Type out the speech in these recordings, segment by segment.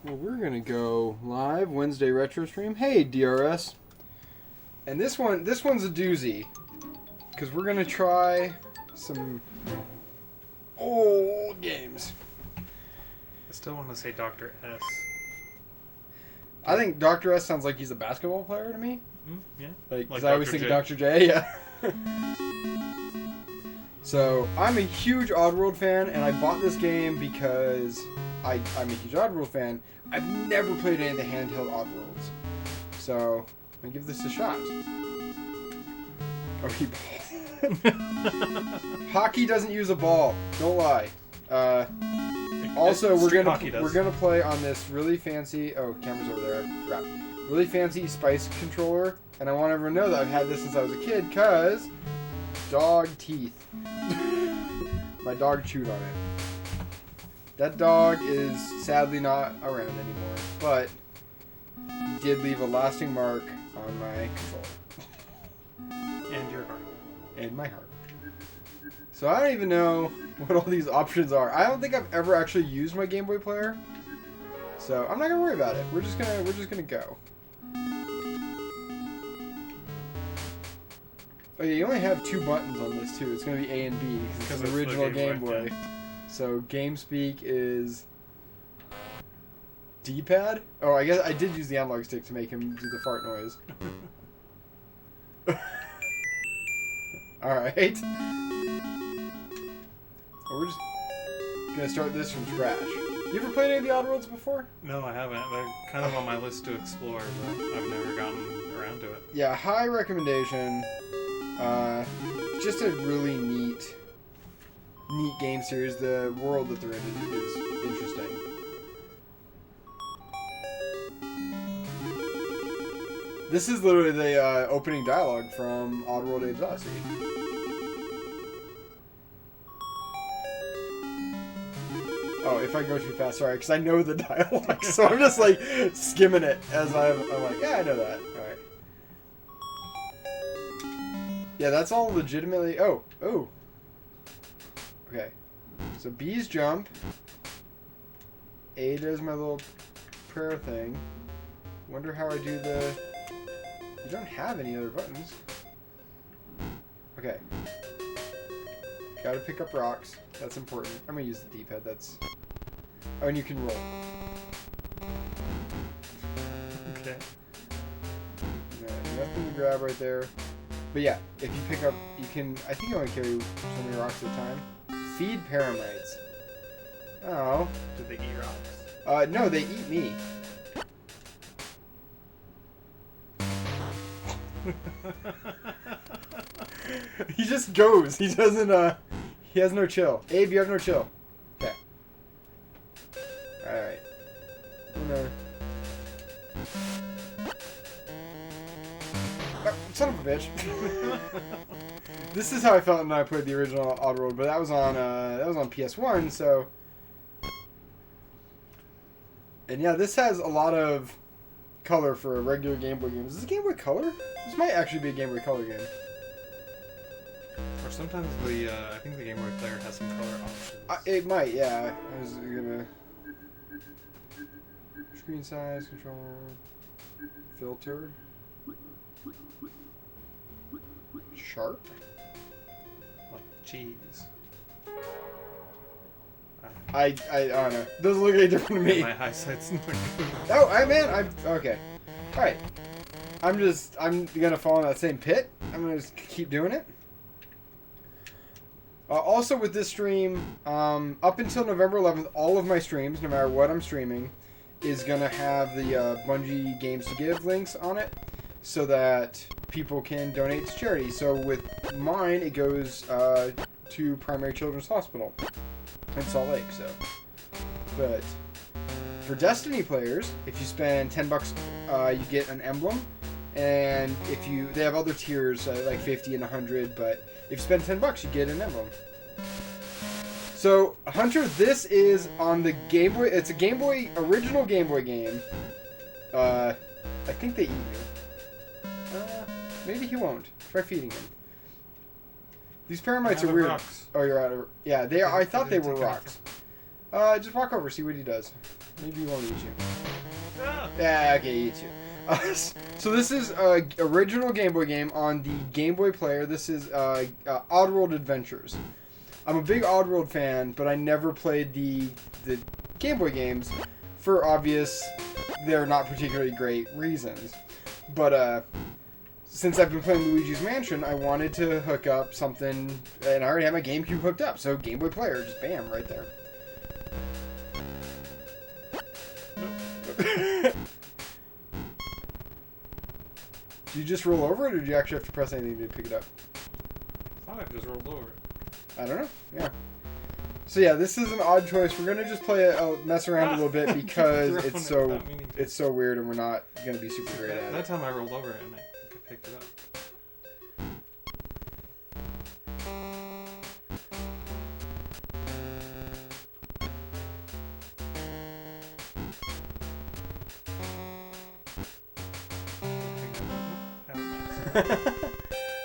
Well, we're gonna go live Wednesday retro stream. Hey, DRS. And this one's a doozy, because we're gonna try some old games. I still want to say Dr. S. I think Dr. S sounds like he's a basketball player to me. Yeah. Like, because Like I always Dr. think J. Dr. J, yeah. So, I'm a huge Oddworld fan, and I bought this game because I'm a huge Oddworld fan. I've never played any of the handheld Oddworlds. So, I'm going to give this a shot. Oh, he Hockey doesn't use a ball. Don't lie. Also, we're gonna play on this really fancy. Oh, camera's over there. I forgot. Really fancy Spice controller, and I want everyone to know that I've had this since I was a kid. Cause dog teeth. My dog chewed on it. That dog is sadly not around anymore, but he did leave a lasting mark on my controller. And your heart. And my heart. So I don't even know what all these options are. I don't think I've ever actually used my Game Boy player. So I'm not gonna worry about it. We're just gonna go. Oh yeah, you only have 2 buttons on this too. It's gonna be A and B because it's an original Game Boy. Yeah. So GameSpeak is D-pad? Oh, I guess I did use the analog stick to make him do the fart noise. Alright. We're just gonna start this from scratch. You ever played any of the Oddworlds before? No, I haven't. They're kind of on my list to explore, but I've never gotten around to it. Yeah, high recommendation. Just a really neat game series. The world that they're in is interesting. This is literally the opening dialogue from Oddworld Abe's Odyssey. Oh, if I go too fast, sorry, because I know the dialogue, so I'm just like skimming it as I'm like, yeah, I know that. All right. Yeah, that's all legitimately. Oh. Okay. So B's jump. A does my little prayer thing. Wonder how I do the. You don't have any other buttons. Okay. Gotta pick up rocks. That's important. I'm gonna use the D-pad. That's. Oh, and you can roll. Okay. Nothing to grab right there. But yeah, if you pick up, you can. I think you only carry so many rocks at a time. Feed paramites. Oh. Do they eat rocks? No, they eat me. He just goes. He doesn't, he has no chill. Abe, you have no chill. Okay. Alright. Oh, son of a bitch. This is how I felt when I played the original Oddworld, but that was on PS1, so. And yeah, this has a lot of color for a regular Game Boy game. Is this a Game Boy Color? This might actually be a Game Boy Color game. Or sometimes I think the Game Boy player has some color options. It might, yeah. I was gonna. Screen size, controller, filter, sharp. Like cheese. I don't know. Doesn't look any different to me. My eyesight's not good. Oh, okay. All right. I'm gonna fall in that same pit. I'm gonna just keep doing it. Also with this stream, up until November 11th, all of my streams, no matter what I'm streaming, is gonna have the Bungie Games to Give links on it, so that people can donate to charity. So with mine, it goes to Primary Children's Hospital in Salt Lake. So, but for Destiny players, if you spend $10, you get an emblem, and they have other tiers like 50 and 100, but if you spend $10, you get an emblem. So Hunter, this is on the Game Boy. It's a original Game Boy game. I think they eat you. Maybe he won't. Try feeding him. These paramites are weird. Rocks. Oh, you're out of. Yeah, they are. I thought they were rocks. Just walk over, see what he does. Maybe he won't eat you. Yeah, okay, you too. So this is a original Game Boy game on the Game Boy player. This is Oddworld Adventures. I'm a big Oddworld fan, but I never played the Game Boy games for obvious, they're not particularly great reasons. But since I've been playing Luigi's Mansion, I wanted to hook up something, and I already have my GameCube hooked up, so Game Boy player, just bam, right there. Did you just roll over it, or did you actually have to press anything to pick it up? I thought I just rolled over it. I don't know. Yeah. So yeah, this is an odd choice. We're gonna just play it, mess around a little bit because it's so weird, and we're not gonna be super great at it. That time I rolled over it and I picked it up.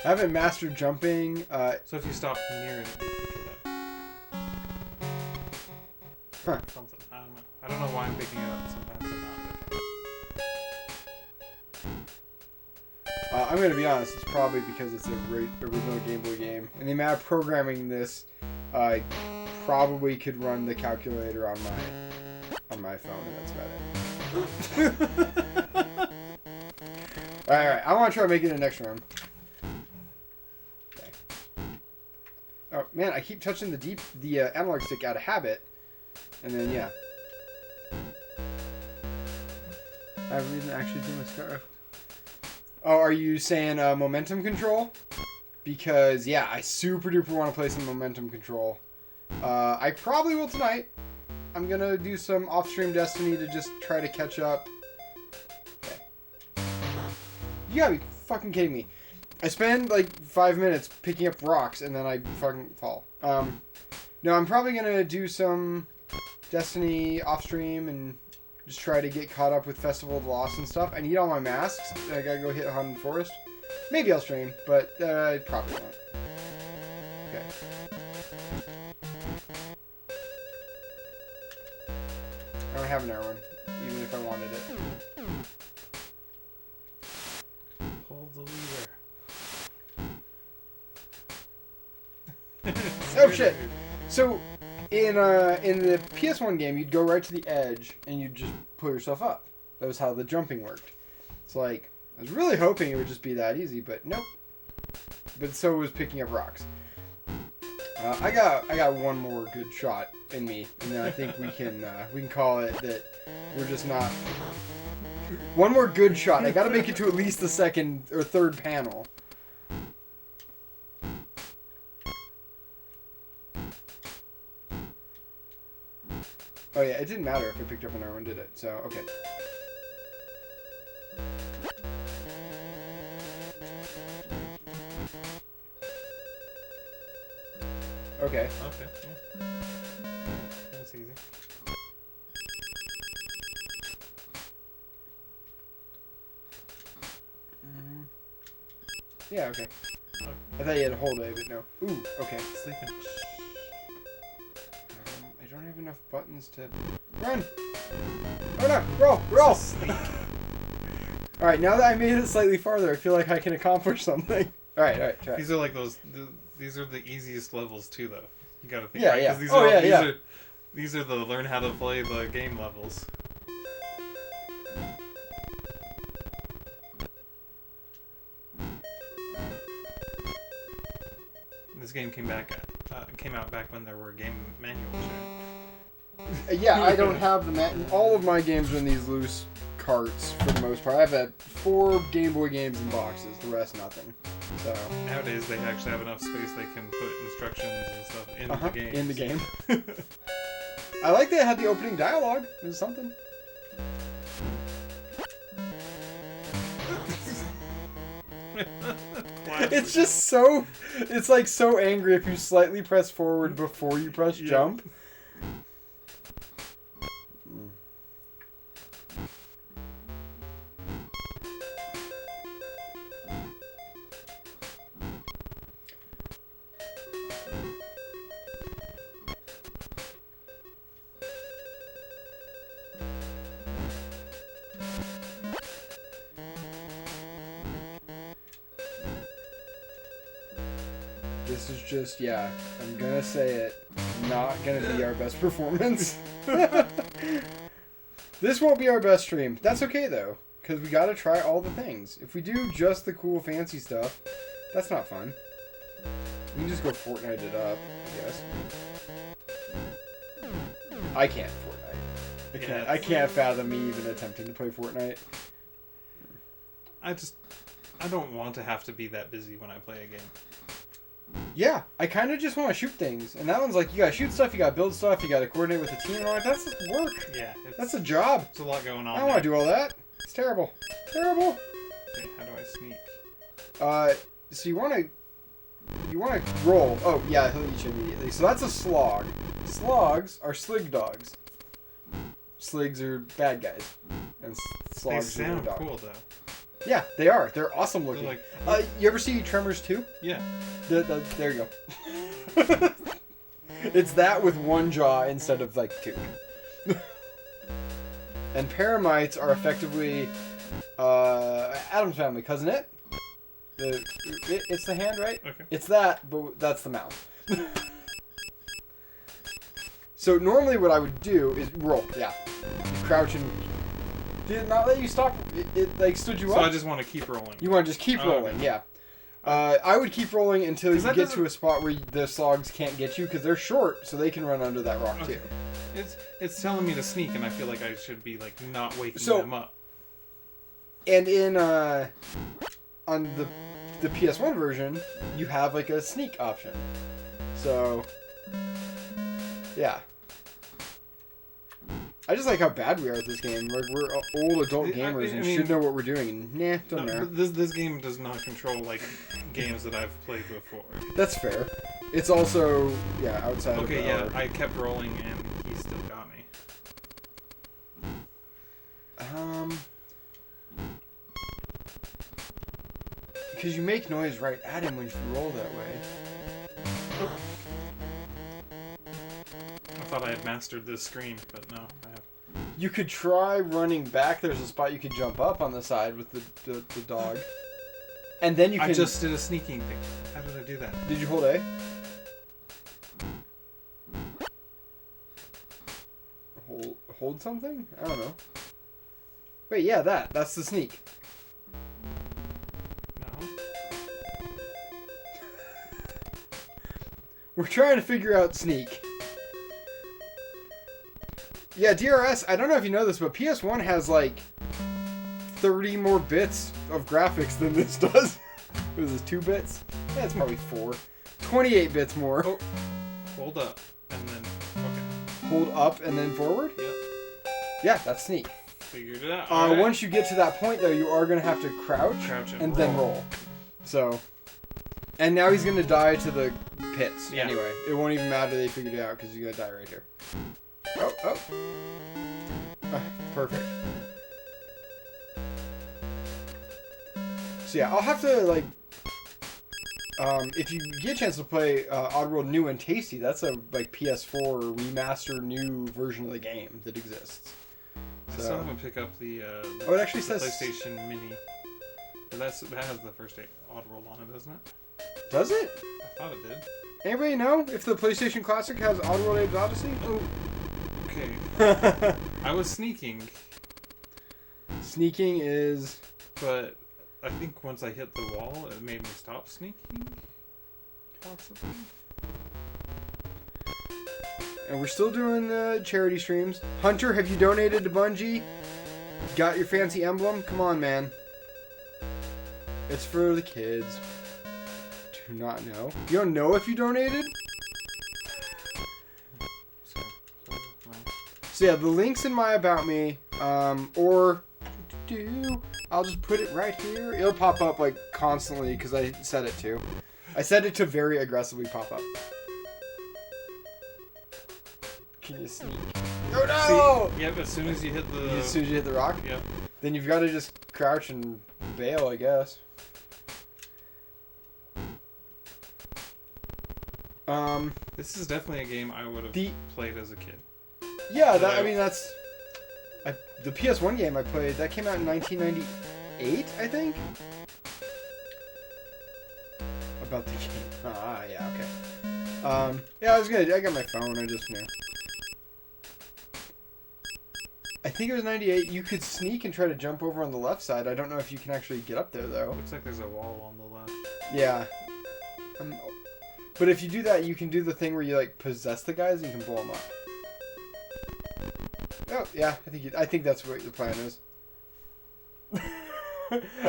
I haven't mastered jumping. So if you stop near it, you pick it up. Huh. Something. I don't know. I don't know why I'm picking it up. Sometimes I'm not picking it up. I'm gonna be honest. It's probably because it's a original Game Boy game, and the amount of programming this, probably could run the calculator on my phone. That's about it. All right. I want to try making it next round. Okay. Oh man, I keep touching the analog stick out of habit, and then yeah. I didn't actually do my scarf. Oh, are you saying momentum control? Because yeah, I super duper want to play some momentum control. I probably will tonight. I'm gonna do some off-stream Destiny to just try to catch up. You gotta be fucking kidding me. I spend like 5 minutes picking up rocks and then I fucking fall. No, I'm probably gonna do some Destiny off stream and just try to get caught up with Festival of the Lost and stuff. I need all my masks. I gotta go hit Haunted Forest. Maybe I'll stream, but I probably won't. Okay. I don't have an arrow one, even if I wanted it. Pull the lever. Oh shit! So, in the PS1 game, you'd go right to the edge and you'd just pull yourself up. That was how the jumping worked. It's like, I was really hoping it would just be that easy, but nope. But so was picking up rocks. I got one more good shot in me, and then I think we can call it that. We're just not. One more good shot. I gotta make it to at least the second or third panel. Oh yeah, it didn't matter if I picked up an arrow and did it, so okay. Okay. Okay, yeah. That's easy. Yeah, okay. I thought you had to hold it, but no. Ooh, okay. Sleeping. I don't have enough buttons to run. Oh no! Roll! Roll! Alright, now that I made it slightly farther, I feel like I can accomplish something. Alright, try. These are like those. These are the easiest levels too, though. You gotta think. Yeah, right? yeah. These Oh, are, yeah, these yeah. Are, these are the learn how to play the game levels. This game came out back when there were game manuals. Right? Yeah, I don't have the all of my games are in these loose carts for the most part. I've had 4 Game Boy games in boxes, the rest nothing. So nowadays they actually have enough space they can put instructions and stuff in the game. In the game. I like that it had the opening dialogue. It was something. It's just so. It's like so angry if you slightly press forward before you press jump. this is just, yeah, I'm gonna say it, not gonna be our best performance. This won't be our best stream. That's okay, though, because we gotta try all the things. If we do just the cool, fancy stuff, that's not fun. We can just go Fortnite it up, I guess. I can't Fortnite. I can't fathom me even attempting to play Fortnite. I don't want to have to be that busy when I play a game. Yeah, I kind of just want to shoot things. And that one's like, you gotta shoot stuff, you gotta build stuff, you gotta coordinate with the team and all that. That's work. Yeah. That's a job. There's a lot going on. I don't want to do all that. It's terrible. Terrible. Okay, how do I sneak? So you want to roll. Oh, yeah, he'll eat you immediately. So that's a slog. Slogs are slig dogs. Sligs are bad guys. And slogs They are sound dogs. cool, though. Yeah, they are. They're awesome looking. They're You ever see Tremors 2? Yeah. There you go. It's that with one jaw instead of like two. And paramites are effectively Adam's family, cousin it? It's the hand, right? Okay. It's that, but that's the mouth. So normally what I would do is roll, yeah. Crouch and... Did it not let you stop? It like stood you up? So I just want to keep rolling. You want to just keep rolling, okay. yeah. I would keep rolling until you that get doesn't- to a spot where the slogs can't get you, because they're short, so they can run under that rock Okay. too. It's telling me to sneak, and I feel like I should be like not waking them up. And in on the PS1 version, you have like a sneak option. So yeah. I just like how bad we are at this game. Like, we're old adult gamers and should know what we're doing. And nah, don't know. This game does not control like games that I've played before. That's fair. It's also outside. Okay, of yeah, I kept rolling and he still got me. Because you make noise right at him when you roll that way. I thought I had mastered this screen, but no, I have. You could try running back. There's a spot you could jump up on the side with the dog. And then you can... I just did a sneaking thing. How did I do that? Did you hold A? Hold something? I don't know. Wait, yeah, that's the sneak. No. We're trying to figure out sneak. Yeah, DRS, I don't know if you know this, but PS1 has like 30 more bits of graphics than this does. What is this, 2 bits? Yeah, it's probably 4. 28 bits more. Oh, hold up, and then, okay. Hold up and then forward? Yep. Yeah, that's sneak. Figured it out. Right. Once you get to that point, though, you are going to have to crouch and then roll. So, and now he's going to die to the pits. Yeah. Anyway, it won't even matter they figured it out because he's going to die right here. Oh. Perfect. So yeah, I'll have to, like, if you get a chance to play Oddworld New and Tasty, that's a, like, PS4 remaster new version of the game that exists. I still haven't picked up the it actually says PlayStation Mini. But that has the first Oddworld on it, doesn't it? Does it? I thought it did. Anybody know if the PlayStation Classic has Oddworld Abe's Odyssey? Oh, okay. I was sneaking. Sneaking is... But I think once I hit the wall, it made me stop sneaking. Possibly. And we're still doing the charity streams. Hunter, have you donated to Bungie? Got your fancy emblem? Come on, man. It's for the kids. Do not know. You don't know if you donated? So yeah, the link's in my About Me, or I'll just put it right here. It'll pop up like constantly because I set it to. I set it to very aggressively pop up. Can you sneak? Oh no! See, yep, as soon as you hit the... As soon as you hit the rock? Yep. Then you've got to just crouch and bail, I guess. This is definitely a game I would have played as a kid. Yeah, I mean, that's... the PS1 game I played, that came out in 1998, I think? About the game. Ah, yeah, okay. Yeah, I got my phone, I just knew. I think it was 98. You could sneak and try to jump over on the left side. I don't know if you can actually get up there, though. Looks like there's a wall on the left. Yeah. But if you do that, you can do the thing where you, like, possess the guys and you can blow them up. Oh, yeah, I think that's what your plan is.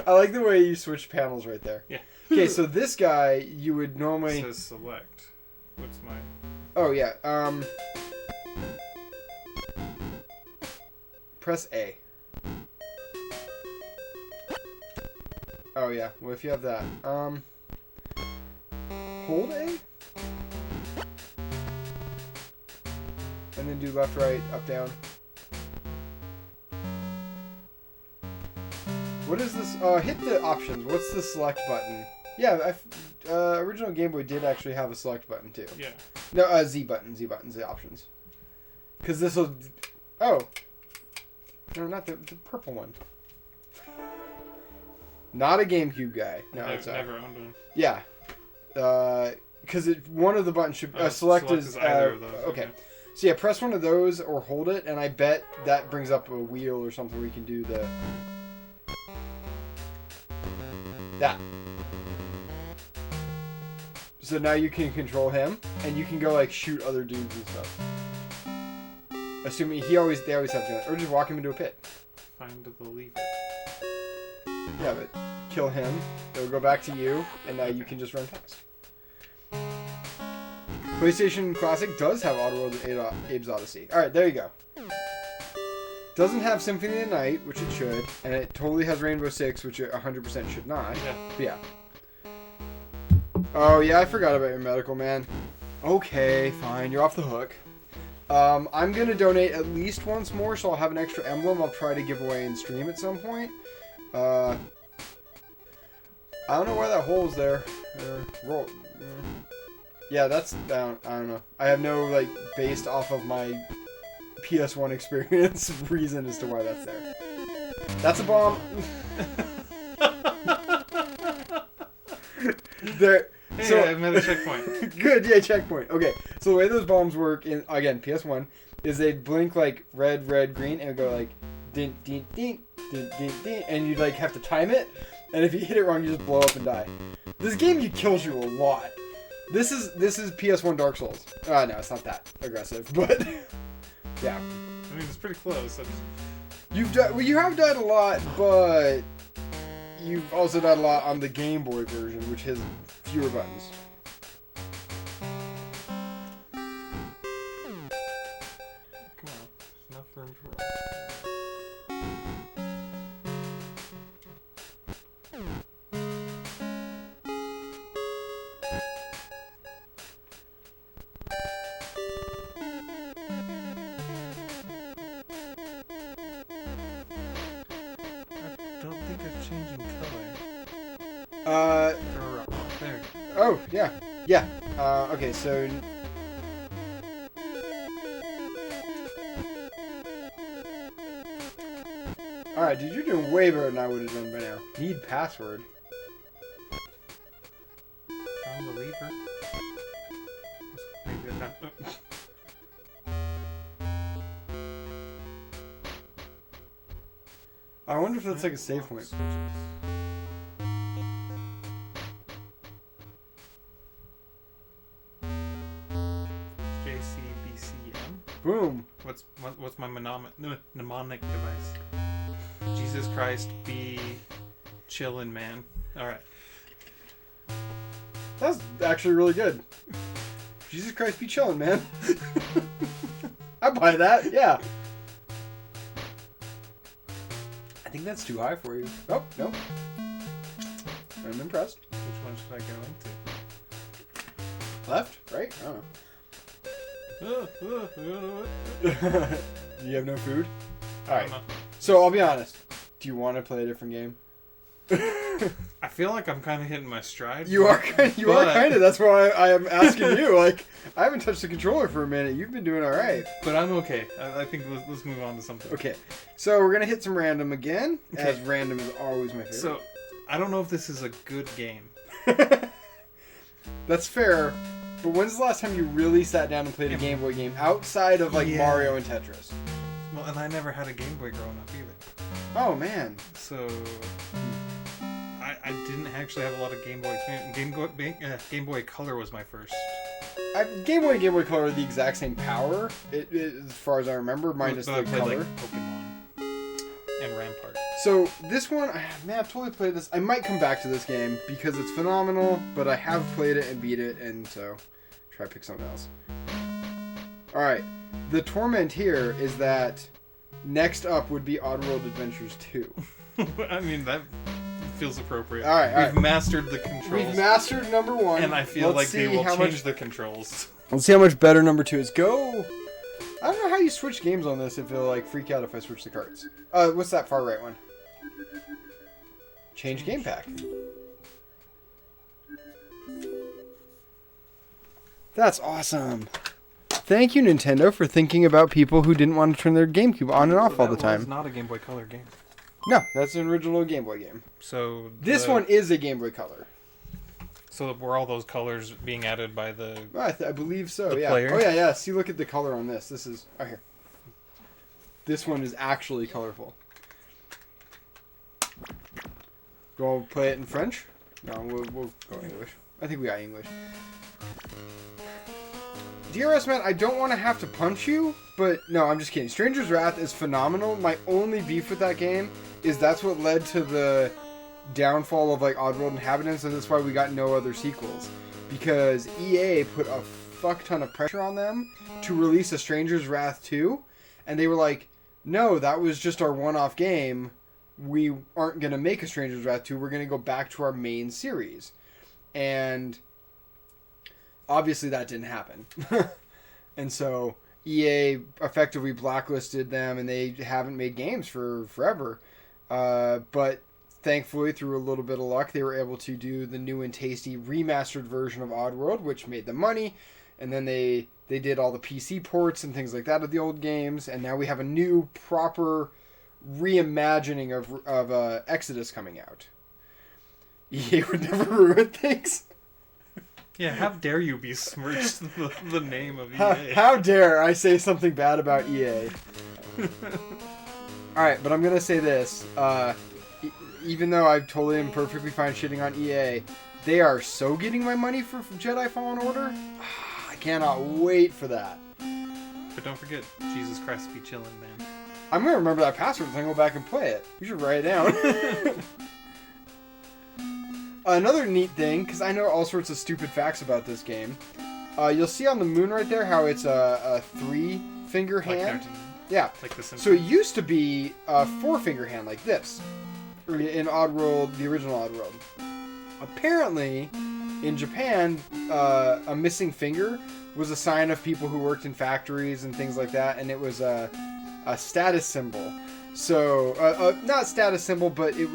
I like the way you switch panels right there. Yeah. Okay, so this guy, you would normally... It says select. What's my... Oh, yeah, press A. Oh, yeah, well, if you have that, hold A? And then do left, right, up, down. What is this? Hit the options. What's the select button? Yeah, original Game Boy did actually have a select button, too. Yeah. No, Z button. Z button's the options. Because this will... Oh. No, not the purple one. Not a GameCube guy. No, I've never owned one. Yeah. Because one of the buttons should... select is either of those. Okay. So yeah, press one of those or hold it, and I bet that brings up a wheel or something where you can do the... That. So now you can control him, and you can go like shoot other dudes and stuff. Assuming they always have guns, or just walk him into a pit. Find the lever. Yeah, but kill him. It'll go back to you, and now you can just run past. PlayStation Classic does have Oddworld and Abe's Odyssey. All right, there you go. Doesn't have Symphony of the Night, which it should, and it totally has Rainbow Six, which it 100% should not. Yeah. But yeah. Oh yeah, I forgot about your medical, man. Okay, fine, you're off the hook. I'm gonna donate at least once more, so I'll have an extra emblem. I'll try to give away in stream at some point. I don't know why that hole's there. Roll. Yeah, that's down. I don't know. I have no like based off of my PS1 experience reason as to why that's there. That's a bomb. There. Hey, So, I've met a checkpoint. Good, yeah, checkpoint. Okay, so the way those bombs work in again PS1 is they blink like red, red, green, and go like ding, ding, ding, ding, ding, ding, and you like have to time it. And if you hit it wrong, you just blow up and die. This game kills you a lot. This is PS1 Dark Souls. No, it's not that aggressive, but yeah. I mean, it's pretty close. You have died a lot, but you've also died a lot on the Game Boy version, which has fewer buttons. Come on, there's enough room for there. Oh, yeah. Yeah. Okay, so... Alright, dude, you're doing way better than I would have done by now. Need password. Found the lever. Maybe I got... I wonder if that's like a save point. Boom. What's my mnemonic device? Jesus Christ, be chillin', man. All right. That's actually really good. Jesus Christ, be chillin', man. I buy that. Yeah. I think that's too high for you. Oh, no. I'm impressed. Which one should I go into? Left? Right? I don't know. You have no food? Alright. So, I'll be honest. Do you want to play a different game? I feel like I'm kind of hitting my stride. You are kind of. That's why I am asking you. Like, I haven't touched the controller for a minute. You've been doing alright. But I'm okay. I think let's move on to something. Okay. So, we're going to hit some random again. Okay. As random is always my favorite. So, I don't know if this is a good game. That's fair. But when's the last time you really sat down and played a Game Boy game outside of like Mario and Tetris? Well, and I never had a Game Boy growing up either. Oh man. So I didn't actually have a lot of Game Boy experience. Game Boy Color was my first. Game Boy and Game Boy Color are the exact same power, as far as I remember, minus the color. Like Pokemon and Rampart. So this one, man, I've totally played this. I might come back to this game because it's phenomenal, but I have played it and beat it, and so try to pick something else. All right, the torment here is that next up would be Oddworld Adventures 2. I mean, that feels appropriate. All right. We've mastered the controls. We've mastered number 1. And I feel like we will change the controls. Let's see how much better number 2 is. Go! I don't know how you switch games on this if it'll like freak out if I switch the cards. What's that far right one? Change game pack. That's awesome. Thank you, Nintendo, for thinking about people who didn't want to turn their GameCube on and off all the time. It's not a Game Boy Color game. No, that's an original Game Boy game. So this one is a Game Boy Color. So were all those colors being added by the? I believe so. The yeah. player? Oh yeah. See, look at the color on this. This is here. This one is actually colorful. Do you want to play it in French? No, we'll go English. I think we got English. DRS man, I don't want to have to punch you, but no, I'm just kidding. Stranger's Wrath is phenomenal. My only beef with that game is that's what led to the downfall of like Oddworld Inhabitants, and that's why we got no other sequels. Because EA put a fuck ton of pressure on them to release a Stranger's Wrath 2, and they were like, no, that was just our one-off game. We aren't going to make a Stranger's Wrath 2. We're going to go back to our main series. And obviously that didn't happen. And so EA effectively blacklisted them, and they haven't made games for forever. But thankfully, through a little bit of luck, they were able to do the new and tasty remastered version of Oddworld, which made them money. And then they did all the PC ports and things like that of the old games. And now we have a new proper reimagining of Exodus coming out. EA would never ruin things. Yeah, how dare you besmirch the name of EA? How dare I say something bad about EA? Alright, but I'm going to say this. Even though I totally am perfectly fine shitting on EA, they are so getting my money for Jedi Fallen Order. I cannot wait for that. But don't forget, Jesus Christ be chillin', man. I'm going to remember that password so I can go back and play it. You should write it down. Another neat thing, because I know all sorts of stupid facts about this game, you'll see on the moon right there how it's a 3-finger hand. Yeah. Like the so it used to be a 4-finger hand like this in Oddworld, the original Oddworld. Apparently, in Japan, a missing finger was a sign of people who worked in factories and things like that, and it was a status symbol. So, not status symbol, but it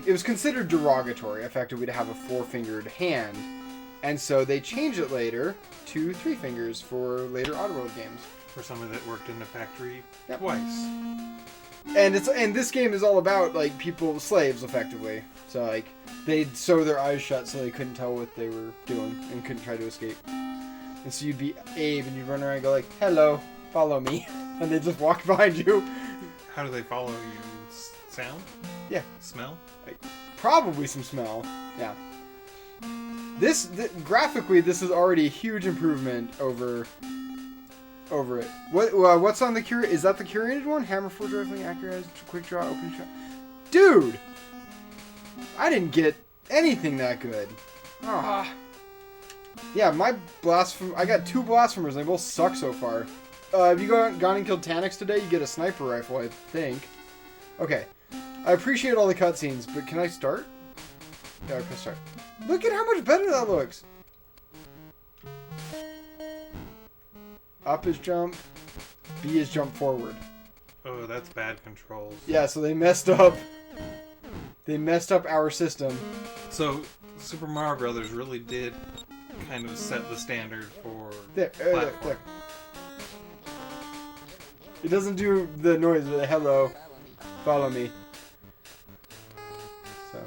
was considered derogatory, effectively, to have a 4-fingered hand. And so they changed it later to 3 fingers for later Oddworld games. For someone that worked in a factory Yep. twice. And this game is all about, like, people, slaves, effectively. So, like, they'd sew their eyes shut so they couldn't tell what they were doing and couldn't try to escape. And so you'd be Abe and you'd run around and go like, hello, follow me. And they'd just walk behind you. How do they follow you? Sound? Yeah. Smell? Probably some smell. Yeah. Graphically, this is already a huge improvement over it. What's on the curated? Is that the curated one? Hammer forge rifling, accurate, quick draw, open shot. Dude, I didn't get anything that good. Ah. Yeah, my I got 2 blasphemers. They both suck so far. Have you gone and killed Tannix today? You get a sniper rifle, I think. Okay. I appreciate all the cutscenes, but can I start? Yeah, I can start. Look at how much better that looks. Up is jump. B is jump forward. Oh, that's bad controls. Yeah, so they messed up. They messed up our system. So, Super Mario Brothers really did kind of set the standard for There. platform. It doesn't do the noise of the hello, follow me. So.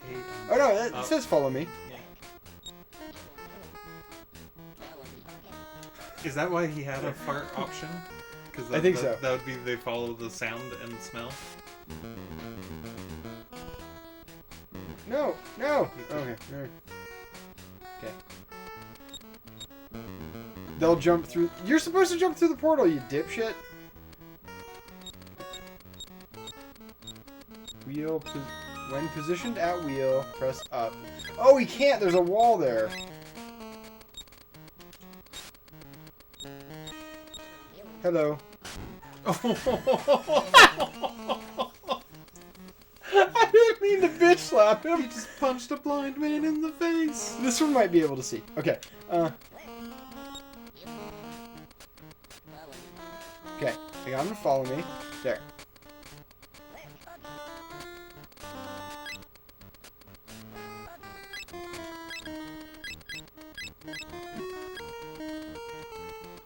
Hey, Oh no, it says follow me. Is that why he had a fart option? Because I think so. That would be they follow the sound and smell. No. Okay. Okay. They'll jump through. You're supposed to jump through the portal, you dipshit. Wheel. When positioned at wheel, press up. Oh, he can't. There's a wall there. Hello. I didn't mean to bitch slap him. He just punched a blind man in the face. This one might be able to see. Okay. Okay. I got him to follow me. There.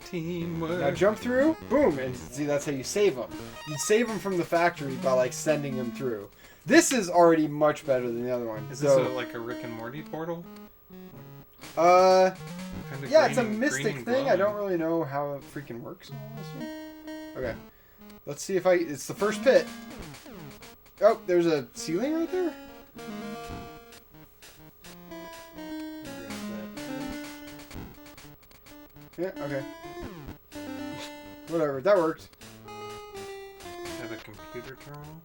Teamwork. Now jump through. Boom. And see, that's how you save them. You save them from the factory by, like, sending them through. This is already much better than the other one. Is this like a Rick and Morty portal? Yeah, Kinda it's a green mystic and thing. I don't glowing. really know how it freaking works, honestly. Okay. Let's see if it's the first pit. Oh, there's a ceiling right there? Yeah, okay. Whatever, that worked. Have a computer terminal?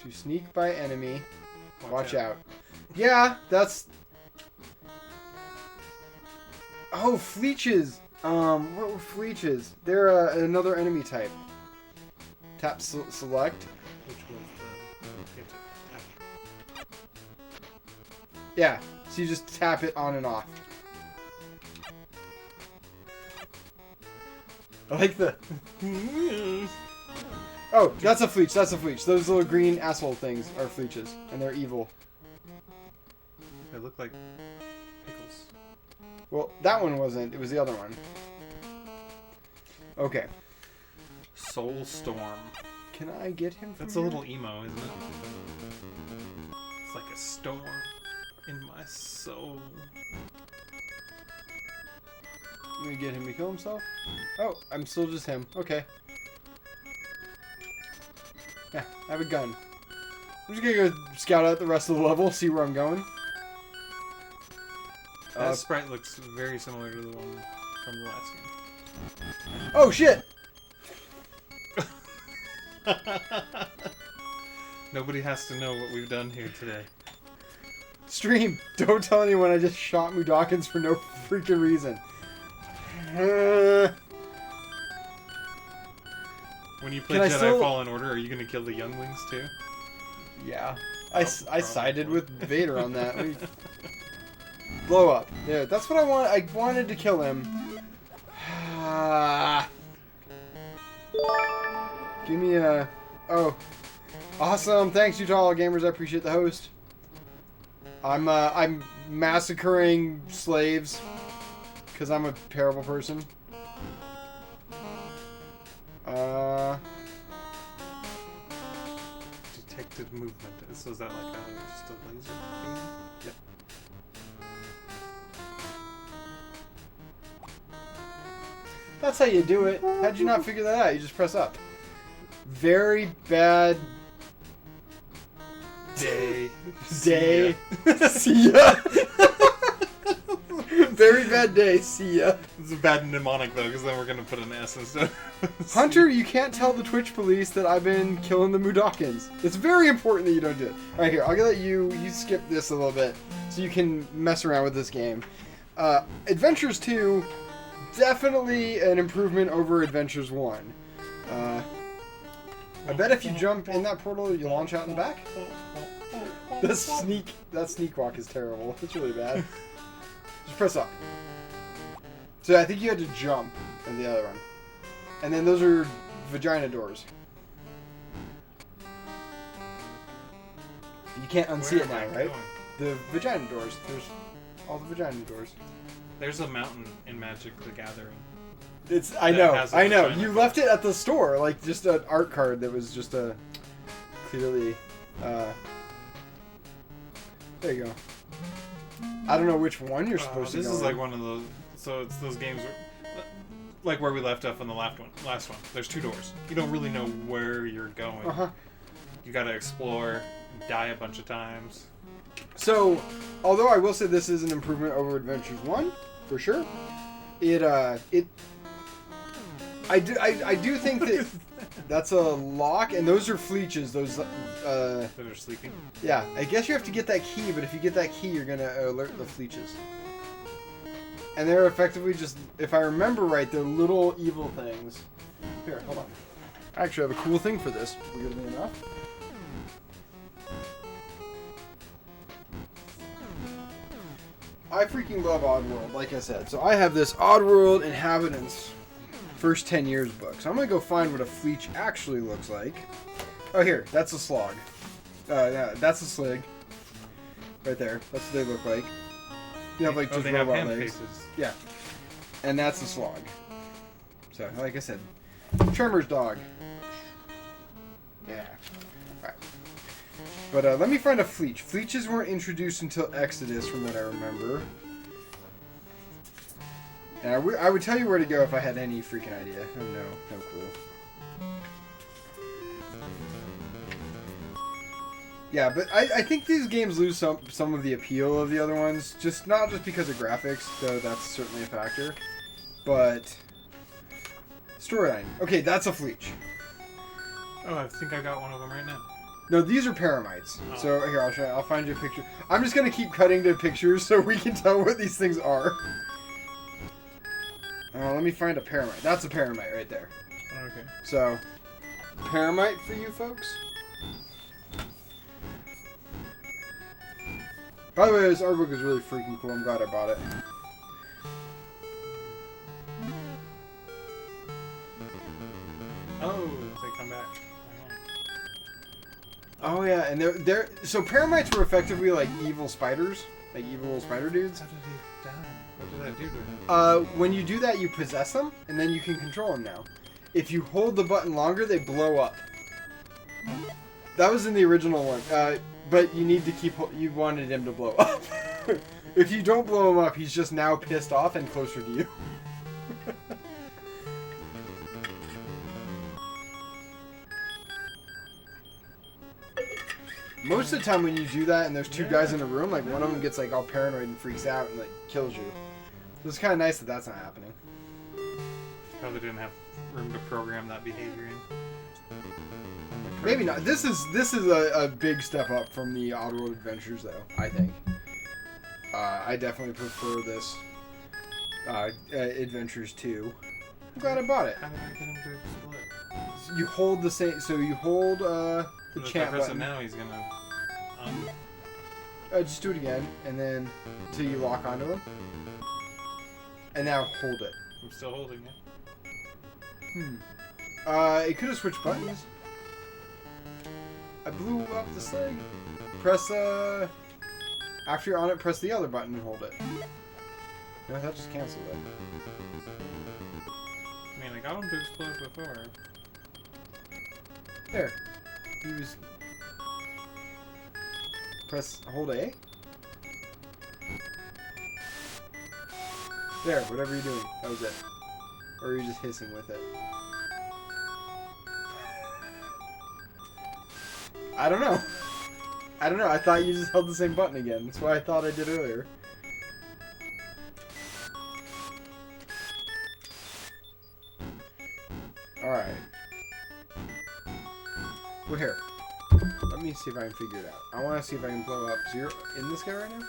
To sneak by enemy. Watch out. Yeah, that's... Oh, fleeches! What were fleeches? They're another enemy type. Tap select. Which was Yeah, so you just tap it on and off. I like the... Oh, that's a fleech, that's a fleech. Those little green asshole things are fleeches, and they're evil. They look like pickles. Well, that one wasn't. It was the other one. Okay. Soul Storm. Can I get him from That's here? a little emo, isn't it? It's like a storm in my soul. Let me get him to kill himself. Oh, I'm still just him. Okay. Yeah, I have a gun. I'm just gonna go scout out the rest of the level, see where I'm going. That sprite looks very similar to the one from the last game. Oh shit! Nobody has to know what we've done here today. Stream! Don't tell anyone I just shot Mudokons for no freaking reason. When you play Can I Jedi still- Fallen Order, are you going to kill the younglings too? Yeah. Oh, I sided with Vader on that. Let me blow up. Yeah, that's what I want. I wanted to kill him. Give me a... Oh. Awesome. Thanks, you to all gamers. I appreciate the host. I'm massacring slaves because I'm a terrible person. Detected movement. So is that like just a laser beam? Yep. That's how you do it. How'd you not figure that out? You just press up. Very bad Day. day. See ya. Very bad day. See ya. It's a bad mnemonic though, because then we're gonna put an S instead. Hunter, you can't tell the Twitch police that I've been killing the Mudokons. It's very important that you don't do it. Alright, here, I'll let you skip this a little bit so you can mess around with this game. Adventures 2, definitely an improvement over Adventures 1. I bet if you jump in that portal, you launch out in the back. That sneak walk is terrible. It's really bad. Just press up. So I think you had to jump in the other one. And then those are vagina doors. You can't unsee it now, right? The vagina doors. There's all the vagina doors. There's a mountain in Magic the Gathering. I know. I You left it at the store, like just an art card that was just a clearly There you go. I don't know which one you're supposed to go. This is like one of those. So it's those games like where we left off on the last one. There's 2 doors. You don't really know where you're going. You gotta explore, die a bunch of times. So, although I will say this is an improvement over Adventures 1, for sure, I do think that that's a lock, and those are fleeches. Those are sleeping. Yeah, I guess you have to get that key, but if you get that key, you're gonna alert the fleeches. And they're effectively just, if I remember right, they're little evil things. Here, hold on. I actually have a cool thing for this, weirdly enough. I freaking love Oddworld, like I said. So I have this Oddworld Inhabitants First 10 Years book. So I'm going to go find what a fleech actually looks like. Oh, here. That's a slog. That's a slig. Right there. That's what they look like. You have like just robot legs. Faces. Yeah. And that's a slog. So, like I said, Tremor's dog. Yeah. Alright. But let me find a fleech. Fleeches weren't introduced until Exodus, from what I remember. And I would tell you where to go if I had any freaking idea. I have no clue. Yeah, but I think these games lose some of the appeal of the other ones. Not just because of graphics, though that's certainly a factor. But storyline. Okay, that's a fleech. Oh, I think I got one of them right now. No, these are paramites. Oh. So here, I'll show you. I'll find you a picture. I'm just gonna keep cutting to pictures so we can tell what these things are. Let me find a paramite. That's a paramite right there. Okay. So, paramite for you folks. By the way, this art book is really freaking cool. I'm glad I bought it. Oh, they come back. Oh yeah, and they're so paramites were effectively like evil spiders, like evil little spider dudes. How did he die? What did that do to him? When you do that, you possess them, and then you can control them now. If you hold the button longer, they blow up. That was in the original one. But you need to keep. You wanted him to blow up. If you don't blow him up, he's just now pissed off and closer to you. Most of the time when you do that and there's 2 guys in a room, like one of them gets like all paranoid and freaks out and like kills you. It's kind of nice that that's not happening. Probably didn't have room to program that behavior in. Maybe not. This is a big step up from the Oddworld Adventures, though. I think. I definitely prefer this Adventures 2. I'm glad I bought it. How did I get him to split? You hold the same. So you hold the chat button. Now he's gonna. Just do it again, and then until you lock onto him, and now hold it. I'm still holding it. It could have switched buttons. I blew up the sling. Press, after you're on it, press the other button and hold it. No, that just canceled it. I mean, I got him to explode before. There. Use... Press, hold A. There, whatever you're doing. That was it. Or you're just hissing with it. I don't know. I thought you just held the same button again. That's what I thought I did earlier. Alright. Well, here. Let me see if I can figure it out. I want to see if I can blow up. So you're in this guy right now?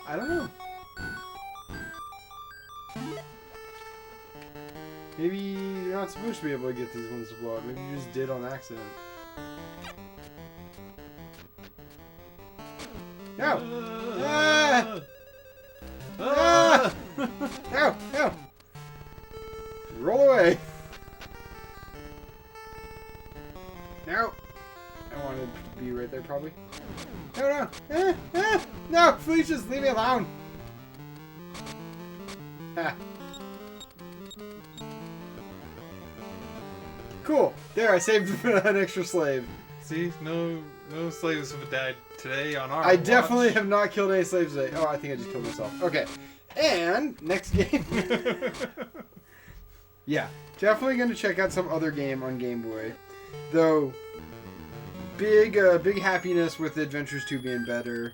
I don't know. Maybe you're not supposed to be able to get these ones to blow up. Maybe you just did on accident. No! Ah! Ah! No! No! Roll away! No! I wanted to be right there, probably. No, no! Ah! Ah! No! Please just leave me alone! Ah. Cool! There, I saved an extra slave. See? No slaves have died today on our I definitely have not killed any slaves today. Oh, I think I just killed myself. Okay. And, next game. Yeah. Definitely going to check out some other game on Game Boy. Though, big happiness with Adventures 2 being better.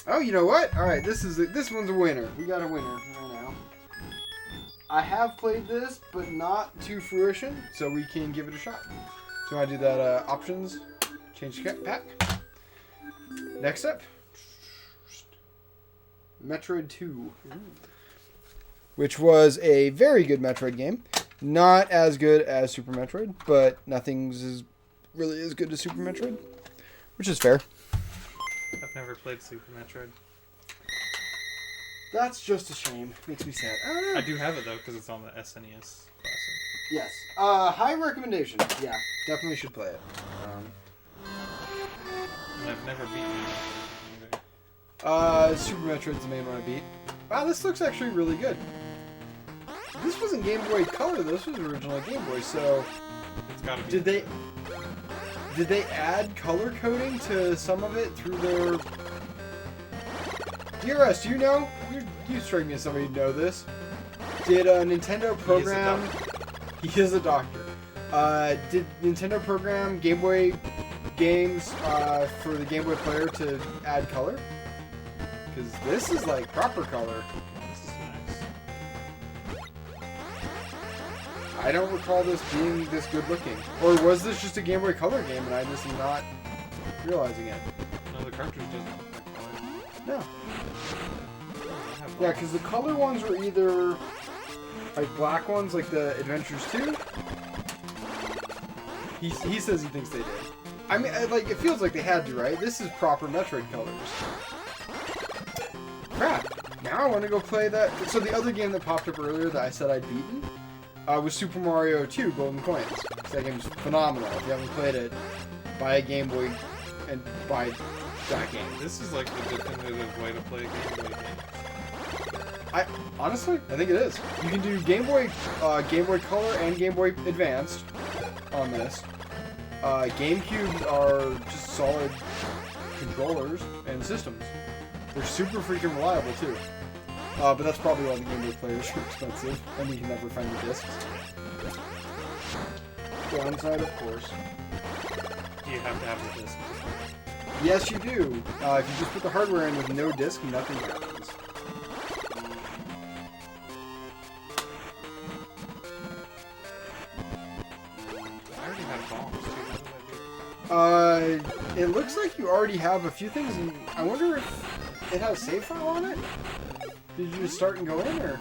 Oh, you know what? Alright, this one's a winner. We got a winner right now. I have played this, but not to fruition, so we can give it a shot. So I do that, options, change pack. Next up, Metroid 2. Which was a very good Metroid game. Not as good as Super Metroid, but nothing's really as good as Super Metroid. Which is fair. I've never played Super Metroid. That's just a shame. Makes me sad. I don't know. I do have it, though, because it's on the SNES Classic. Yes. High recommendation. Yeah, definitely should play it. And I've never beaten it either. Super Metroid's the main one I beat. Wow, this looks actually really good. This wasn't Game Boy Color. This was originally Game Boy. So, It's gotta be. did they add color coding to some of it through their? DRS, do you know? You strike me as somebody who know this. Did Nintendo program? He is a doctor. Did Nintendo program Game Boy games for the Game Boy player to add color? Because this is like proper color. This is nice. I don't recall this being this good looking. Or was this just a Game Boy Color game and I just am not realizing it? No, the cartridge doesn't look like color. No. I have Yeah, because the color ones were either like black ones, like the Adventures 2. He says he thinks they did. I mean, like it feels like they had to, right? This is proper Metroid colors. Crap. Now I want to go play that. So the other game that popped up earlier that I said I'd beaten was Super Mario 2 Golden Coins. That game's phenomenal. If you haven't played it, buy a Game Boy and buy that game. This is like the definitive way to play Game Boy games. Honestly, I think it is. You can do Game Boy Color and Game Boy Advanced on this. GameCubes are just solid controllers and systems. They're super freaking reliable too. But that's probably why the Game Boy players are expensive, and you can never find the discs. Downside, of course. You have to have the disc. Yes, you do. If you just put the hardware in with no disc, nothing happens. I already have bombs too. What did I do? It looks like you already have a few things, and I wonder if it has a save file on it? Did you just start and go in, or?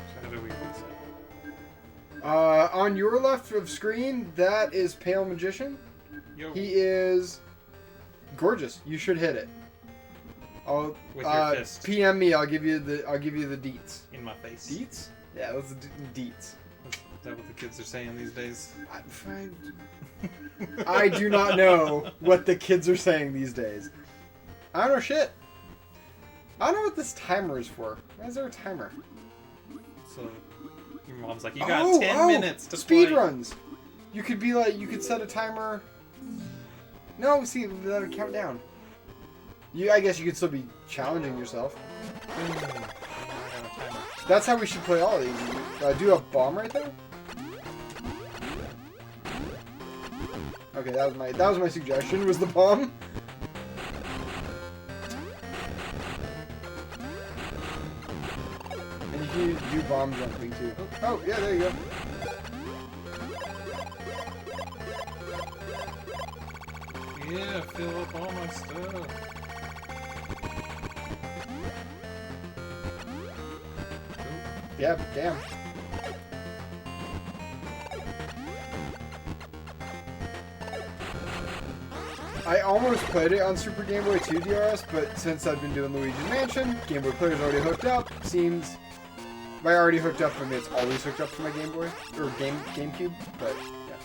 So how do we reset? On your left of screen, that is Pale Magician. Yo. He is gorgeous. You should hit it. I'll With your fist. PM me. I'll give you the deets. In my face. Deets? Yeah, those are deets. Is that what the kids are saying these days? I do not know what the kids are saying these days. I don't know shit. I don't know what this timer is for. Why is there a timer? So your mom's like, you got 10 minutes to speed play. runs. You could be like, you could set a timer. No, see, let it count down. I guess you could still be challenging yourself. I got a timer. That's how we should play all of these. Do a bomb right there. Okay, that was my suggestion. Was the bomb? And you can you to do bomb jumping too. Oh, yeah, there you go. Yeah, fill up all my stuff. Yeah, damn. I almost played it on Super Game Boy 2 DRS, but since I've been doing Luigi's Mansion, Game Boy Player's already hooked up. Seems... By already hooked up, I mean it's always hooked up to my Game Boy. Or GameCube, but yeah.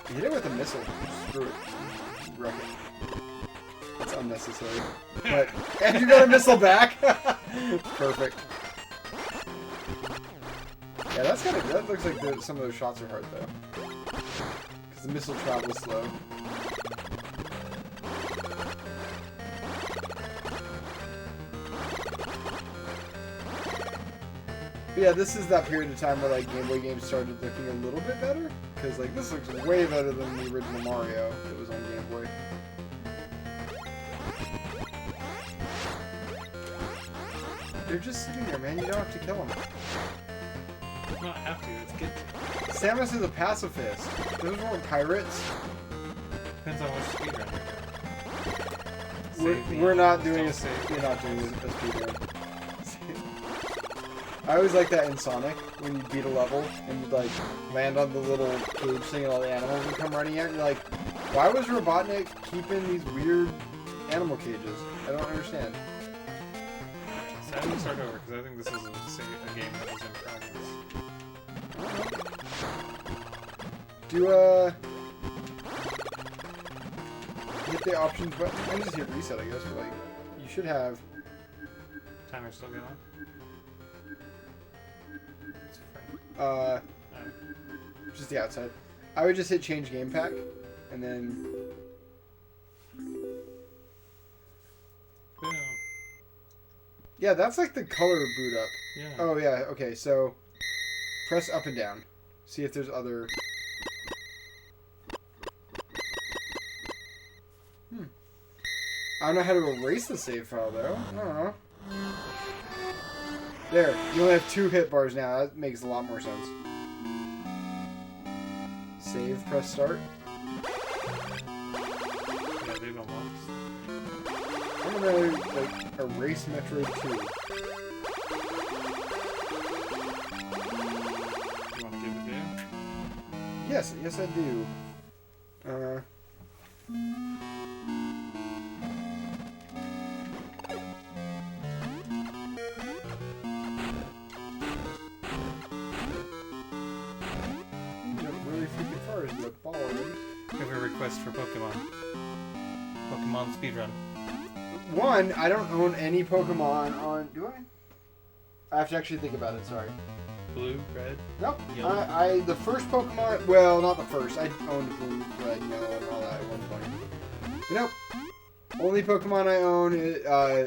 You hit it with a missile. Screw it. Wreck it. That's unnecessary. But... And you got a missile back! Perfect. Yeah, that's kind of... That looks like some of those shots are hard, though. Because the missile travels slow. But yeah, this is that period of time where like Game Boy games started looking a little bit better. Because like this looks way better than the original Mario that was on Game Boy. They're just sitting there, man. You don't have to kill them. Not have to, it's get to. Samus is a pacifist. Those weren't pirates. Depends on which speedrun We're not doing a speedrun. I always like that in Sonic, when you beat a level, and you like, land on the little cage thing and all the animals would come running out, and you're like, why was Robotnik keeping these weird animal cages? I don't understand. So I'm gonna start over, because I think this is a game that was in progress. Hit the options button. I just hit reset, I guess, but like, you should have... Timer's still going? Just the outside. I would just hit change game pack, and then... Boom. Yeah, that's like the color boot up. Yeah. Oh yeah, okay, so... Press up and down. See if there's other... I don't know how to erase the save file, though. I don't know. There, you only have 2 hit bars now. That makes a lot more sense. Save, press start. Yeah, they've unlocked. I'm gonna, like, erase Metroid 2. You wanna give it to you? Yes, I do. We have a request for Pokemon. Pokemon speedrun. One, I don't own any Pokemon on... Do I? I have to actually think about it, sorry. Blue, red? Nope. Yellow. The first Pokemon... Well, not the first. I owned blue, red, yellow, and all that at one point. But nope. Only Pokemon I own...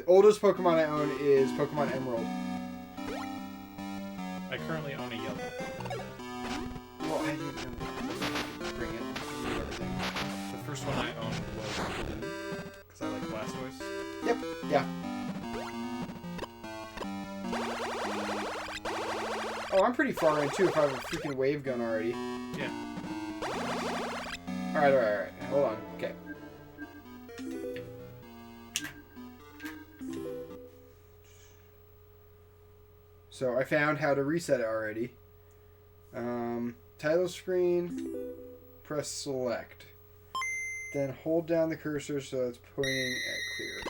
oldest Pokemon I own is Pokemon Emerald. I currently own a yellow. Well, I didn't know. Bring it. The first one I owned was blue, because I like Blastoise. Yep. Yeah. Oh, I'm pretty far in, too, if I have a freaking wave gun already. Yeah. Alright. Hold on. Okay. So, I found how to reset it already. Title screen, press select. Then hold down the cursor so it's pointing at clear.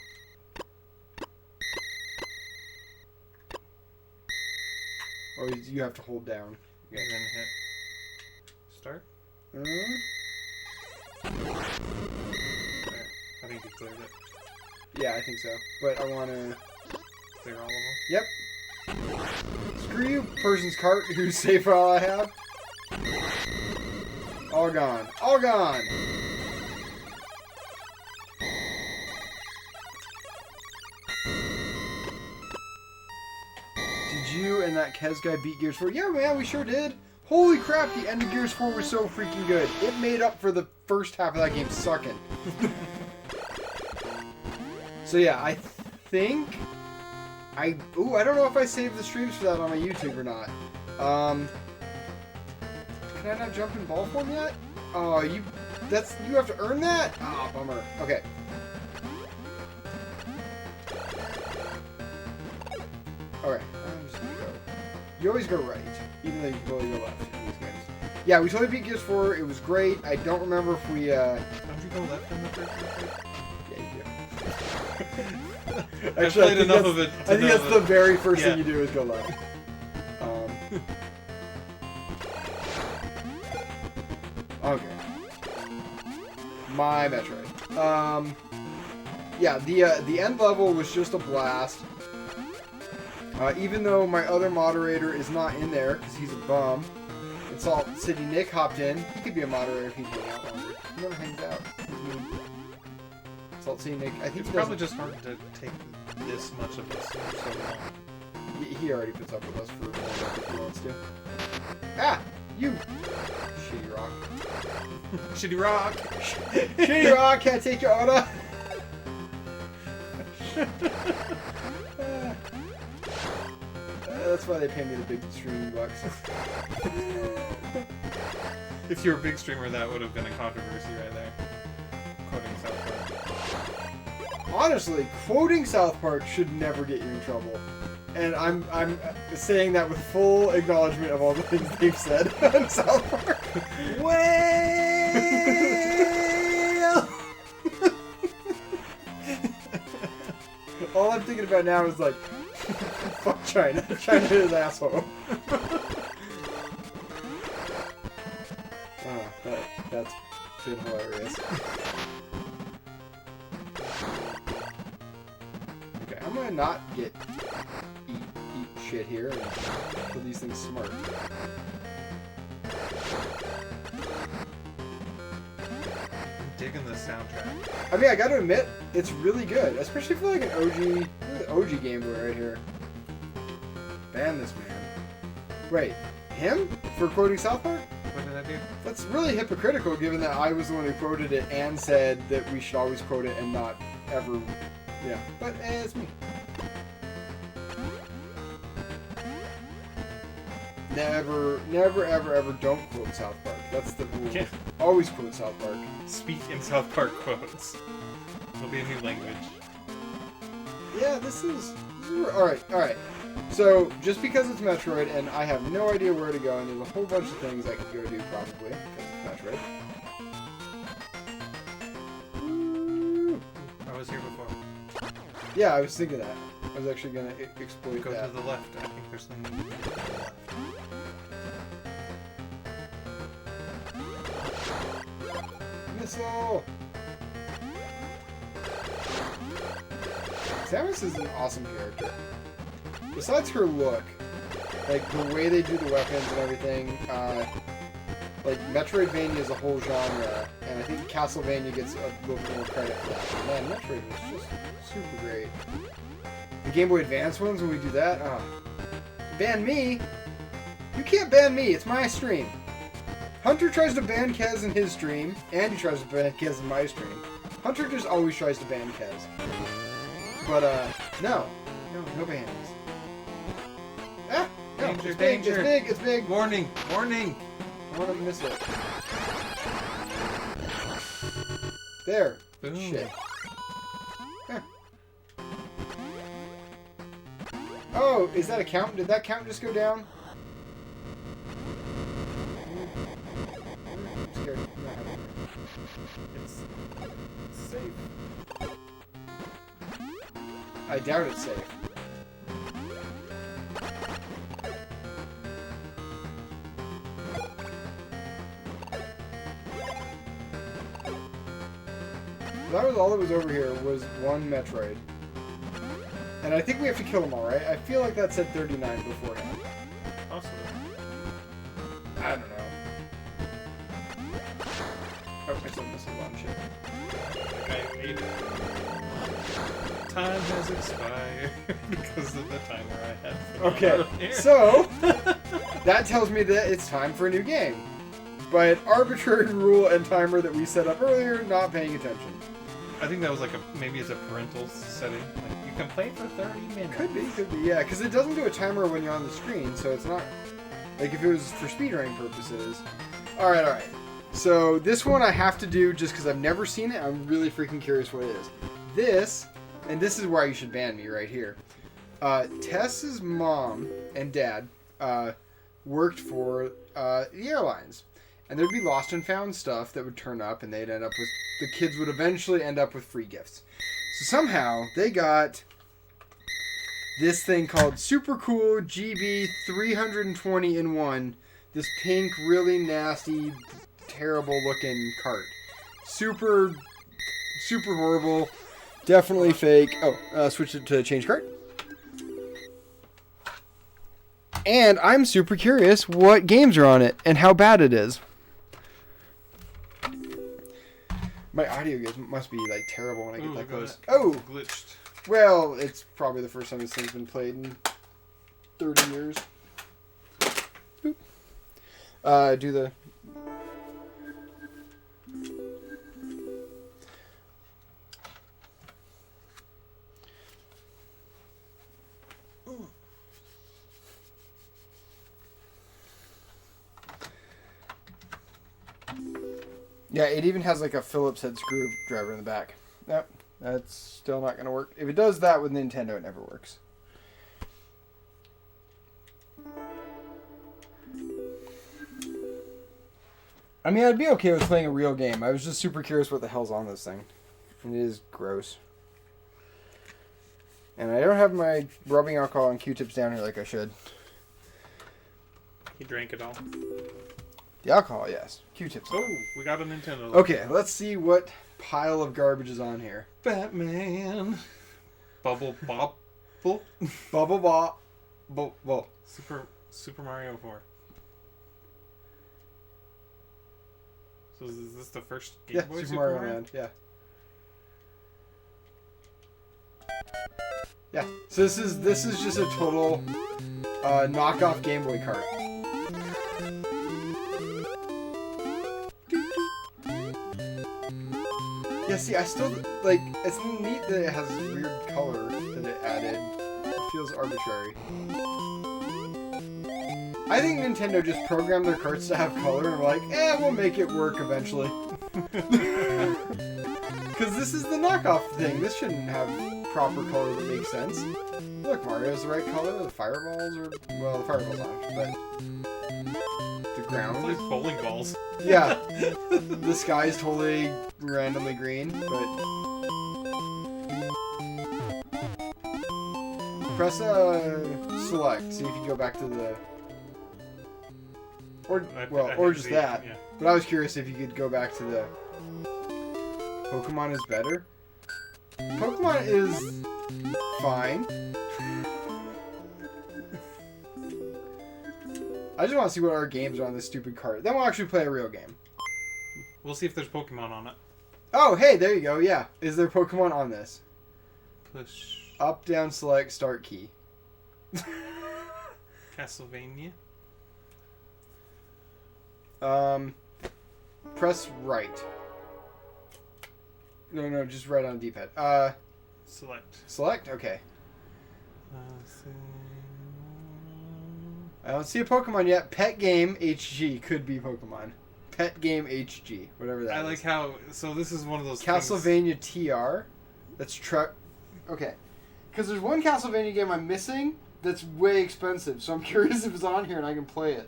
Or you have to hold down. Okay. And then hit start. Uh, There. I think you cleared it. yeah, I think so. But I want to... Clear all of them? Yep. Screw you, person's cart, whose save file I have. All gone. All gone! Did you and that Kez guy beat Gears 4? Yeah, man, we sure did. Holy crap, the end of Gears 4 was so freaking good. It made up for the first half of that game sucking. So yeah, I think I don't know if I saved the streams for that on my YouTube or not. Can I not jump in ball form yet? Oh, you have to earn that? Ah, oh, bummer. Okay. Alright, I'm just gonna go. You always go right, even though you can totally go left in these games. Yeah, we totally beat Gears 4. It was great. I don't remember if we, Don't you go left in the first one? Yeah, you do. I've played enough of it. I think that's the very first thing you do is go left. Okay. My Metroid. Yeah, the end level was just a blast. Even though my other moderator is not in there because he's a bum. And Salt City Nick hopped in. He could be a moderator if he's hanging out longer. He never hangs out. Salt City Nick. I think it's probably just hard to take this much of this for so long. He already puts up with us for more if he wants to. Ah! You! Shitty rock. Shitty rock! Shitty rock! Can't take your order! That's why they pay me the big streaming bucks. If you were a big streamer, that would have been a controversy right there. Quoting South Park. Honestly, quoting South Park should never get you in trouble. And I'm saying that with full acknowledgement of all the things they've said on South Park. Well! All I'm thinking about now is like, fuck China. China is an asshole. Oh, that's been hilarious. Okay, I'm gonna not eat shit here and do these things smart. I'm digging the soundtrack. I mean, I gotta admit, it's really good, especially for like an OG GameBoy right here. Ban this man. Wait, him? For quoting South Park? What did I do? That's really hypocritical given that I was the one who quoted it and said that we should always quote it and not ever... Yeah, but it's me. Never, ever don't quote South Park. That's the rule. Yeah. Always quote South Park. Speak in South Park quotes. It'll be a new language. Yeah, this is alright. So, just because it's Metroid and I have no idea where to go, and there's a whole bunch of things I could go do probably, because it's Metroid. I was here before. Yeah, I was thinking that. I was actually going to exploit Go that. to the left. I think there's something to do to the left. Missile! Samus is an awesome character. Besides her look, like the way they do the weapons and everything, like Metroidvania is a whole genre, and I think Castlevania gets a little bit more credit for that. But man, Metroid was just super great. The Game Boy Advance ones, when we do that, ban me? You can't ban me, it's my stream. Hunter tries to ban Kez in his stream, and he tries to ban Kez in my stream. Hunter just always tries to ban Kez. But, no bans. Ah! No, Danger, it's big, danger. it's big! Warning! Warning! I want to miss it. There. Boom. Shit. Huh. Oh, is that a count? Did that count just go down? I'm scared. It's safe. I doubt it's safe. That was all that was over here was one Metroid. And I think we have to kill them all, right? I feel like that said 39 beforehand. Possibly. I don't know. Oh, I still missed a lot of shit. I ate it. Time has expired because of the timer I had. Okay, earlier. so that tells me that it's time for a new game. By an arbitrary rule and timer that we set up earlier, not paying attention. I think that was like maybe it's a parental setting. Like, you can play for 30 minutes. Could be, yeah, because it doesn't do a timer when you're on the screen, so it's not like if it was for speedrunning purposes. All right. So this one I have to do just because I've never seen it. I'm really freaking curious what it is. This is why you should ban me right here. Tess's mom and dad worked for the airlines. And there'd be lost and found stuff that would turn up, and they'd end up with... The kids would eventually end up with free gifts. So somehow, they got this thing called Super Cool GB 320 in 1. This pink, really nasty, terrible looking cart. Super horrible. Definitely fake. Oh, switch it to change cart. And I'm super curious what games are on it and how bad it is. My audio must be like terrible when I get that close. Oh! Glitched. Well, it's probably the first time this thing's been played in 30 years. Oop. Do the... Yeah, it even has like a Phillips head screwdriver in the back. Nope, that's still not going to work. If it does that with Nintendo, it never works. I mean, I'd be okay with playing a real game. I was just super curious what the hell's on this thing. It is gross. And I don't have my rubbing alcohol and Q-tips down here like I should. You drank it all. The alcohol, yes. Q-tips. Oh, we got a Nintendo. Okay, let's see what pile of garbage is on here. Batman. Bubble Bop. Bubble Bop. Well. Super Mario 4. So is this the first GameBoy Boy Super Mario Land? Yeah. Yeah. So this is just a total knockoff Game Boy cart. Yeah, see, I still, like, it's neat that it has this weird color that it added. It feels arbitrary. I think Nintendo just programmed their carts to have color and were like, we'll make it work eventually. Because this is the knockoff thing. This shouldn't have proper color that makes sense. Look, Mario's the right color. The fireballs are, well, the fireballs aren't, but the ground. It's like bowling balls. Yeah. The sky is totally randomly green, but... Press select, see if you go back to the... Or just that. Yeah. But I was curious if you could go back to the... Pokemon is better? Pokemon is fine. I just want to see what our games are on this stupid cart. Then we'll actually play a real game. We'll see if there's Pokemon on it. Oh, hey, there you go. Yeah. Is there Pokemon on this? Push. Up, down, select, start key. Castlevania. Press right. No, just right on the D-pad. Select. Select? Okay. I don't see a Pokemon yet. Pet Game HG could be Pokemon. Pet Game HG, whatever that is. I like how... So this is one of those Castlevania TR. That's okay. Because there's one Castlevania game I'm missing that's way expensive, so I'm curious if it's on here and I can play it.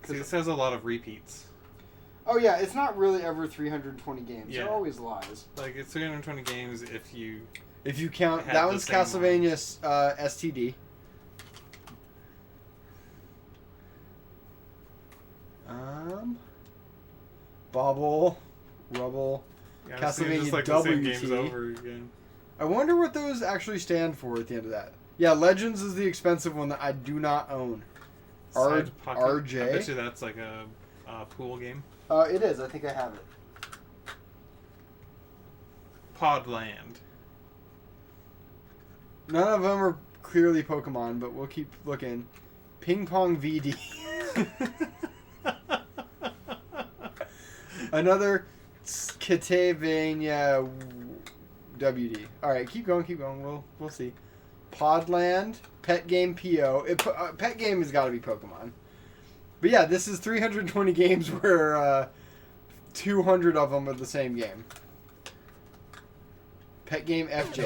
See, this has a lot of repeats. Oh yeah, it's not really ever 320 games. Yeah. They're always lies. Like, it's 320 games if you... If you count... That one's Castlevania STD. Bobble, Rubble, yeah, Castlevania just like WT. the same games over again. I wonder what those actually stand for at the end of that. Yeah, Legends is the expensive one that I do not own. RJ. I bet you that's like a pool game. It is. I think I have it. Podland. None of them are clearly Pokemon, but we'll keep looking. Ping Pong VD. Another Catavania WD. All right, keep going. We'll see. Podland, Pet Game PO. Pet Game has got to be Pokemon. But yeah, this is 320 games where 200 of them are the same game. Pet Game FJ.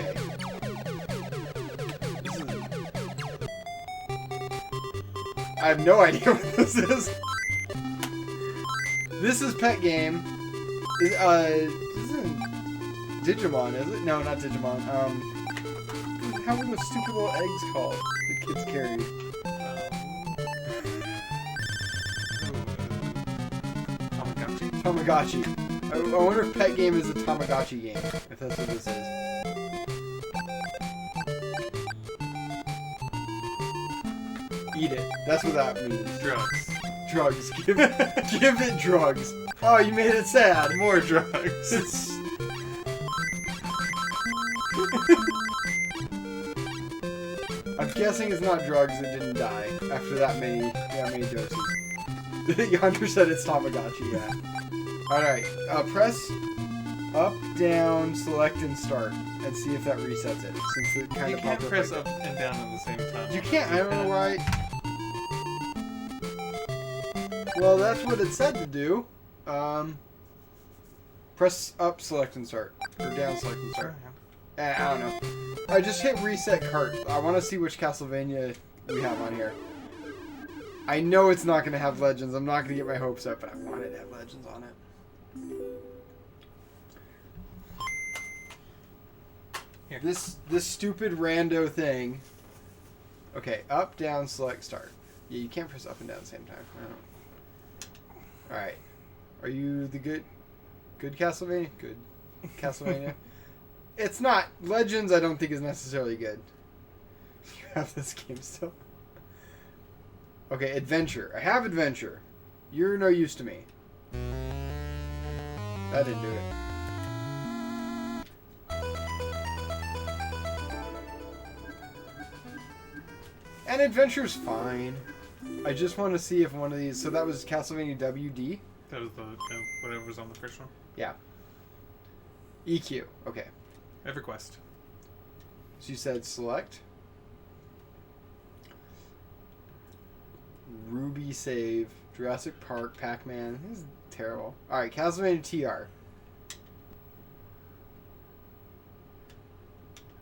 I have no idea what this is. This is Pet Game. This isn't Digimon, is it? No, not Digimon. How are those stupid little eggs called? The kids carry. Tamagotchi. I wonder if Pet Game is a Tamagotchi game. If that's what this is. Eat it. That's what that means. Drugs. Drugs. Give it drugs. Oh, you made it sad. More drugs. I'm guessing it's not drugs. It didn't die after that many doses. Hunter said it's Tamagotchi. Yeah. All right. Press up, down, select, and start, and see if that resets it. Since it kind You of can't popped press up. up and down at the same time. You can't. I don't know why. Well, that's what it said to do. Press up, select, and start, or down, select, and start. I don't know. I just hit reset cart. I want to see which Castlevania we have on here. I know it's not going to have Legends. I'm not going to get my hopes up, but I want it to have Legends on it. Here. This stupid rando thing. Okay, up, down, select, start. Yeah, you can't press up and down at the same time. All right. Are you the good Castlevania? Good Castlevania. It's not. Legends I don't think is necessarily good. You have this game still? Okay, Adventure. I have Adventure. You're no use to me. That didn't do it. And Adventure's fine. I just want to see if one of these... So that was Castlevania WD? That was the whatever was on the first one. Yeah. EQ. Okay. EverQuest. So you said select. Ruby save. Jurassic Park. Pac-Man. This is terrible. Alright, Castlevania TR.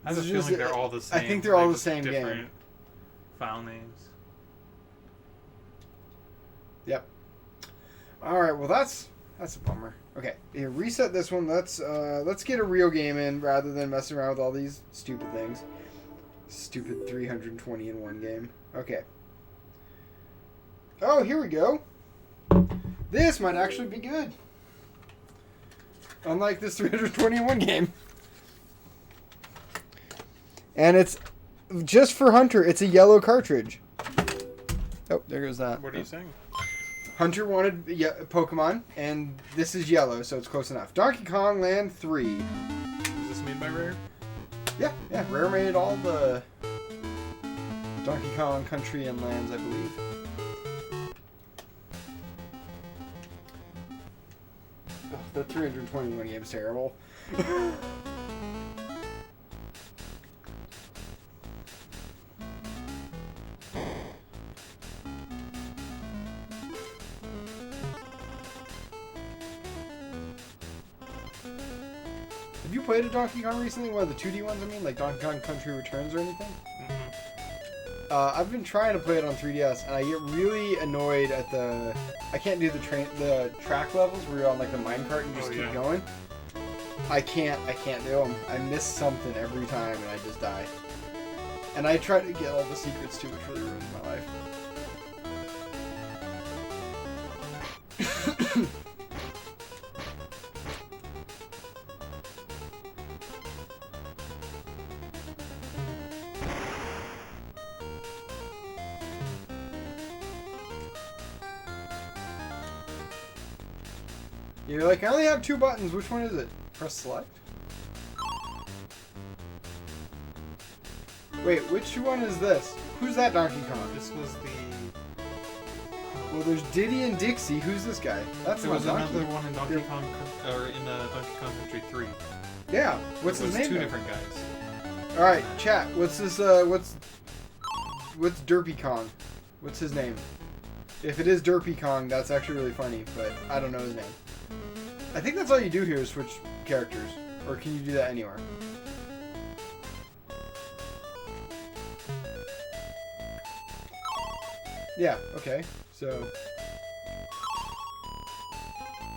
I have a feeling they're all the same. I think they're all the just same different game. File names. Yep. Alright, well that's a bummer. Okay, here, reset this one. Let's get a real game in rather than messing around with all these stupid things. Stupid 320 in one game. Okay. Oh, here we go. This might actually be good. Unlike this 320 in one game. And it's just for Hunter. It's a yellow cartridge. Oh, there goes that. What are you saying? Hunter wanted Pokemon, and this is yellow, so it's close enough. Donkey Kong Land 3. Was this made by Rare? Yeah. Rare made all the Donkey Kong Country and Lands, I believe. Oh, the 321 game is terrible. Have you played a Donkey Kong recently? One of the 2D ones, I mean? Like Donkey Kong Country Returns or anything? Mm-hmm. I've been trying to play it on 3DS, and I get really annoyed at the... I can't do the track levels where you're on like the minecart and just keep going. I can't do them. I miss something every time, and I just die. And I try to get all the secrets too, which really ruins my life. You're like, I only have 2 buttons. Which one is it? Press select. Wait, which one is this? Who's that Donkey Kong? This was the... Well, there's Diddy and Dixie. Who's this guy? That's There not was Donkey. another one in Donkey Kong, or in Donkey Kong Country 3. Yeah. What's his name? Two though? different guys. All right, chat. What's this? What's Derpy Kong? What's his name? If it is Derpy Kong, that's actually really funny, but I don't know his name. I think that's all you do here is switch characters, or can you do that anywhere? Yeah. Okay. So.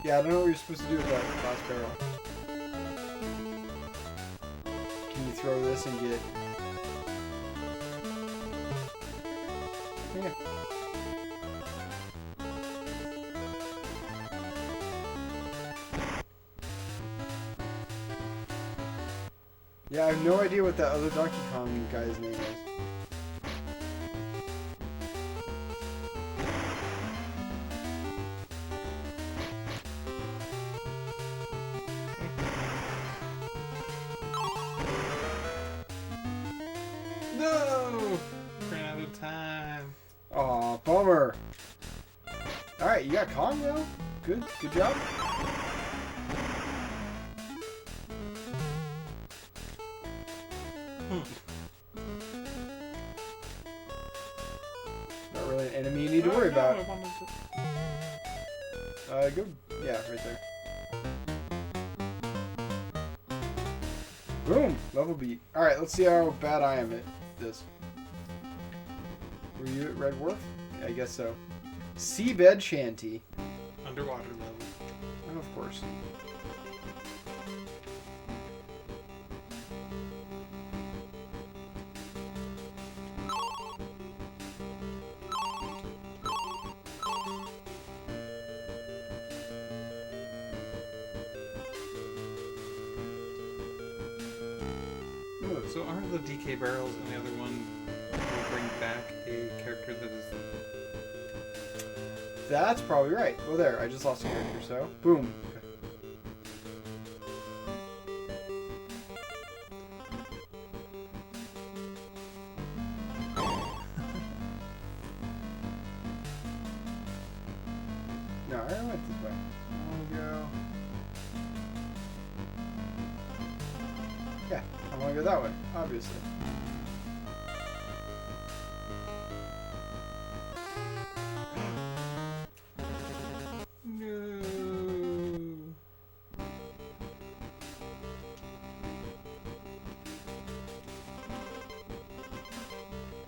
Yeah, I don't know what you're supposed to do with that last barrel. Can you throw this and get... Yeah. Yeah, I have no idea what that other Donkey Kong guy's name is. No! Ran out of time. Aw, bummer. Alright, you got Kong though? Good job. Not really an enemy you need to worry about. Go, yeah, right there. Boom! Level beat. Alright, let's see how bad I am at this. Were you at Red Wharf? Yeah, I guess so. Seabed Shanty. Underwater level. Oh, of course. So aren't the DK barrels and the other one will bring back a character that is... That's probably right. Well, there. I just lost a character, so... Boom. No, I went this way. I want to go... Yeah, I want to go that way, obviously. No.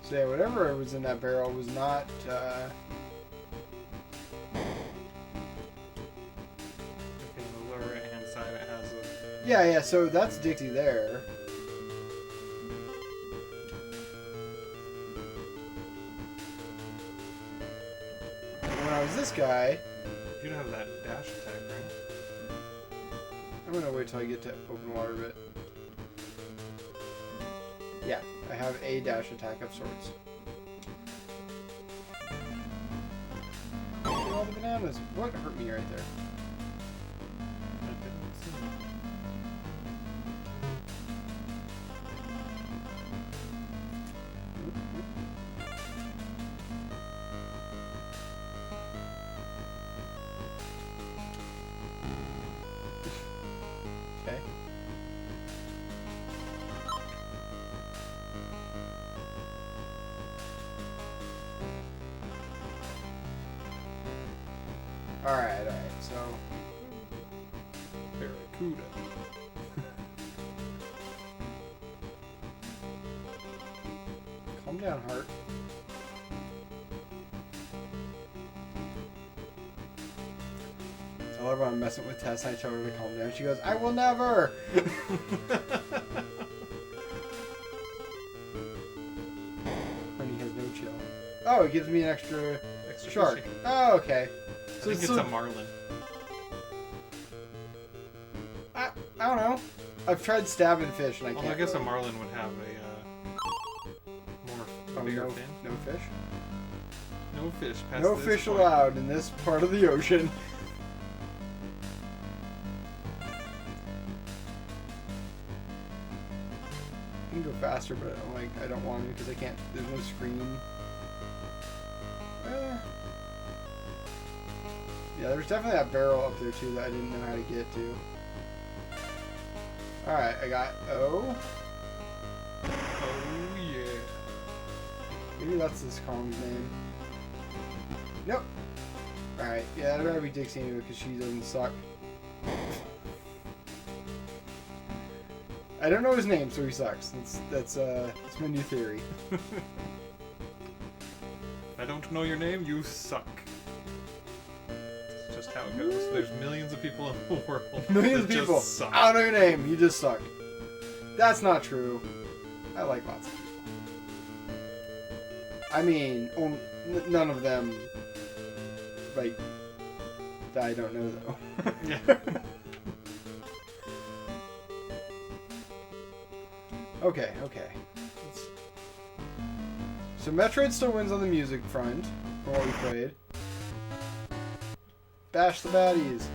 So yeah, whatever was in that barrel was not, Okay, on the lower right hand side it has a... Yeah, so that's Dixie there. When I was this guy, You don't have that dash attack, right? I'm gonna wait till I get to open water a bit. Yeah, I have a dash attack of sorts. Look at all the bananas. What hurt me right there? I didn't see it. Okay. Alright, so... Barracuda. Calm down, heart. Tell everyone I'm messing with Tess, and I tell her to calm down. She goes, I will never! Honey has no chill. Oh, it gives me an extra shark. fishing. Oh, okay. I think it's a marlin. I don't know. I've tried stabbing fish and I Although can't. I guess a marlin would have a bigger no, fin. no fish? No fish past No this fish point. allowed in this part of the ocean. I can go faster, but I'm like, I don't want to because I can't. There's no screen. Yeah, there's definitely that barrel up there too that I didn't know how to get to. Alright, I got O. Oh yeah. Maybe that's this Kong's name. Nope. Alright, yeah, I'd rather be Dixie anyway because she doesn't suck. I don't know his name, so he sucks. That's my new theory. I don't know your name, you suck. That's just how it goes. There's millions of people in the world. Millions of that people. just suck. I don't know your name. You just suck. That's not true. I like lots of people. I mean, none of them, like, that I don't know though. Yeah. Okay. So Metroid still wins on the music front, from what we played. Bash the baddies.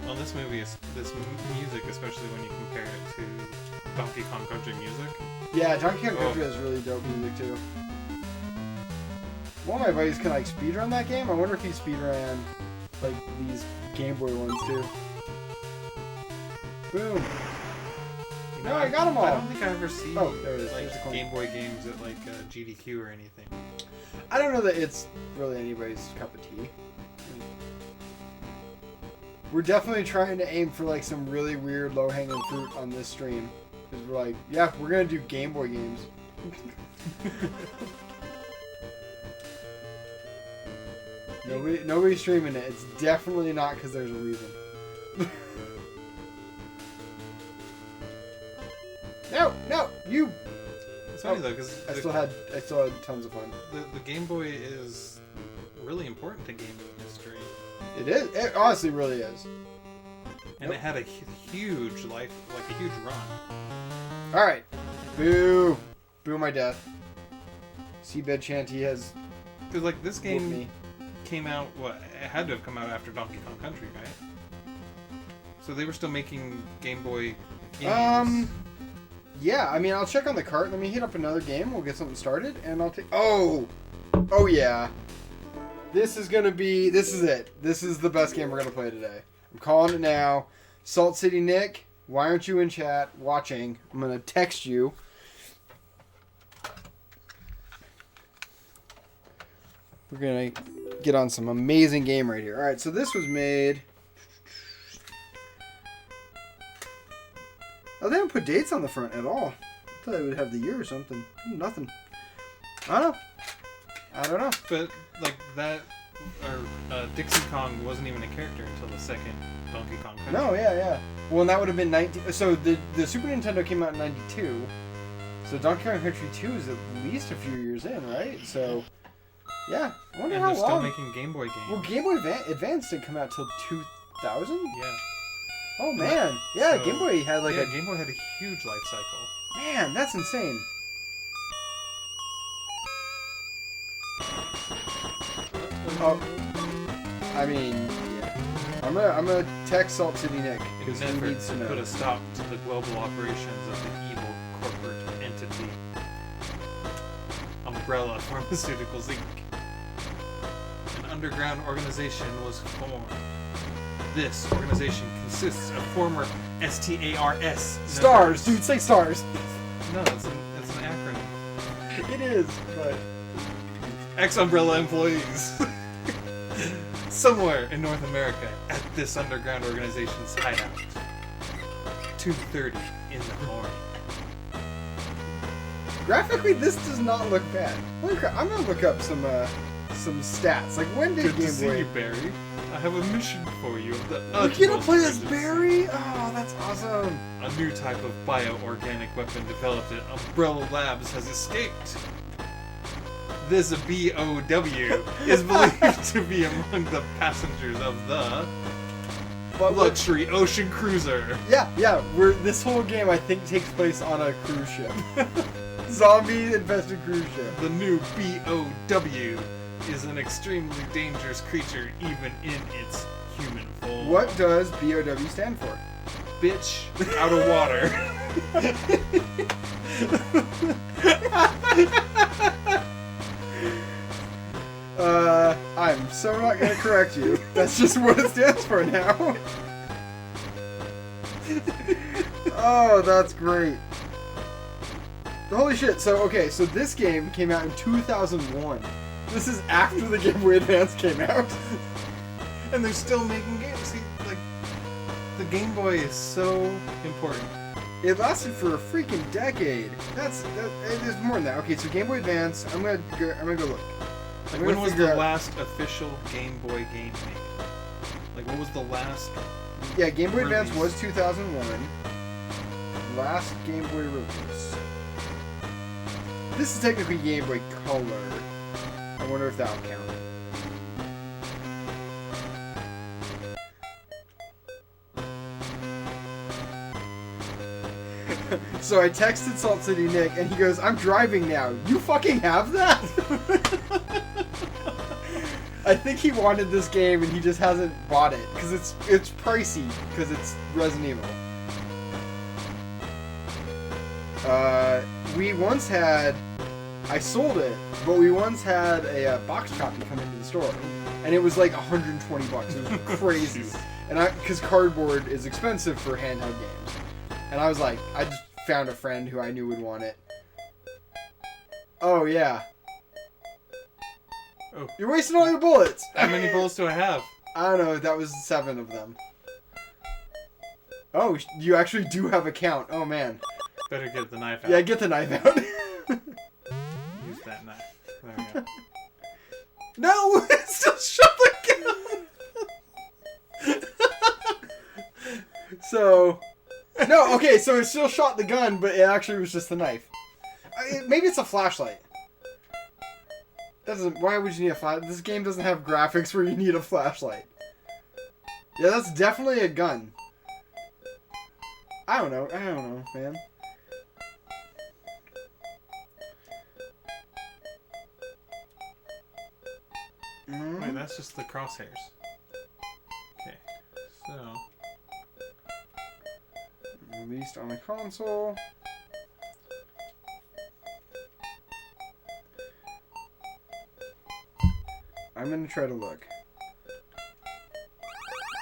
Well, this movie is this music, especially when you compare it to Donkey Kong Country music. Yeah, Donkey Kong Country has really dope music too. One of my buddies can like speedrun that game. I wonder if he speedran like these Game Boy ones too. Boom. You No, I got them all. I don't think I ever see Oh, there it is. like There's the coin. Game Boy games at like GDQ or anything. I don't know that it's really anybody's cup of tea. We're definitely trying to aim for like some really weird low-hanging fruit on this stream. Because we're like, yeah, we're going to do Game Boy games. Nobody's streaming it. It's definitely not because there's a reason. No, you. It's funny though, because I still had tons of fun. the Game Boy is really important to gaming history. It is. It honestly really is. And it had a huge life, like a huge run. All right, boo, my death. Seabed Shanty has. Because like this game me. came out, it had to have come out after Donkey Kong Country, right? So they were still making Game Boy games. Yeah, I mean, I'll check on the cart. Let me hit up another game. We'll get something started, and I'll take... Oh yeah. This is it. This is the best game we're going to play today. I'm calling it now. Salt City Nick, why aren't you in chat watching? I'm going to text you. We're going to get on some amazing game right here. All right, so this was made... Oh, they haven't put dates on the front at all. I thought they would have the year or something. Nothing. I don't know. But like that, or Dixie Kong wasn't even a character until the second Donkey Kong Country. No, yeah. Well, and that would have been 19... So the Super Nintendo came out in 92. So Donkey Kong Country 2 is at least a few years in, right? So, yeah. I wonder and how they're long... still making Game Boy games. Well, Game Boy Advance didn't come out till 2000? Yeah. Oh, man. Yeah, So, Game Boy had like a... Game Boy had a huge life cycle. Man, that's insane. Oh, I mean, yeah. I'm gonna text Salt City Nick because he needs to know. Put a stop to the global operations of the evil corporate entity, Umbrella Pharmaceuticals Inc. An underground organization was formed. This organization consists of former STARS Stars, dude, say stars. No, it's an acronym. It is, but Ex-Umbrella employees. Somewhere in North America at this underground organization's hideout. 2:30 in the morning. graphically, this does not look bad. Holy crap! I'm gonna look up some stats. Like, when did Good to Game see Boy? you, Barry. I have a mission for you. You get to play as Barry? Oh, that's awesome. A new type of bioorganic weapon developed at Umbrella Labs has escaped. This BOW is believed to be among the passengers of the luxury ocean cruiser. Yeah. This whole game, I think, takes place on a cruise ship. Zombie-infested cruise ship. The new BOW is an extremely dangerous creature even in its human form. What does BOW stand for? bitch out of water. I'm so not gonna correct you. That's just what it stands for now. Oh, that's great. Holy shit. So, okay, so this game came out in 2001. This is after the Game Boy Advance came out. And they're still making games. See, like, the Game Boy is so important. It lasted for a freaking decade. There's more than that. Okay, so Game Boy Advance, I'm gonna go look. Like, when was the last official Game Boy game made? Like, what was the last... Yeah, Game Boy release? Advance was 2001. Last Game Boy release. This is technically Game Boy Color. I wonder if that'll count. So I texted Salt City Nick, and he goes, "I'm driving now. You fucking have that?" I think he wanted this game, and he just hasn't bought it because it's pricey because it's Resident Evil. We once had, I sold it, but we once had a box copy come into the store, and it was like $120. It was crazy, and because cardboard is expensive for handheld games, and I was like, I just found a friend who I knew would want it. Oh yeah. Oh. You're wasting all your bullets. How many bullets do I have? I don't know. That was 7 of them. Oh, you actually do have a count. Oh man. Better get the knife out. Yeah, get the knife out. Use that knife. There we go. No! It still shot the gun! So... No, okay, so it still shot the gun, but it actually was just the knife. Maybe it's a flashlight. Why would you need a flashlight? This game doesn't have graphics where you need a flashlight. Yeah, that's definitely a gun. I don't know, man. Wait, that's just the crosshairs. Okay, so... Released on the console. I'm gonna try to look.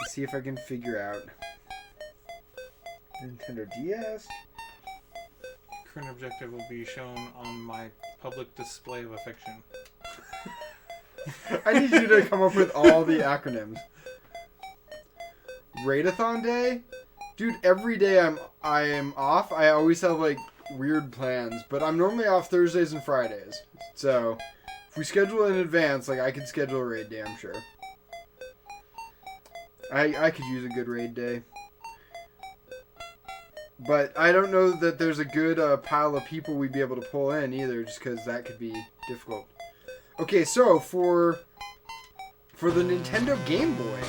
See if I can figure out. Nintendo DS. Current objective will be shown on my public display of affection. I need you to come up with all the acronyms. Radathon Day? Dude, every day I am off. I always have like weird plans, but I'm normally off Thursdays and Fridays. So, if we schedule in advance, like I could schedule a raid day, I'm sure. I could use a good raid day. But I don't know that there's a good pile of people we'd be able to pull in either, just because that could be difficult. Okay, so for the Nintendo Game Boy,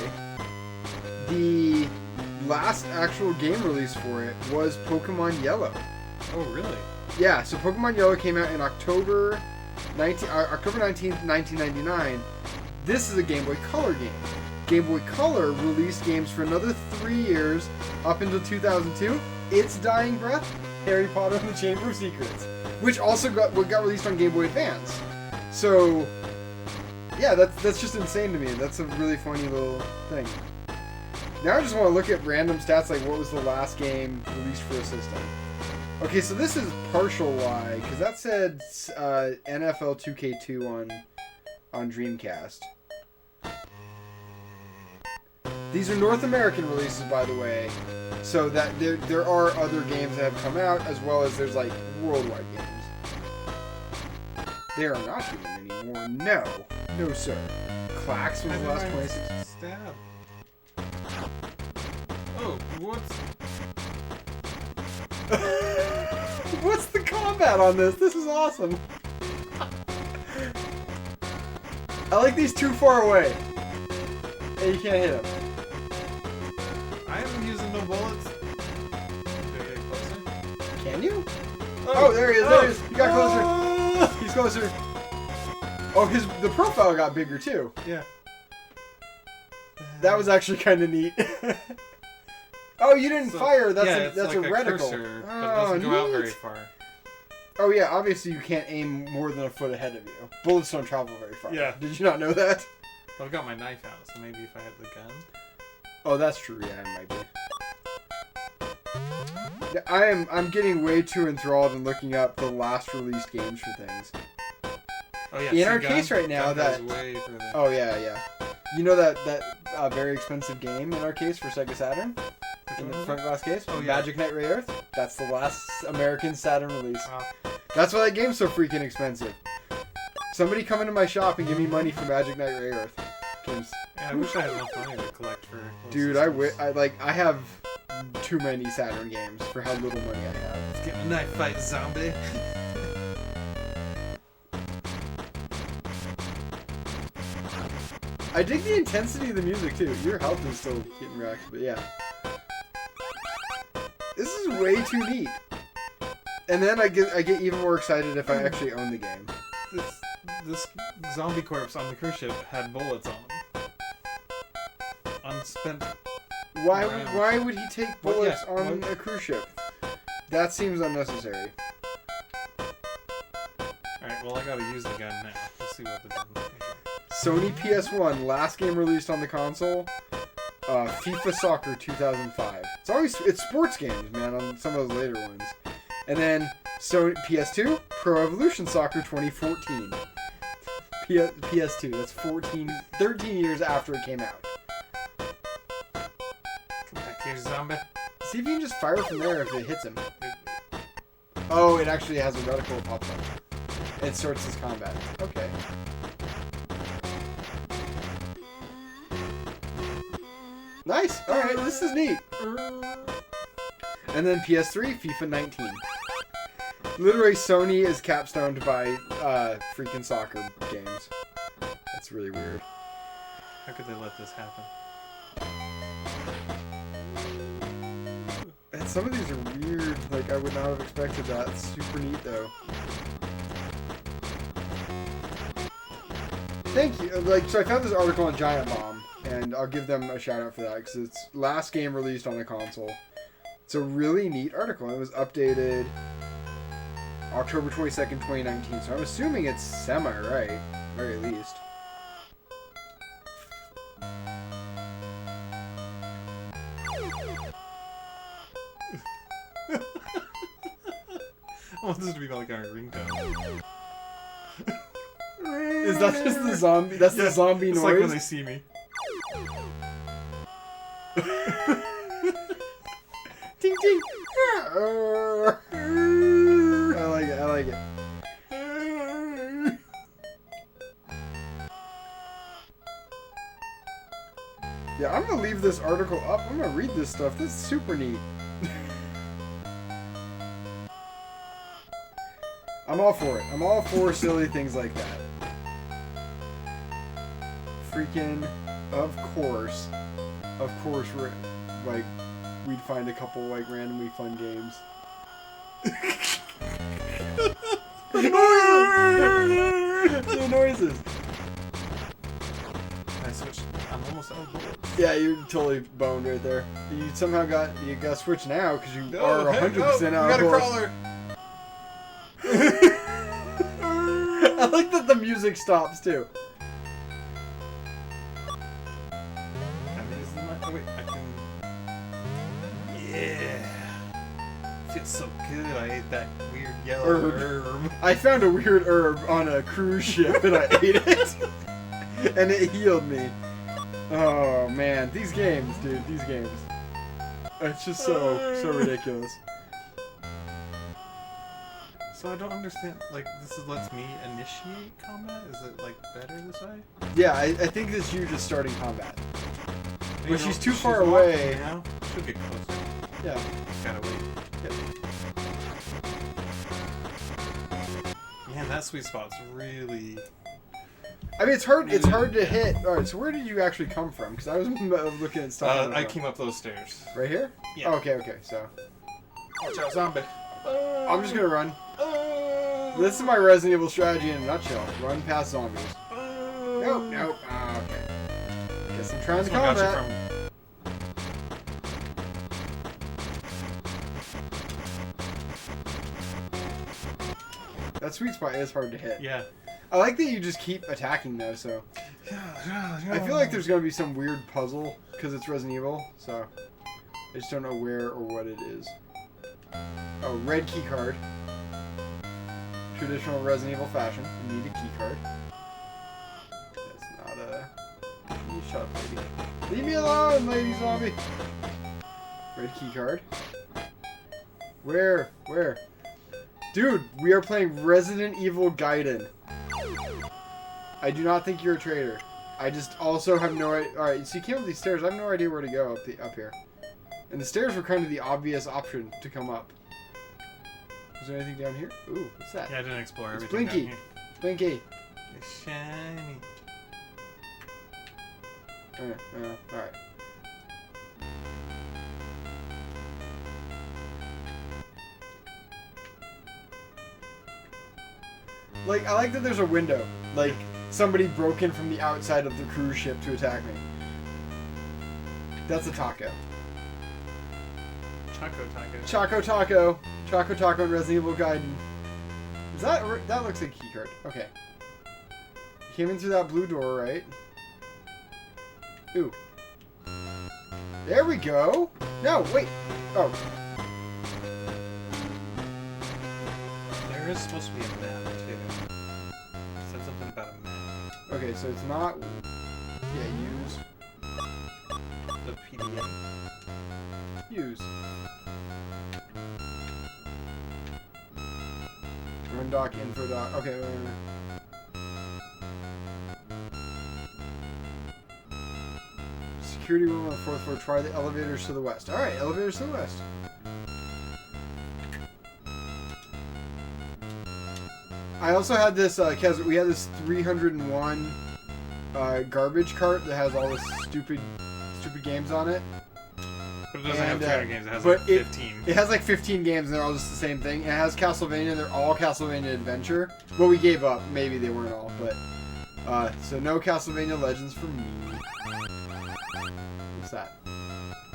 the last actual game release for it was Pokemon Yellow. Oh, really? Yeah, so Pokemon Yellow came out in October 19th, 1999. This is a Game Boy Color game. Game Boy Color released games for another 3 years up until 2002. Its Dying Breath, Harry Potter and the Chamber of Secrets, which also got released on Game Boy Advance. So, yeah, that's just insane to me. That's a really funny little thing. Now I just want to look at random stats, like what was the last game released for a system. Okay, so this is partial Y, because that said NFL 2K2 on Dreamcast. These are North American releases, by the way, so that there are other games that have come out, as well as there's like worldwide games. They are not doing anymore. No, sir. Clax was the last 26. Stab. Oh, what's... What's the combat on this? This is awesome. I like these too far away. And you can't hit them. I am using no bullets. Did I get closer? Can you? Oh, there he is. There he is. He got closer. He's closer. Oh, the profile got bigger too. Yeah. That was actually kind of neat. Oh, you didn't So, fire. That's yeah, a, it's that's like a reticle. cursor, but it doesn't go out very far. Oh yeah, obviously you can't aim more than a foot ahead of you. Bullets don't travel very far. Yeah. Did you not know that? Well, I've got my knife out, so maybe if I had the gun. Oh, that's true. Yeah, it might be. Yeah, I'm getting way too enthralled in looking up the last released games for things. Oh yeah. In our case right now, that goes way further. Oh yeah. You know that very expensive game in our case for Sega Saturn? In the front glass case? Oh, yeah. Magic Knight Ray Earth? That's the last American Saturn release. Wow. That's why that game's so freaking expensive. Somebody come into my shop and give me money for Magic Knight Ray Earth. Games. Yeah, I wish I had enough money to collect for. Dude, I have too many Saturn games for how little money I have. Let's get a knife fight, zombie. I dig the intensity of the music too. Your health is still getting wrecked, but yeah. This is way too neat. And then I get even more excited if I actually own the game. This zombie corpse on the cruise ship had bullets on them. Unspent. Why would he take Well, bullets yeah, on a cruise ship? That seems unnecessary. Alright, well I gotta use the gun now. Let's see what the gun is. Sony PS1, last game released on the console, FIFA Soccer 2005. It's sports games, man, on some of those later ones. And then Sony PS2, Pro Evolution Soccer 2014. PS2, that's 13 years after it came out. Come back here, zombie. See if you can just fire from there if it hits him. Oh, it actually has a reticle that pops up. It starts his combat. Okay. Nice! Alright, this is neat. And then PS3, FIFA 19. Literally, Sony is capstoned by freaking soccer games. That's really weird. How could they let this happen? And some of these are weird. Like, I would not have expected that. It's super neat, though. Thank you. So I found this article on Giant Bomb, and I'll give them a shout out for that because it's last game released on the console. It's a really neat article. It was updated October 22nd, 2019. So I'm assuming it's semi-right, very least. I want this to be like our ringtone. Is that just the zombie? That's the zombie it's noise? Like when they see me. Ting ting! I like it. Yeah, I'm gonna leave this article up. I'm gonna read this stuff. This is super neat. I'm all for it. I'm all for silly things like that. Freaking, of course, we'd find a couple like randomly fun games. The noises. I switched. I'm almost out of bullets. Yeah, you're totally boned right there. You somehow got switched now because you are 100% out of bullets. We got a bullets. crawler. I like that the music stops too. Oh, wait, I can. Yeah. Feels so good. I ate that weird yellow herb. I found a weird herb on a cruise ship and I ate it. And it healed me. Oh man, these games, dude, these games. It's just so ridiculous. So I don't understand, like, this lets me initiate combat? Is it, like, better this way? Yeah, I think it's you just starting combat. But When she's too far away... Now. She'll get closer. Yeah. Gotta wait. Yep. Man, that sweet spot's really... I mean, it's hard to hit. Alright, so where did you actually come from? Because I was looking at stuff. I came up those stairs. Right here? Yeah. Oh, okay, so... Watch out, zombie. I'm just gonna run. This is my Resident Evil strategy in a nutshell. Run past zombies. Nope. Okay. Guess I'm trying to combat. That sweet spot is hard to hit. Yeah. I like that you just keep attacking though, so... I feel like there's going to be some weird puzzle, because it's Resident Evil, so... I just don't know where or what it is. Oh, red key card. Traditional Resident Evil fashion. You need a key card. That's not a... You shut up, lady. Leave me alone, lady zombie! Red key card. Where? Where? Dude, we are playing Resident Evil Gaiden. I do not think you're a traitor. I just also have no idea. Alright, so you came up these stairs. I have no idea where to go up here. And the stairs were kind of the obvious option to come up. Is there anything down here? Ooh, what's that? Yeah, I didn't explore It's everything Blinky. down here. Blinky. It's shiny. Alright. Like, I like that there's a window. Like, somebody broke in from the outside of the cruise ship to attack me. That's a taco. Choco Taco. Choco Taco. Choco Taco and Resident Evil Gaiden. Is that... That looks like a key card. Okay. Came in through that blue door, right? Ooh. There we go. No, wait. Oh. There is supposed to be a map, too. It said something about a map. Okay, so it's not... Yeah, use. The PDF. Use. Run dock, info dock. Okay, wait. Security room on the 4th floor. Try the elevators to the west. Alright, elevators to the west. I also had this, Kez, we had this 301 garbage cart that has all this stupid games on it. But it doesn't have 300 games, it has but like 15. It has like 15 games and they're all just the same thing. It has Castlevania, they're all Castlevania Adventure. Well, we gave up. Maybe they weren't all, but... so no Castlevania Legends for me. What's that?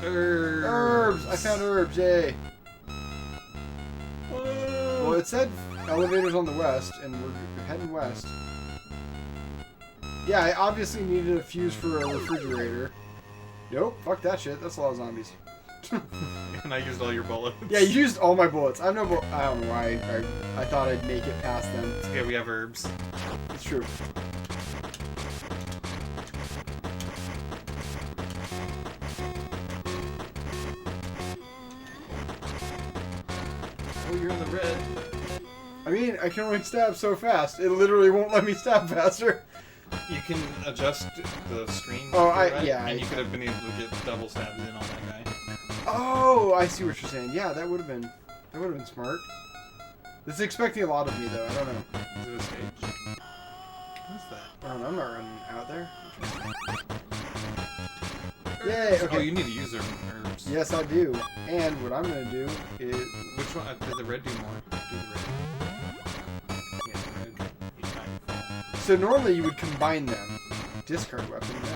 Herbs! Herbs! I found herbs, yay! Whoa. Well, it said elevators on the west, and we're heading west. Yeah, I obviously needed a fuse for a refrigerator. Nope, fuck that shit. That's a lot of zombies. And I used all your bullets. Yeah, you used all my bullets. I have no I don't know why I thought I'd make it past them. It's okay, we have herbs. It's true. Oh, you're in the red. I mean, I can only stab so fast. It literally won't let me stab faster. You can adjust the screen. Oh, right, yeah. And you could have been able to get double stabs in on that guy. Oh, I see what you're saying. Yeah, that would have been smart. This is expecting a lot of me, though. I don't know. Is it a stage? What's that? I don't know. I'm not running out there. Yay! Okay. Oh, you need to use herbs. Yes, I do. And what I'm gonna do is... Which one? Did the red do more? Do the red. Yeah, the red. You kind of fall. So normally you would combine them. Discard weapon. No. Why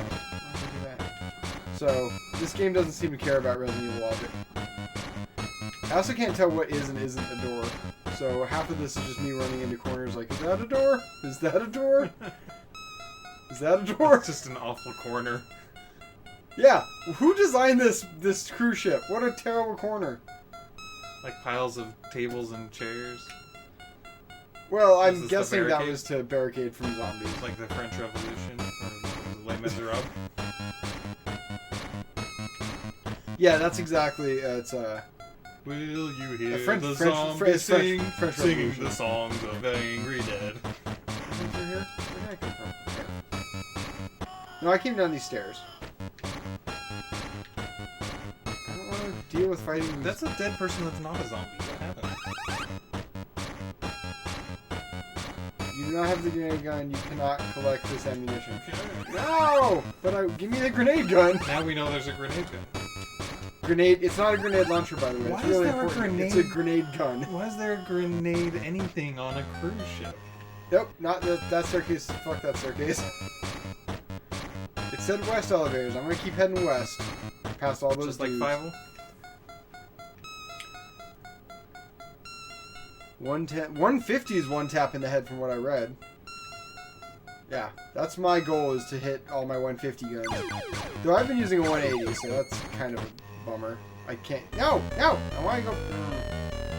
would I do that? So this game doesn't seem to care about Resident Evil logic. I also can't tell what is and isn't a door. So half of this is just me running into corners like, is that a door? Is that a door? Is that a door? It's just an awful corner. Yeah. Who designed this cruise ship? What a terrible corner. Like piles of tables and chairs. Well, Is I'm this guessing the that barricade? was to barricade from zombies. It's like the French Revolution. Or Les Miserables. Yeah, that's exactly. It's Will you hear French- the French- zombies French- sing, French singing Revolution. the songs of Angry Dead? Through here? Where did I come from? There. No, I came down these stairs. I don't want to deal with fighting. That's a dead person that's not a zombie. What happened? You do not have the grenade gun. You cannot collect this ammunition. Okay. No! But give me the grenade gun. Now we know there's a grenade gun. Grenade. It's not a grenade launcher, by the way. Why It's really is there a important. It's a grenade? grenade gun. Why is there a grenade anything on a cruise ship? Nope, not that staircase. Fuck that staircase. It said west elevators. I'm gonna keep heading west. Past all those Just like dudes. 5 150 is one tap in the head from what I read. Yeah, that's my goal, is to hit all my 150 guns. Though I've been using a 180, so that's kind of a bummer. I can't. No! No! I want to go.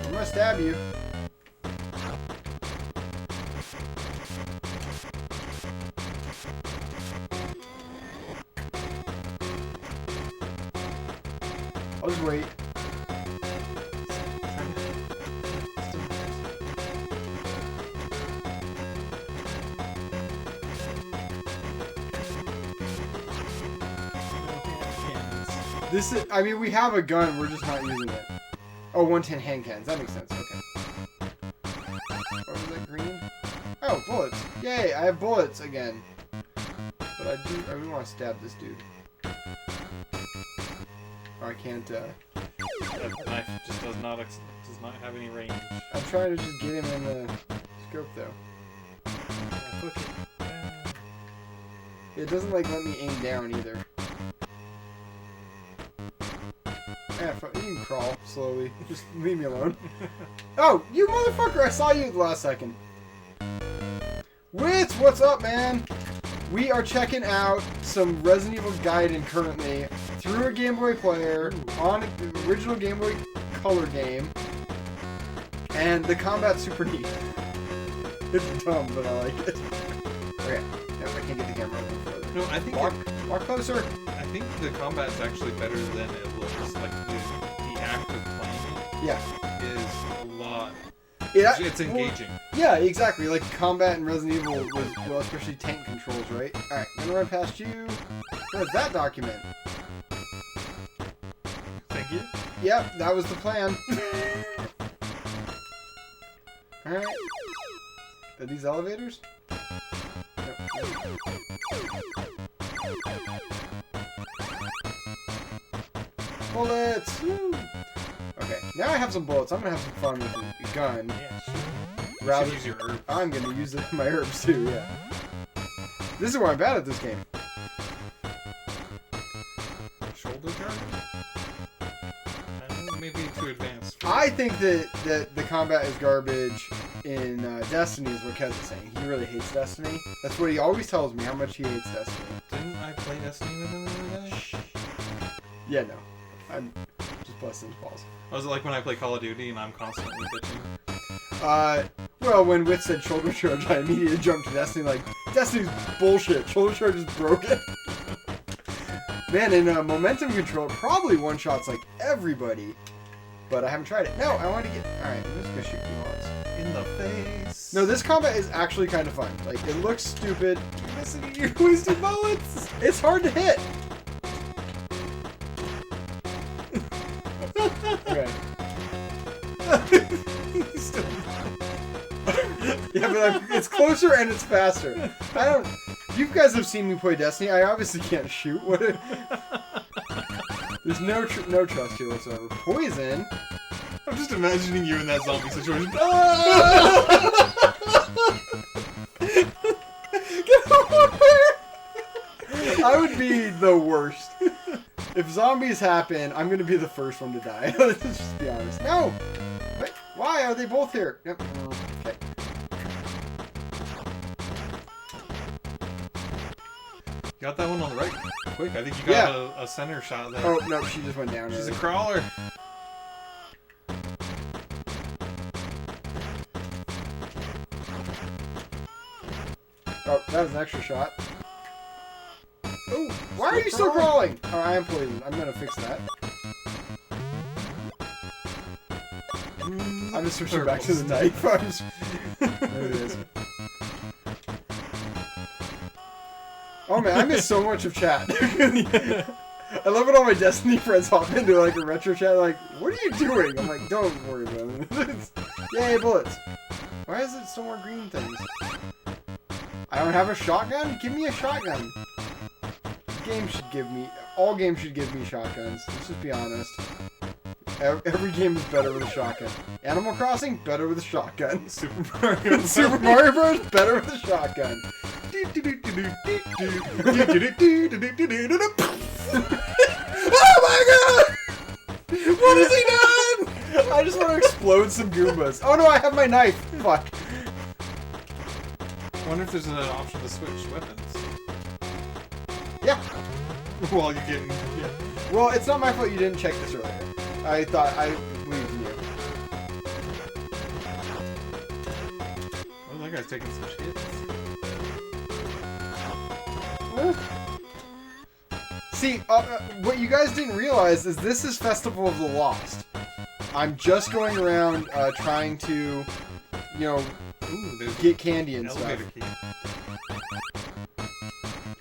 I'm gonna stab you. I'll just wait. This is, I mean, we have a gun, we're just not using it. Oh, 110 hand cannons. That makes sense. Okay. What was that, green? Oh, bullets. Yay, I have bullets again. But I really want to stab this dude. Oh, I can't, That knife just does not have any range. I'm trying to just get him in the scope, though. Yeah, push it. It doesn't, like, let me aim down, either. Yeah, you can crawl slowly. Just leave me alone. Oh, you motherfucker! I saw you at the last second. Wits, what's up, man? We are checking out some Resident Evil Gaiden currently through a Game Boy player on the original Game Boy Color game, and the combat's super neat. It's dumb, but I like it. Okay, yep, I can't get the camera any further. No, I think walk closer. I think the combat's actually better than it looks. Like the act of playing Yeah, is a lot. it's engaging. Well, yeah, exactly. Like combat in Resident Evil was, well, especially tank controls, right? All right, I'm gonna run past you. What is that document? Thank you. Yep, that was the plan. All right. Are these elevators? No. Bullets! Woo! Okay, now I have some bullets. I'm gonna have some fun with the gun. Yeah, sure. You Rather, should use your herbs. I'm gonna use my herbs too, yeah. This is where I'm bad at this game. Shoulder guard? Maybe too advanced. I think that the combat is garbage in Destiny is what Kez is saying. He really hates Destiny. That's what he always tells me, how much he hates Destiny. Didn't I play Destiny with him the other day? Yeah, no. I'm just busting his balls. Was it like when I play Call of Duty and I'm constantly bitching? Well, when Wit said shoulder charge, I immediately jumped to Destiny like, Destiny's bullshit. Shoulder charge is broken. Man, in momentum control, it probably one-shots like everybody. But I haven't tried it. No, I want to get... Alright, I'm just gonna shoot you once. In the face. No, this combat is actually kind of fun. Like, it looks stupid. You're wasting bullets. It's hard to hit. Okay. Yeah, but it's closer and it's faster. I don't... You guys have seen me play Destiny. I obviously can't shoot. What? There's no trust here whatsoever. Poison? I'm just imagining you in that zombie situation. Get over here! I would be the worst. If zombies happen, I'm gonna be the first one to die. Let's just be honest. No! Wait, why are they both here? Yep. Okay. You got that one on the right quick. I think you got a center shot there. Oh, no, she just went down. She's a crawler. Oh, that was an extra shot. Oh, why are you still crawling? Oh, I am poisoned. I'm gonna fix that. I'm just switching back to the knife. There it is. Oh man, I miss so much of chat. I love when all my Destiny friends hop into like a retro chat like, what are you doing? I'm like, don't worry about it. Yay, bullets. Why is it still more green things? I don't have a shotgun? Give me a shotgun. All games should give me shotguns. Let's just be honest. Every game is better with a shotgun. Animal Crossing, better with a shotgun. Super Mario Bros, better with a shotgun. Oh my god! What has he done? I just want to explode explode some Goombas. Oh no, I have my knife. Fuck. I wonder if there's an option to switch weapons. Yeah. While you're getting... Yeah. Well, it's not my fault you didn't check this earlier. I thought I believed in you. Oh, that guy's taking some hits. See, what you guys didn't realize is this is Festival of the Lost. I'm just going around trying to, you know, get candy and stuff. Key.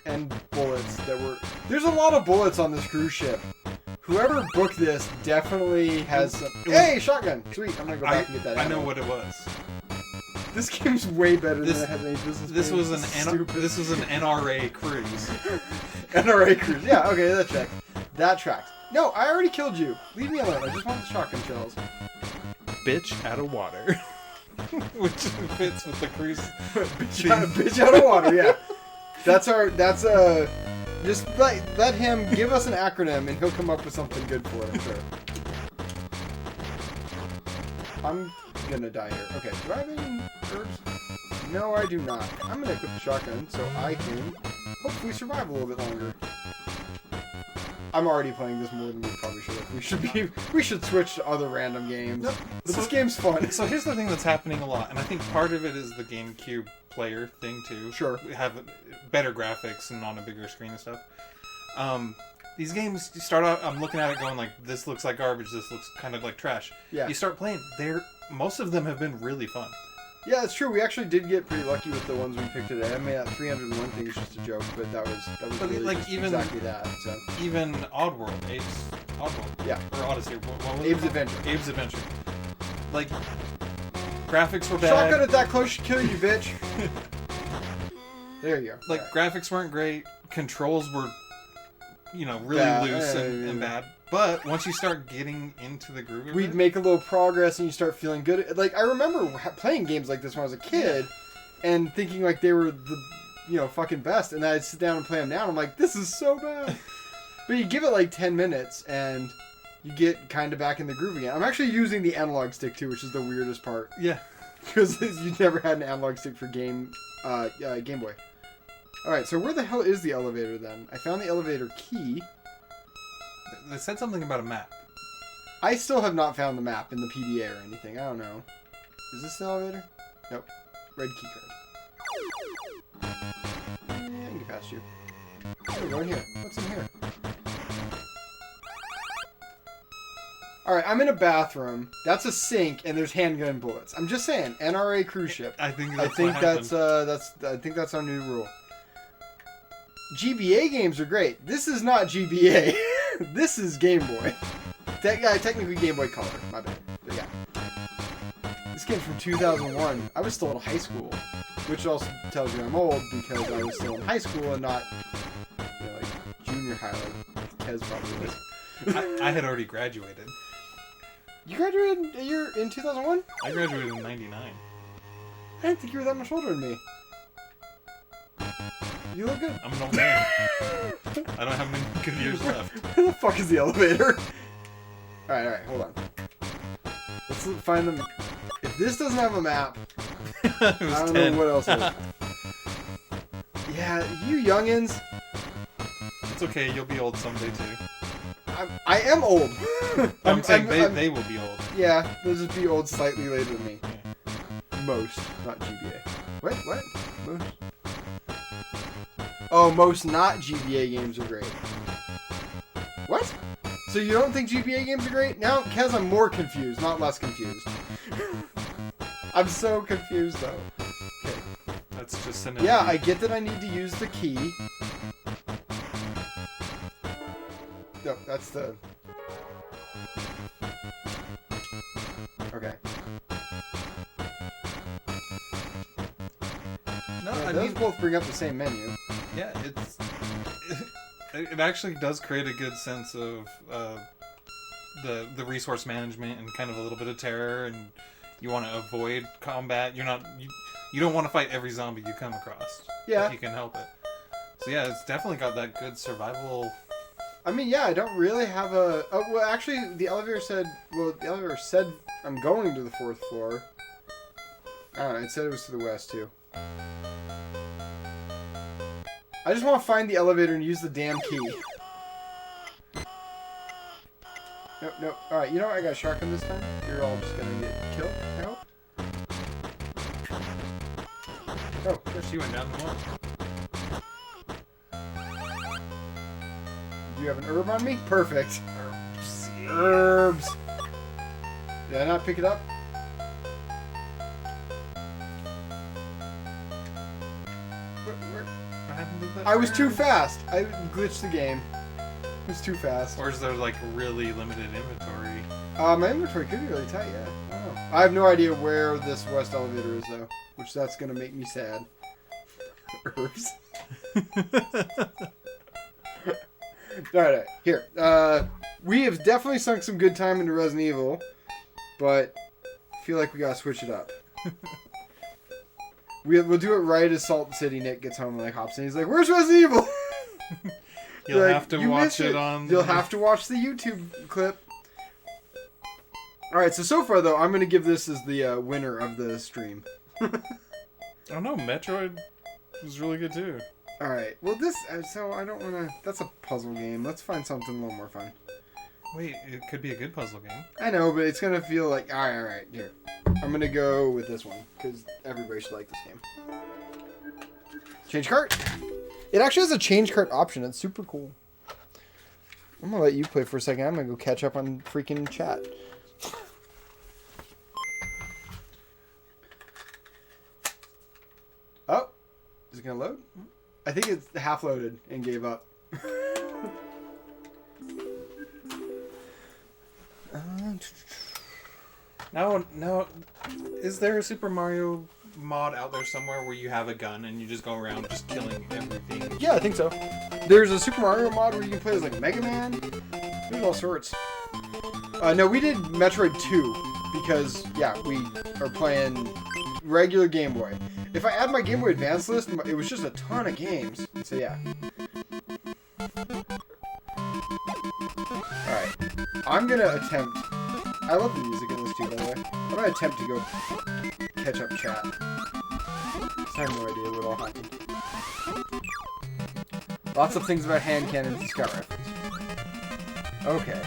And bullets that were... There's a lot of bullets on this cruise ship. Whoever booked this definitely has some... Hey, shotgun! Sweet, I'm gonna go back and get that. I know what it was. This game's way better than it has any business. This was an NRA cruise. NRA cruise. Yeah, okay, that tracks. That tracks. No, I already killed you. Leave me alone. I just want the shotgun shells. Bitch out of water. Which fits with the cruise. bitch out of water, yeah. That's just let him give us an acronym and he'll come up with something good for it, I'm sure. I'm gonna die here. Okay, do I have any herbs? No, I do not. I'm gonna equip the shotgun so I can hopefully survive a little bit longer. I'm already playing this more than we probably should have. We should switch to other random games. Nope. This game's fun. So here's the thing that's happening a lot, and I think part of it is the GameCube player thing too. Sure. We have better graphics and on a bigger screen and stuff. These games, you start out, I'm looking at it going like, this looks like garbage, this looks kind of like trash. Yeah. You start playing, most of them have been really fun. Yeah, it's true. We actually did get pretty lucky with the ones we picked today. I mean, that 301 thing is just a joke, but that was really like just even, exactly that. So. Even Oddworld, Oddworld. Yeah. Or Odyssey. What was Abe's it Adventure. Abe's Adventure. Like, graphics were bad. Shotgun at that close should kill you, bitch. There you go. Like, graphics weren't great. Controls were, really loose and bad. But once you start getting into the groove of we'd make a little progress and you start feeling good. Like, I remember playing games like this when I was a kid and thinking like they were the, fucking best. And then I'd sit down and play them now and I'm like, this is so bad. But you give it like 10 minutes and you get kind of back in the groove again. I'm actually using the analog stick too, which is the weirdest part. Yeah. Because you never had an analog stick for Game Boy. Alright, so where the hell is the elevator then? I found the elevator key. They said something about a map. I still have not found the map in the PDA or anything. I don't know. Is this the elevator? Nope. Red key card. Yeah, I can get past you. Oh, we're going here. What's in here? Alright, I'm in a bathroom. That's a sink, and there's handgun bullets. I'm just saying, NRA cruise ship. I think that's our new rule. GBA games are great. This is not GBA. This is Game Boy. Technically Game Boy Color. My bad. But yeah. This game's from 2001. I was still in high school. Which also tells you I'm old because I was still in high school and not like junior high like Kez probably was. I had already graduated. You graduated in 2001? I graduated in 99. I didn't think you were that much older than me. You look good. I'm an old man. I don't have many good years left. Where the fuck is the elevator? Alright, hold on. Let's find them. If this doesn't have a map, I don't know what else is. Yeah, you youngins. It's okay, you'll be old someday too. I am old. I'm saying they will be old. Yeah, they'll just be old slightly later than me. Yeah. Most, not GBA. Wait, what? Most? Oh, most not GBA games are great. What? So you don't think GBA games are great? Now, Kez, I'm more confused, not less confused. I'm so confused, though. Okay. That's just an Yeah, I get that I need to use the key. No, that's the... Okay. No, Yeah, I those mean, both bring up the same menu. yeah, it actually does create a good sense of the resource management and kind of a little bit of terror, and you want to avoid combat. You don't want to fight every zombie you come across. Yeah. If you can help it. So yeah, it's definitely got that good survival. I mean, yeah, I don't really have a... Oh, well, actually, the elevator said I'm going to the 4th floor. I don't know, it said it was to the west, too. I just want to find the elevator and use the damn key. Nope, nope. Alright, you know what? I got a shotgun this time. You're all just gonna get killed, I hope. Oh, she went down the wall. Do you have an herb on me? Perfect. Herbs. Herbs. Did I not pick it up? What happened to that? I was too fast. I glitched the game. It was too fast. Or is there like really limited inventory? My inventory could be really tight, yeah. I don't know. I have no idea where this west elevator is, though. Which that's gonna make me sad. Herbs. Alright, here. We have definitely sunk some good time into Resident Evil, but I feel like we gotta switch it up. We'll do it right as Salt City Nick gets home and like hops in. He's like, "Where's Resident Evil?" You'll like, have to watch it on. You'll have to watch the YouTube clip. All right. So far though, I'm gonna give this as the winner of the stream. Oh no, Metroid was really good too. All right. Well, this. So I don't wanna. That's a puzzle game. Let's find something a little more fun. Wait, it could be a good puzzle game. I know, but it's gonna feel like. All right. Here. I'm gonna go with this one because everybody should like this game. Change cart. It actually has a change cart option. It's super cool. I'm gonna let you play for a second. I'm gonna go catch up on freaking chat. Oh, is it gonna load? I think it's half loaded and gave up. Now, is there a Super Mario mod out there somewhere where you have a gun and you just go around just killing everything? Yeah, I think so. There's a Super Mario mod where you can play as like Mega Man. There's all sorts. No, we did Metroid 2 because, yeah, we are playing regular Game Boy. If I add my Game Boy Advance list, it was just a ton of games. So, yeah. Alright. I'm gonna attempt... I love the music in this too, by the way. I'm gonna attempt to go catch up chat. I have no idea what all happened. Lots of things about hand cannons and scout rifles. Okay.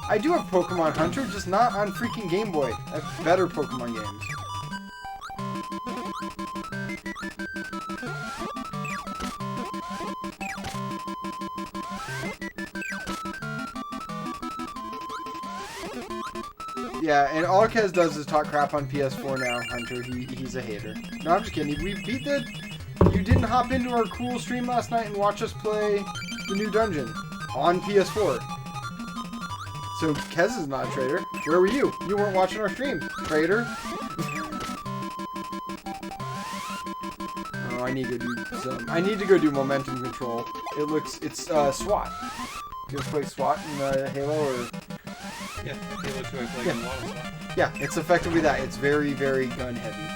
I do have Pokemon Hunter, just not on freaking Game Boy. I have better Pokemon games. Yeah, and all Kez does is talk crap on PS4 now, Hunter. He's a hater. No, I'm just kidding. We beat the... You didn't hop into our cool stream last night and watch us play the new dungeon on PS4. So Kez is not a traitor. Where were you? You weren't watching our stream, traitor. Oh, I need to do some... I need to go do momentum control. It's SWAT. You ever play SWAT in Halo or... Yeah, Halo 2 I played a lot of SWAT. Yeah, it's effectively that. It's very, very gun heavy.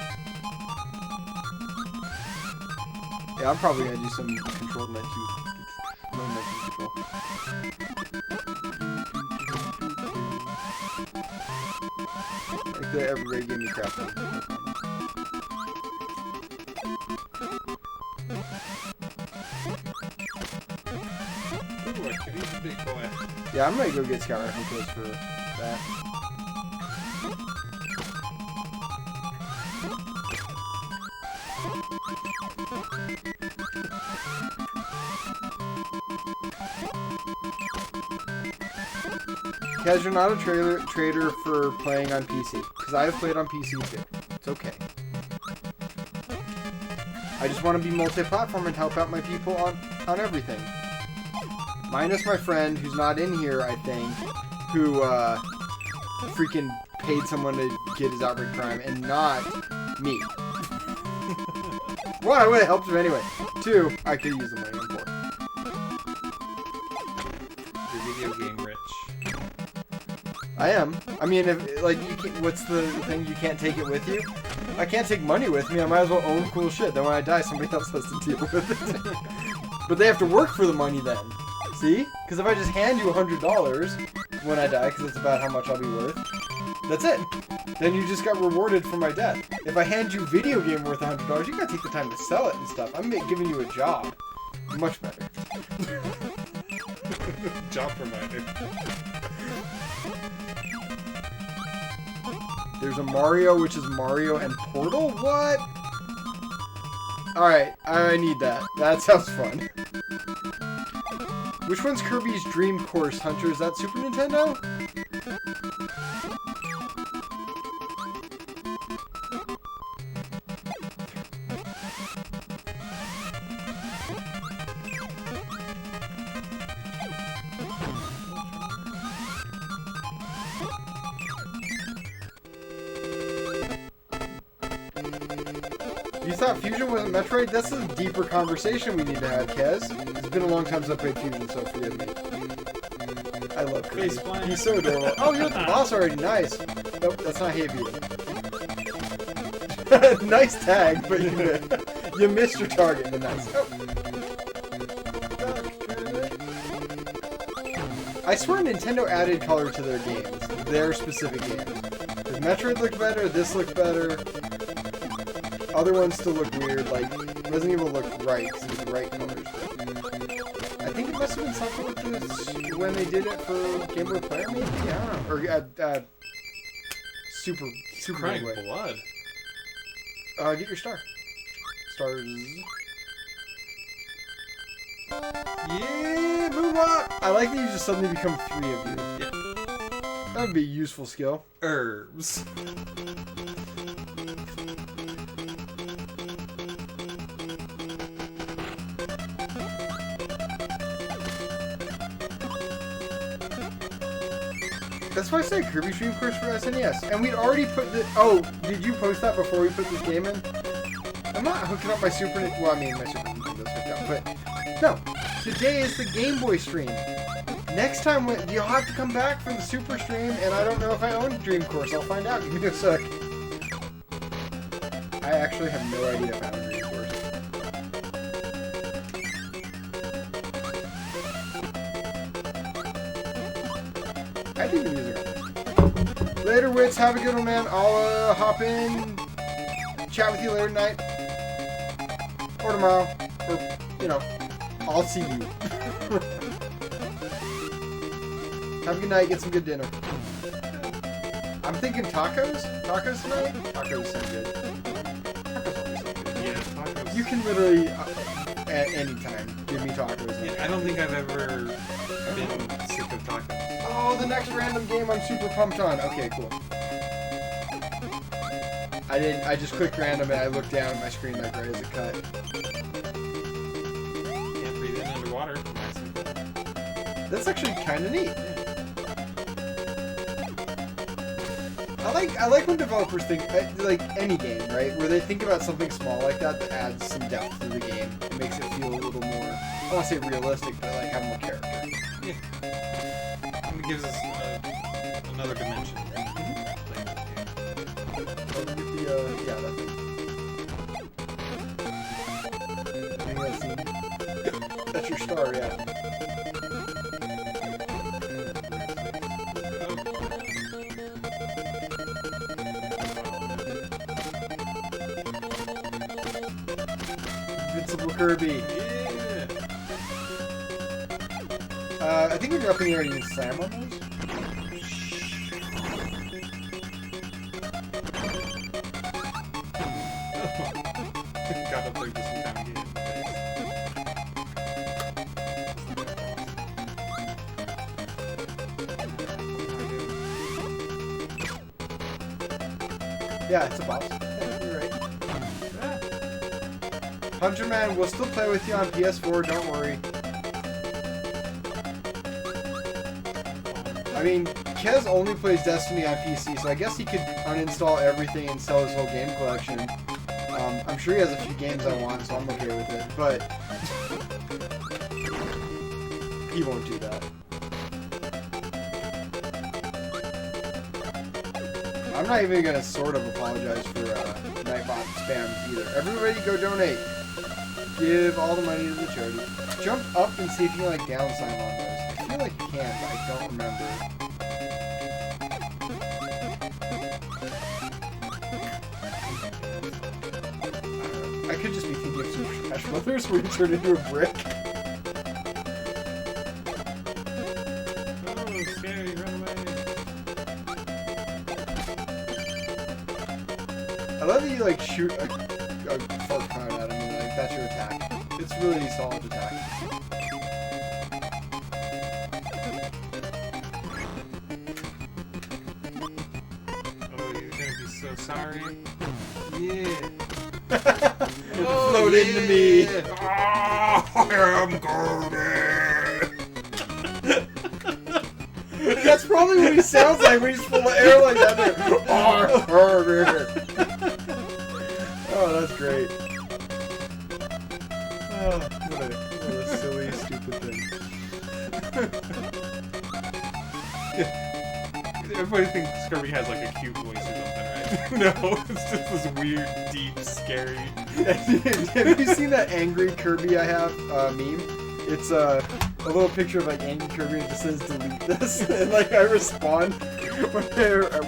Yeah, I'm probably gonna do some controlled momentum control. Like that everybody gave me crap on. Ooh, he's a big boy. Yeah, I'm gonna go get scout rifle kills for that. Kaz, you're not a traitor for playing on PC, because I have played on PC too. It's okay. I just want to be multi-platform and help out my people on everything. Minus my friend, who's not in here, I think, who freaking paid someone to get his Outbreak Prime, and not me. One, I would have helped him anyway. Two, I could use the money I'm poor. You're video game rich. I am. I mean, if, like, you can't, what's the thing? You can't take it with you? I can't take money with me. I might as well own cool shit. Then when I die, somebody else has to deal with it. But they have to work for the money then. See? Because if I just hand you $100, when I die, because it's about how much I'll be worth. That's it. Then you just got rewarded for my death. If I hand you video game worth $100, you gotta take the time to sell it and stuff. I'm giving you a job. Much better. Job provider. There's a Mario, which is Mario and Portal? What? Alright, I need that. That sounds fun. Which one's Kirby's Dream Course, Hunter? Is that Super Nintendo? You thought Fusion wasn't Metroid? That's a deeper conversation we need to have, Kez. It's been a long time since I played Fusion, so forgive me. I love Kirby. He's so adorable. Oh, you're at the boss already. Nice. Nope, that's not Hey View. Nice tag, but you missed your target, but nice. Oh. I swear Nintendo added color to their games. Their specific games. Because Metroid looked better, this looked better. Other ones still look weird, like Resident Evil looked right, because it was the right colors. I think it must have been something with this when they did it for Game Boy Player, maybe? Yeah, I don't know. Or Super Crying Game Boy. blood. Get your star. Stars. Yeah, move up! I like that you just suddenly become 3 of you. Yeah. That would be a useful skill. Herbs. That's why I say Kirby Dream Course for SNES. And we'd already put the... Oh, did you post that before we put this game in? I'm not hooking up my Super... Well, I mean, my Super Nintendo's hooked up, but... No. Today is the Game Boy stream. Next time, you'll have to come back for the Super stream, and I don't know if I own Dream Course. I'll find out. Give me a sec. I actually have no idea if I own Dream Course. I think the music. Later, Wits. Have a good one, man. I'll hop in, chat with you later tonight, or tomorrow, or you know, I'll see you. Have a good night. Get some good dinner. I'm thinking tacos. Tacos tonight. Tacos sound good. Tacos always sound good. Yeah, tacos. You can literally at any time give me tacos. Yeah, I don't think I've ever been sick of tacos. Oh, the next random game I'm super pumped on. Okay, cool. I just clicked random and I looked down at my screen like right as it cut. Can't breathe in underwater. That's actually kind of neat. I like when developers think, like any game, right? Where they think about something small like that that adds some depth to the game. It makes it feel a little more, I don't want to say realistic, but like have more character. Yeah. It gives us another dimension. Yeah, that's it. That's your star, yeah. Invincible Kirby. Yeah. I think when you're up in the air, you can slam on those. Gotta play this some kind of game. Yeah, it's a boss. Yeah, you're right. Hunter Man, we'll still play with you on PS4, don't worry. I mean, Kez only plays Destiny on PC, so I guess he could uninstall everything and sell his whole game collection. I'm sure he has a few games I want, so I'm okay with it, but he won't do that. I'm not even gonna sort of apologize for Nightbot spam either. Everybody go donate. Give all the money to the charity. Jump up and see if you can like down sign on those. I feel like you can, but I don't remember. Smash Brothers where you turn into a brick. Oh, scary, run away. I love that you like shoot a fart cloud at him and like that's your attack. It's really solid attack. Oh, you're gonna be so sorry. Yeah. Float into me. Oh, I am golden. That's probably what he sounds like when he's full of air like that. Oh, that's great. Oh, what a silly, stupid thing. Everybody thinks Kirby has like a cute voice or something, right? No, it's just this weird, deep, scary. Have you seen that angry Kirby I have meme? It's a little picture of like angry Kirby and it just says delete this. And like I respond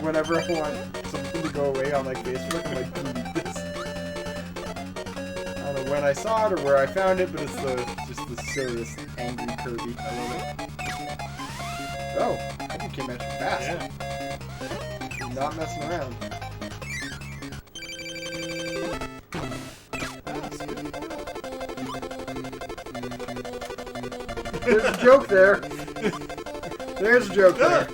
whenever I want something to go away on like Facebook. I'm like delete this. I don't know when I saw it or where I found it, but it's just the silliest angry Kirby. I love it. Oh, that one came at you fast. Yeah. Not messing around. There's a joke there. There's a joke there.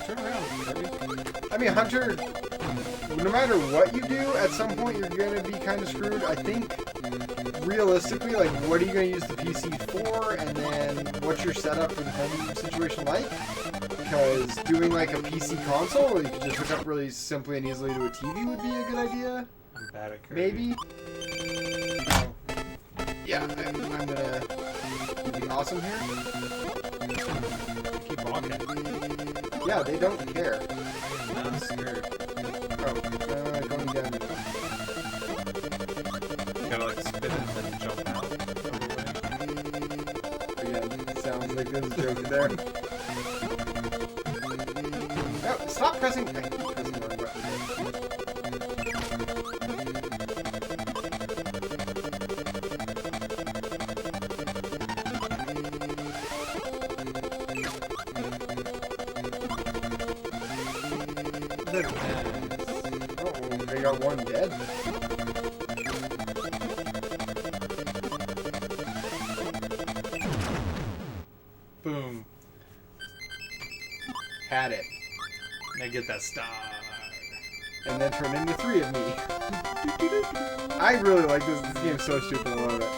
Turn around, Kirby. I mean, Hunter, no matter what you do, at some point you're going to be kind of screwed. I think, realistically, like, what are you going to use the PC for? And then, what's your setup and home situation like? Because doing, like, a PC console where you could just hook up really simply and easily to a TV would be a good idea. I'm bad at Kirby. Maybe. Oh. Yeah, I'm gonna be awesome here. Keep walking. Yeah, they don't care. I am not scared. Oh, going down. You gotta like spin it and then jump out. Again, sounds like there's a joke there. No, stop pressing. I keep pressing the wrong button. Uh-oh, they got one dead. Boom. Had it. Now get that star. And then turn into 3 of me. I really like this. This game's so stupid. I love it.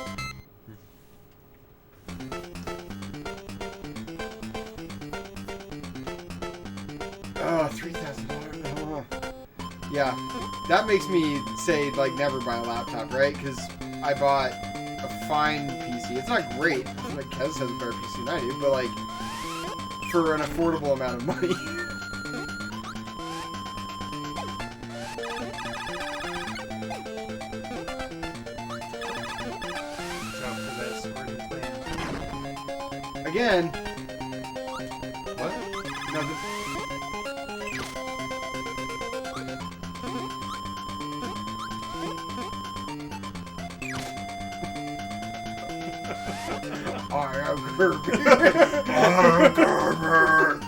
Oh, $3,000. Oh. Yeah, that makes me say, like, never buy a laptop, right? Because I bought a fine PC. It's not great. Like, Kez has a better PC than I do, but, like, for an affordable amount of money. Again. What? Nothing. I am Kirby. I'm Kirby.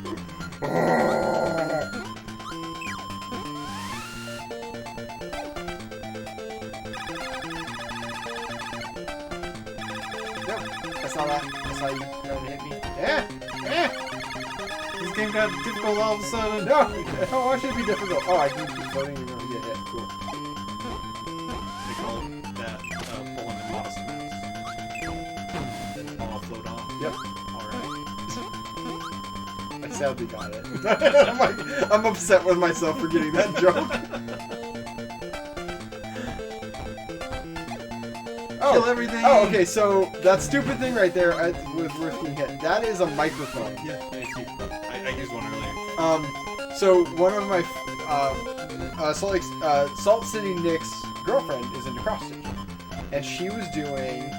Yep, I saw that. I saw you trying to hit me. Yeah, yeah. This game got difficult all of a sudden. No, why should it be difficult? Oh, I can keep floating and you're gonna get hit. Cool. They call that pulling the modest mouse. All float on. Yep. Alright. I sadly got it. I'm upset with myself for getting that joke. Kill everything. Oh, okay. So that stupid thing right there was worth being hit. That is a microphone. Yeah, I see. I used one earlier. So one of my Salt City Nick's girlfriend is into cross stitching, and she was doing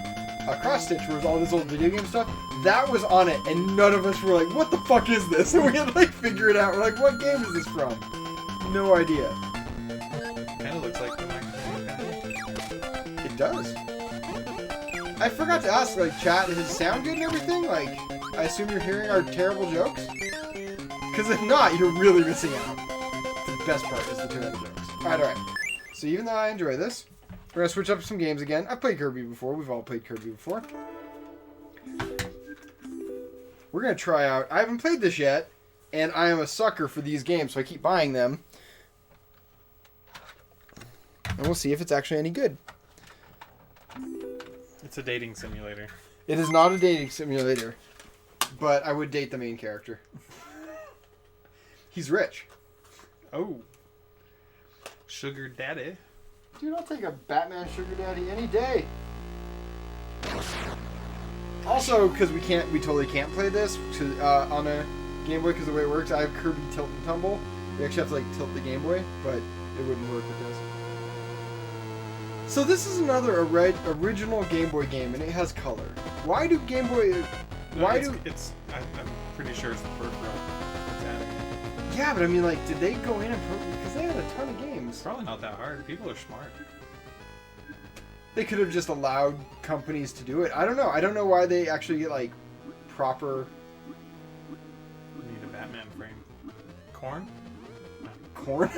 Cross Stitch, where it was all this old video game stuff. That was on it, and none of us were like, "What the fuck is this?" And we had to like figure it out. We're like, "What game is this from?" No idea. Kind of looks like the microphone. It does. I forgot to ask, like, chat, does it sound good and everything? Like, I assume you're hearing our terrible jokes? Because if not, you're really missing out. The best part is the terrible jokes. Alright. So even though I enjoy this, we're going to switch up some games again. I've played Kirby before. We've all played Kirby before. We're going to try out... I haven't played this yet, and I am a sucker for these games, so I keep buying them. And we'll see if it's actually any good. It's a dating simulator. It is not a dating simulator, but I would date the main character. He's rich. Oh. Sugar daddy. Dude, I'll take a Batman sugar daddy any day. Also, because we totally can't play this on a Game Boy because the way it works, I have Kirby Tilt and Tumble. We actually have to like tilt the Game Boy, but it wouldn't work with this. So this is another original Game Boy game, and it has color. Why do Game Boy... I'm pretty sure it's the peripheral. Yeah, but I mean, like, did they go in and... Because they had a ton of games. It's probably not that hard. People are smart. They could have just allowed companies to do it. I don't know. I don't know why they actually get, like, proper... We need a Batman frame. Corn? No. Corn?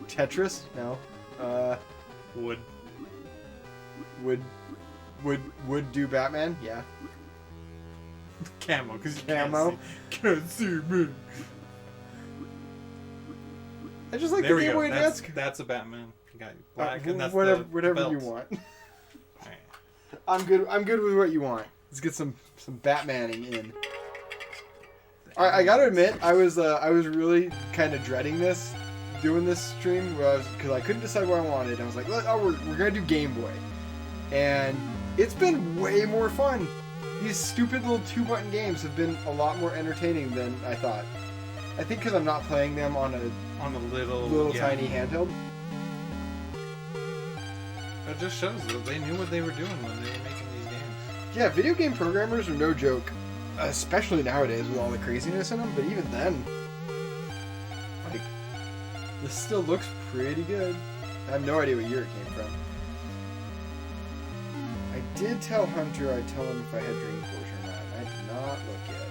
Tetris? No. Wood. Would do Batman? Yeah. Camo, because you Camo. can't see me. I just like the Game Boy Advance. That's a Batman. You got black, and that's whatever you want. I'm good with what you want. Let's get some Batmaning in. Alright, I gotta admit, I was really kind of dreading doing this stream because I couldn't decide what I wanted. I was like, we're gonna do Game Boy, and it's been way more fun. These stupid little 2-button games have been a lot more entertaining than I thought. I think because I'm not playing them on a little tiny handheld. That just shows that they knew what they were doing when they were making these games. Yeah, video game programmers are no joke, especially nowadays with all the craziness in them. But even then, like, this still looks pretty good. I have no idea what year it came from. I did tell Hunter I'd tell him if I had Dreamforce or not. I did not look yet.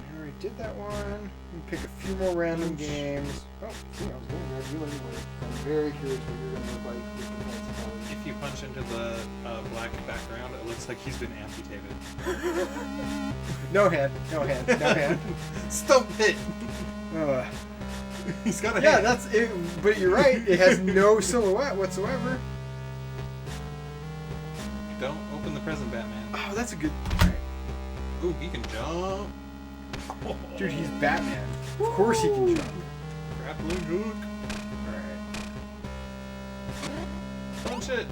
I already did that one. Let me pick a few more random games. Oh, see, I was doing that really well. I'm very curious what you're going to look like with the lights and colors. If you punch into the black background, it looks like he's been amputated. No hand. Stop it! He's got a hand. That's it. But you're right. It has no silhouette whatsoever. Don't open the present Batman. Oh, that's a good... Right. Ooh, he can jump. Dude, he's Batman. Of course he can jump. Grappling hook. Alright. Punch it.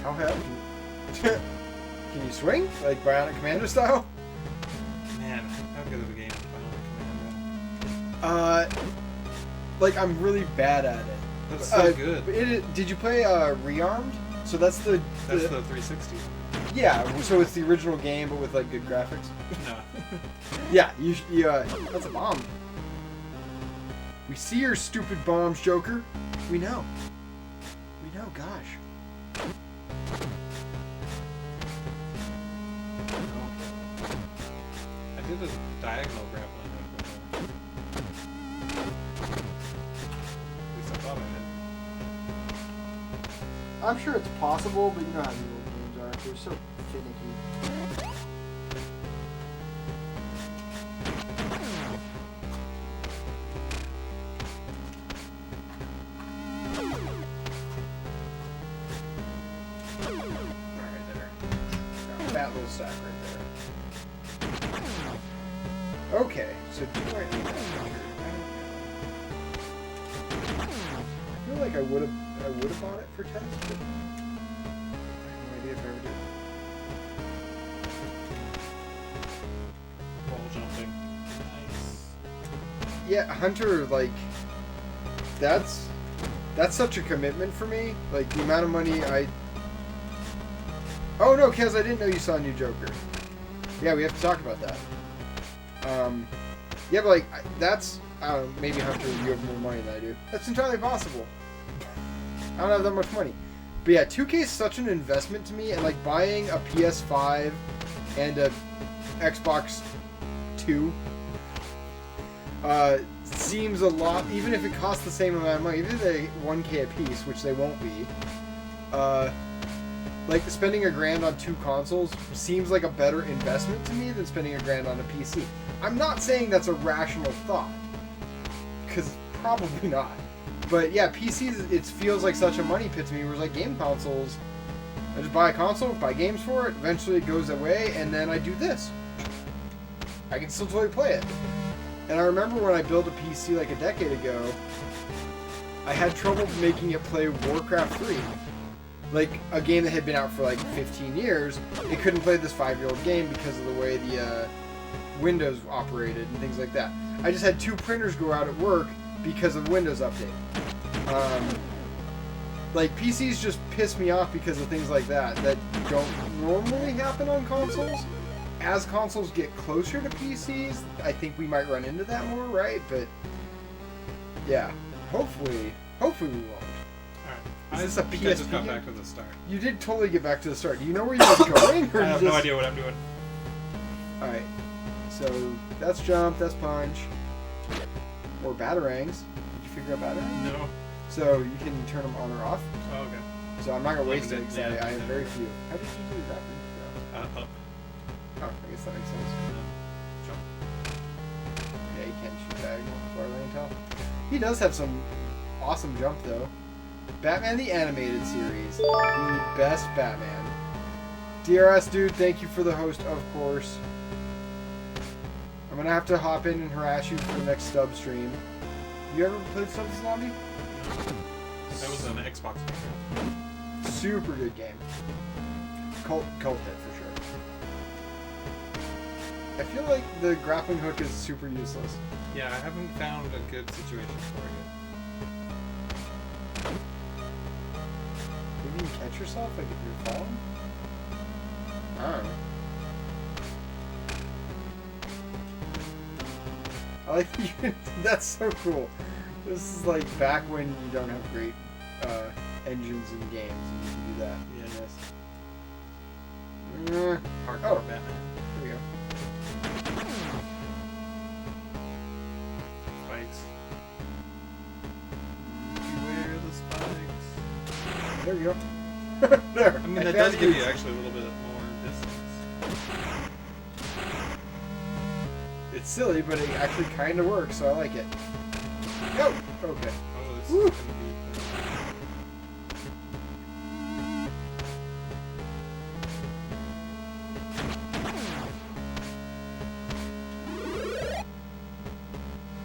How heavy? Can you swing? Like Bionic Commando style? Man, how good of a game is Bionic Commando? Like, I'm really bad at it. That's so good. Did you play Rearmed? So that's the 360. Yeah, so it's the original game, but with like good graphics. No. Yeah, that's a bomb. We see your stupid bombs, Joker. We know. Gosh. I did a diagonal grappling hook before. At least I thought I did. I'm sure it's possible, but you know how these little games are. They're so finicky. That little sack right there. Okay, so do I need that record? I feel like I would have bought it for test, but dude. Wall jumping. Nice. Yeah, Hunter, like, that's such a commitment for me. Like, the amount of money I... Oh, no, Kez, I didn't know you saw a new Joker. Yeah, we have to talk about that. Yeah, but, like, that's... I don't know, maybe Hunter, you have more money than I do. That's entirely possible. I don't have that much money. But yeah, 2K is such an investment to me, and, like, buying a PS5 and a Xbox 2 seems a lot, even if it costs the same amount of money, even if they're 1K a piece, which they won't be, like, spending $1,000 on 2 consoles seems like a better investment to me than spending $1,000 on a PC. I'm not saying that's a rational thought, because probably not. But yeah, PCs, it feels like such a money pit to me, whereas like game consoles, I just buy a console, buy games for it, eventually it goes away, and then I do this. I can still totally play it. And I remember when I built a PC like a decade ago, I had trouble making it play Warcraft 3. Like, a game that had been out for like 15 years, it couldn't play this 5-year-old game because of the way the Windows operated and things like that. I just had 2 printers go out at work because of Windows update. Like, PCs just piss me off because of things like that don't normally happen on consoles. As consoles get closer to PCs, I think we might run into that more, right? But yeah, hopefully we won't. Alright. Is this a PSP? I just got back to the start. You did totally get back to the start. Do you know where you were going? Or I have no idea what I'm doing. Alright. So, that's jump, that's punch. Or batarangs. Did you figure out batarangs? No. So, you can turn them on or off. Oh, okay. So, I'm not going to waste it Limited, because yeah. I have very few. How did you do that? Up. Oh, I guess that makes sense. Jump. Yeah, you can't shoot diagonal as far as I can tell. He does have some awesome jump, though. Batman the Animated Series. The best Batman. DRS, dude, thank you for the host, of course. I'm going to have to hop in and harass you for the next stub stream. You ever played Subs Zombie? That was an Xbox game. Super good game. Cult hit, for sure. I feel like the grappling hook is super useless. Yeah, I haven't found a good situation for it. Maybe you can catch yourself, like if you're falling? I don't know. I like you. That's so cool. This is like back when you don't have great engines in games and you can do that. Yeah, Hardcore Batman. There we go. Spikes. Beware the spikes. There we go. There. I mean, that does give you actually a little bit more distance. It's silly, but it actually kind of works, so I like it. Go! Okay. Oh, this Woo. is gonna be...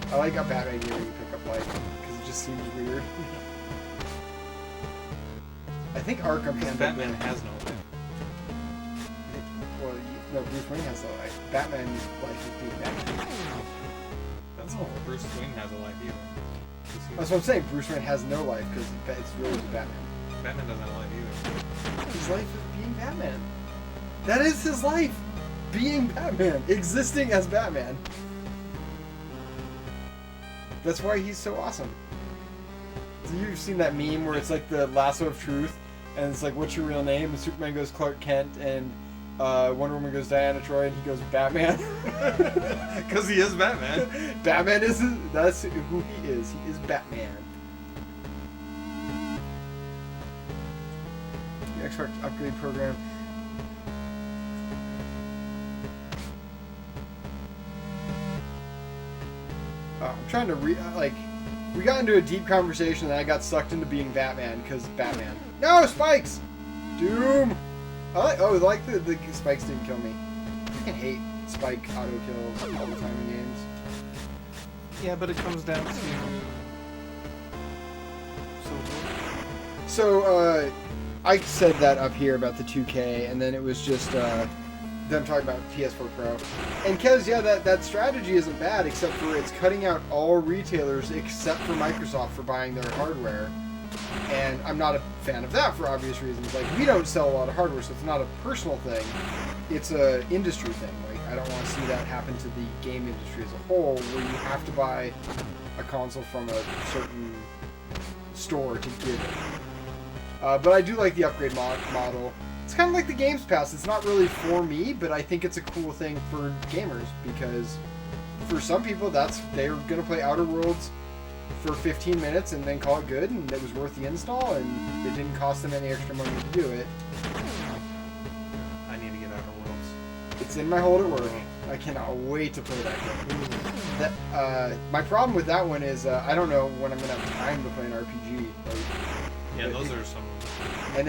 I like how Batman here you pick up life, because it just seems weird. I think Arkham Because handled Batman it. has no life. Well, no, Bruce Wayne has no life. Batman's life is being Batman. That's not what Bruce Wayne has a life either. That's what I'm saying. Bruce Wayne has no life because it's really Batman. Batman doesn't have a life either. His life is being Batman. That is his life. Being Batman. Existing as Batman. That's why he's so awesome. So you've seen that meme where it's like the lasso of truth, and it's like, what's your real name? And Superman goes Clark Kent, and Wonder Woman goes Diana Troy, and he goes Batman. Because he is Batman. Batman is that's who he is. He is Batman. The Xbox upgrade program. I'm trying to we got into a deep conversation and I got sucked into being Batman because Batman. No spikes. Doom. I like the spikes didn't kill me. I freaking hate spike auto kills all the time in games. Yeah, but it comes down to... So, I said that up here about the 2K, and then it was just them talking about PS4 Pro. And Kez, yeah, that strategy isn't bad, except for it's cutting out all retailers except for Microsoft for buying their hardware. And I'm not a fan of that for obvious reasons. Like, we don't sell a lot of hardware, so it's not a personal thing. It's a industry thing. Like, I don't want to see that happen to the game industry as a whole, where you have to buy a console from a certain store to get it. But I do like the upgrade model. It's kind of like the Games Pass. It's not really for me, but I think it's a cool thing for gamers, because for some people, they're going to play Outer Worlds for 15 minutes and then call it good, and it was worth the install, and it didn't cost them any extra money to do it. I need to get Outer Worlds. It's in my hold at work. I cannot wait to play that game. My problem with that one is I don't know when I'm going to have time to play an RPG. Yeah, those are some. And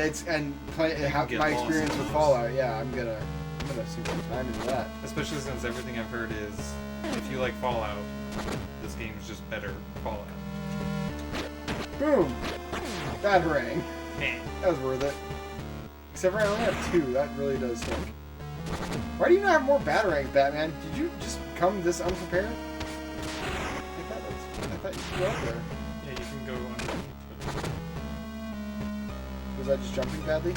my experience with Fallout. Yeah, I'm gonna see some time into that. Especially since everything I've heard is, if you like Fallout, this game is just better Fallout. Boom! Batarang. Man. That was worth it. Except for I only have 2. That really does stink. Why do you not have more Batarangs, Batman? Did you just come this unprepared? I thought you could go up there. Yeah, you can go underneath. Was I just jumping badly?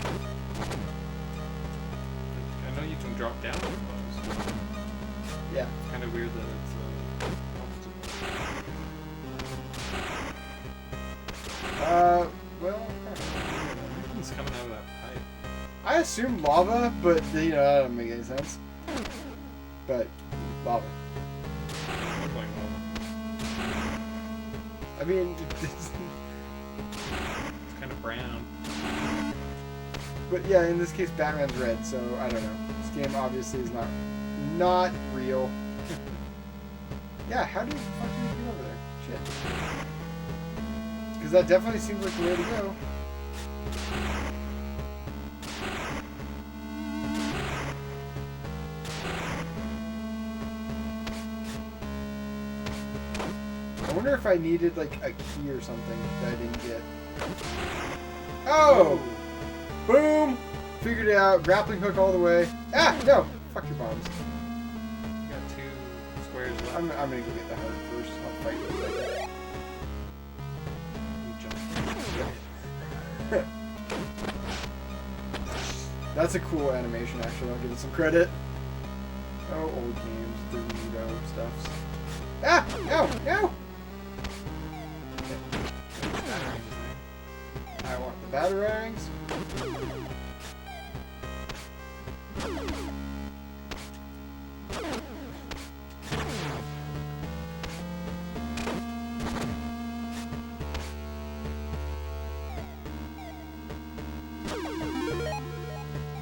I know you can drop down with those. Yeah. It's kind of weird that it's well... Everything's coming out of that pipe. I assumed lava, but, that doesn't make any sense. But, lava. Looks like lava. I mean, It's kind of brown. But yeah, in this case, Batman's red, so I don't know. This game obviously is not real. Yeah, how do you fuck do you get over there? Shit. Because that definitely seems like the way to go. I wonder if I needed like a key or something that I didn't get. Oh! Boom! Figured it out. Grappling hook all the way. Ah! No! Fuck your bombs. You got 2 squares left. I'm gonna go get the heart first. I'll fight you in a second. You jump. That's a cool animation, actually. I'll give it some credit. Oh, old games. The Rito stuffs. Ah! No! No! I want the Batarangs.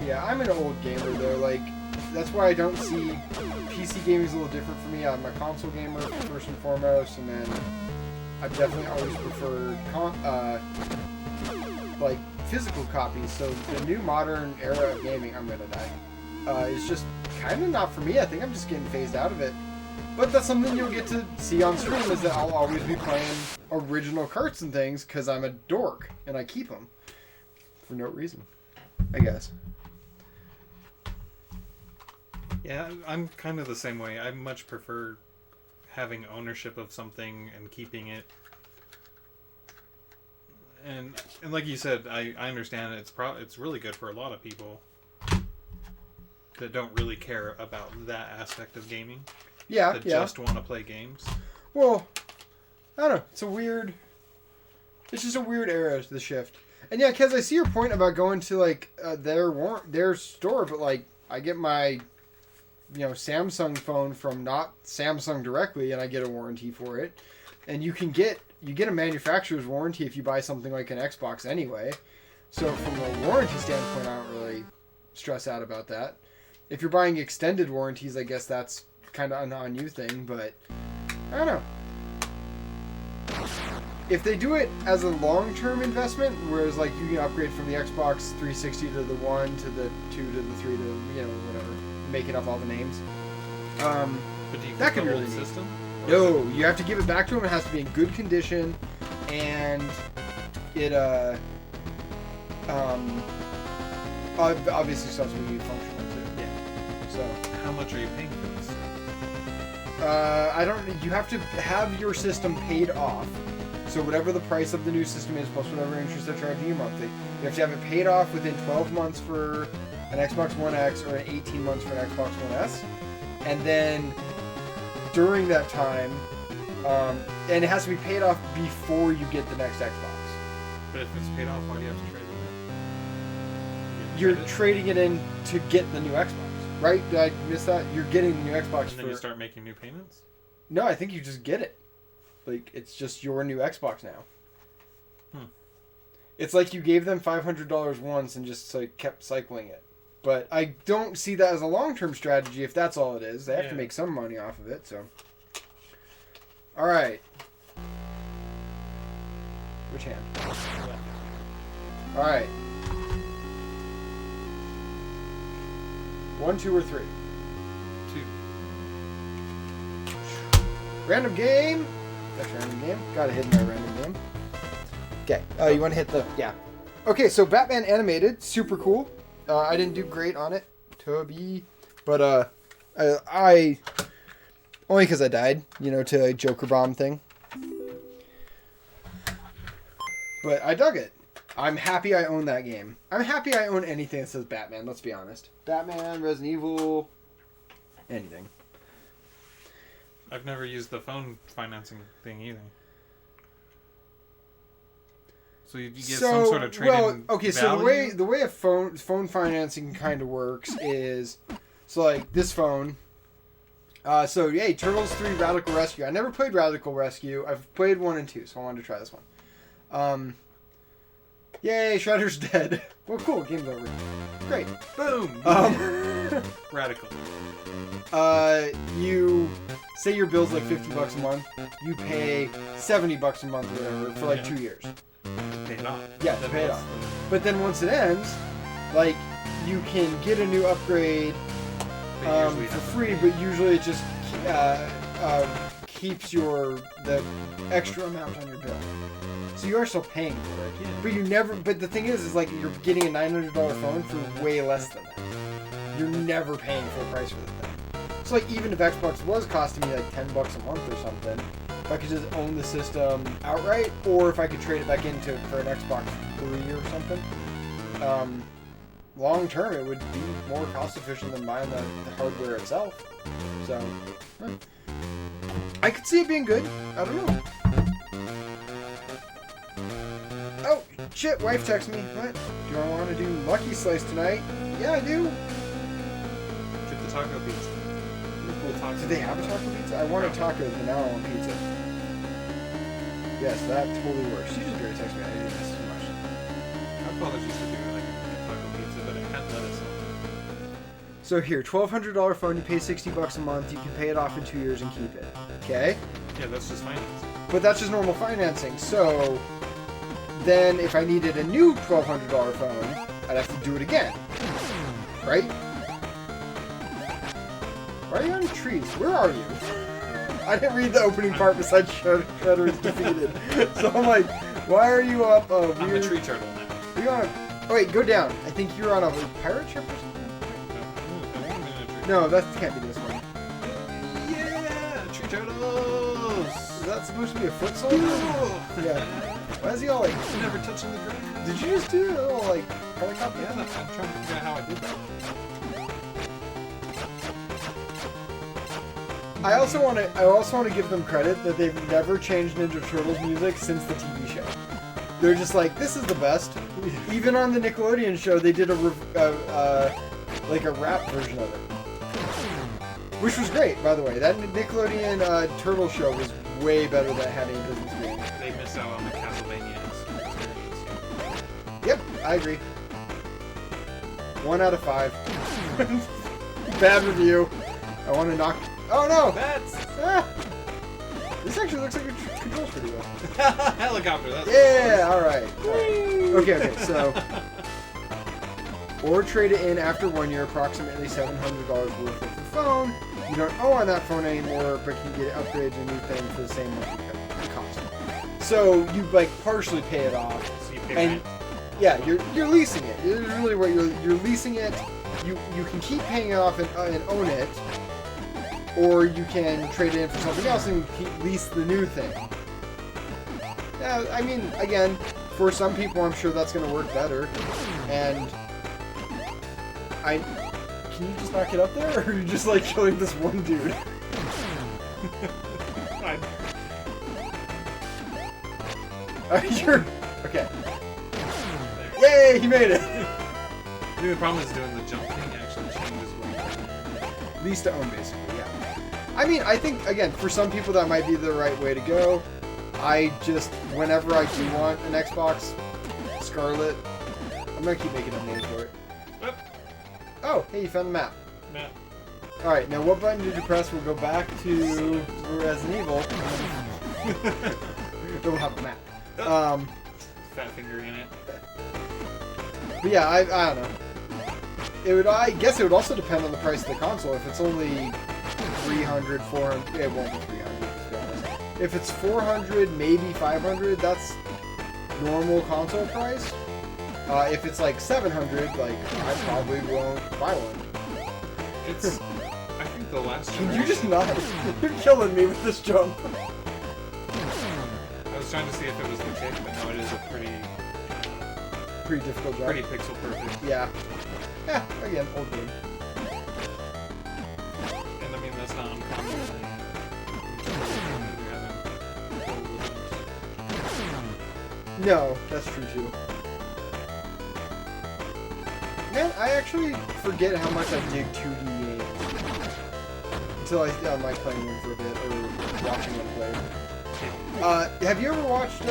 Yeah, I'm an old gamer though, like, that's why I don't see PC gaming is a little different for me. I'm a console gamer first and foremost, and then I've definitely always preferred like physical copies. So the new modern era of gaming, I'm gonna die. It's just kind of not for me. I think I'm just getting phased out of it. But that's something you'll get to see on stream, is that I'll always be playing original carts and things because I'm a dork and I keep them for no reason, I guess. Yeah, I'm kind of the same way. I much prefer having ownership of something and keeping it. And like you said, I understand it's really good for a lot of people that don't really care about that aspect of gaming. Yeah, that yeah. just want to play games. Well, I don't know. It's just a weird era to the shift. And yeah, Kez, I see your point about going to like their store, but like I get my Samsung phone from not Samsung directly, and I get a warranty for it. And you get a manufacturer's warranty if you buy something like an Xbox anyway. So from a warranty standpoint, I don't really stress out about that. If you're buying extended warranties, I guess that's kind of an on you thing, but I don't know. If they do it as a long-term investment, whereas like you can upgrade from the Xbox 360 to the 1 to the 2 to the 3 to whatever, making up all the names. But do you that could the really old neat. system? No, you have to give it back to them. It has to be in good condition, and it Obviously still has to be functional too. Yeah. So How much are you paying for this? I don't. You have to have your system paid off. So whatever the price of the new system is, plus whatever interest they're charging you monthly, you have to have it paid off within 12 months for an Xbox One X or 18 months for an Xbox One S, and then during that time, and it has to be paid off before you get the next Xbox. But if it's paid off, why do you have to trade it in? You're trading it in to get the new Xbox, right? Did I miss that? You're getting the new Xbox. And then you start making new payments? No, I think you just get it. Like, it's just your new Xbox now. It's like you gave them $500 once and just like kept cycling it. But I don't see that as a long-term strategy if that's all it is. They have to make some money off of it, so. All right. Which hand? All right. 1, 2, or 3? 2. Random game. That's random game. Gotta hit my random game. Okay. You want to hit the... Yeah. Okay, so Batman Animated. Super cool. I didn't do great on it, Toby. But, I... Only because I died, to a Joker Bomb thing. But I dug it. I'm happy I own that game. I'm happy I own anything that says Batman, let's be honest. Batman, Resident Evil, anything. I've never used the phone financing thing either. So you get some sort of trade-in okay, value? so the way a phone financing kind of works is, so like this phone. Hey, Turtles 3 Radical Rescue. I never played Radical Rescue. I've played 1 and 2, so I wanted to try this one. Yay, Shredder's dead. Well, cool, game's over. Great. Boom. Radical. You say your bill's like $50 a month. You pay $70 a month or whatever for like 2 years. Pay it off. Yeah, to pay it off. But then once it ends, like you can get a new upgrade for free, but usually it just keeps the extra amount on your bill. So you are still paying for it. Yeah. But you never. But the thing is like you're getting a $900 phone for way less than that. You're never paying full price for the thing. So like even if Xbox was costing me like $10 a month or something, if I could just own the system outright, or if I could trade it back for an Xbox 3 or something, long term it would be more cost efficient than buying the hardware itself. So I could see it being good. I don't know. Oh shit! Wife texted me. What? Do you want to do Lucky Slice tonight? Yeah, I do. Get the taco pizza. Do they have a taco pizza? I want a taco, but now I want pizza. Yes, that totally works. She just going to text me. I didn't miss too much. My father used to do like a taco pizza, but it had lettuce on it. So here, $1,200 phone. You pay $60 a month. You can pay it off in 2 years and keep it. Okay? Yeah, that's just financing. But that's just normal financing. So then, if I needed a new $1,200 phone, I'd have to do it again, right? Why are you on trees? Where are you? I didn't read the opening part besides Shredder is defeated. So I'm like, why are you up a weird... I'm a tree turtle now. Are you on a... Oh wait, go down. I think you're on a pirate ship or something? No, that can't be this one. Yeah! Tree turtles! Is that supposed to be a foot soldier? Yeah. Why is he all like... Never touching the ground. Did you just do a little like helicopter? Yeah, I'm trying to figure out how I did that. I also want to give them credit that they've never changed Ninja Turtles music since the TV show. They're just like, this is the best. Even on the Nickelodeon show, they did a rap version of it, which was great, by the way. That Nickelodeon Turtle show was way better than it had any business being. They miss out on the Castlevania experience. Yep, I agree. 1 out of 5. Bad review. I want to knock... Oh no! That's... This actually looks like it controls pretty well. Helicopter, that's... Yeah, alright. Okay, so... Or trade it in after 1 year, approximately $700 worth of the phone. You don't owe on that phone anymore, but you can get upgrades and new things for the same monthly cost. So you, like, partially pay it off. So you pay and rent Yeah, you're leasing it. It's really what you're leasing it. You can keep paying it off and own it, or you can trade it in for something else and lease the new thing. Yeah, I mean, again, for some people, I'm sure that's going to work better. And can you just knock it up there, or are you just like killing this one dude? You're okay. Yay, he made it. I mean, the problem is doing the jump thing actually changes what Lease to own, basically. Yeah. I mean, I think again, for some people that might be the right way to go. I just, whenever I do want an Xbox Scarlet, I'm gonna keep making up names for it. Oh, hey, you found the map. Map. Alright, now what button did you press? We'll go back to Resident Evil. We'll have a map. Fat finger in it. But yeah, I don't know. I guess it would also depend on the price of the console. If it's only 300, 400, it won't be 300, to be honest. If it's 400, maybe 500, that's normal console price. If it's like 700, like, I probably won't buy one. It's, I think the last Can you just not? You're killing me with this jump. I was trying to see if it was the kick, but no, it is a pretty difficult jump. pretty pixel perfect. Yeah. Yeah, again, old game. And I mean, that's not uncommon. No, that's true too. Man, I actually forget how much I dig 2D games. Until I'm like playing one for a bit, or watching one play. Have you ever watched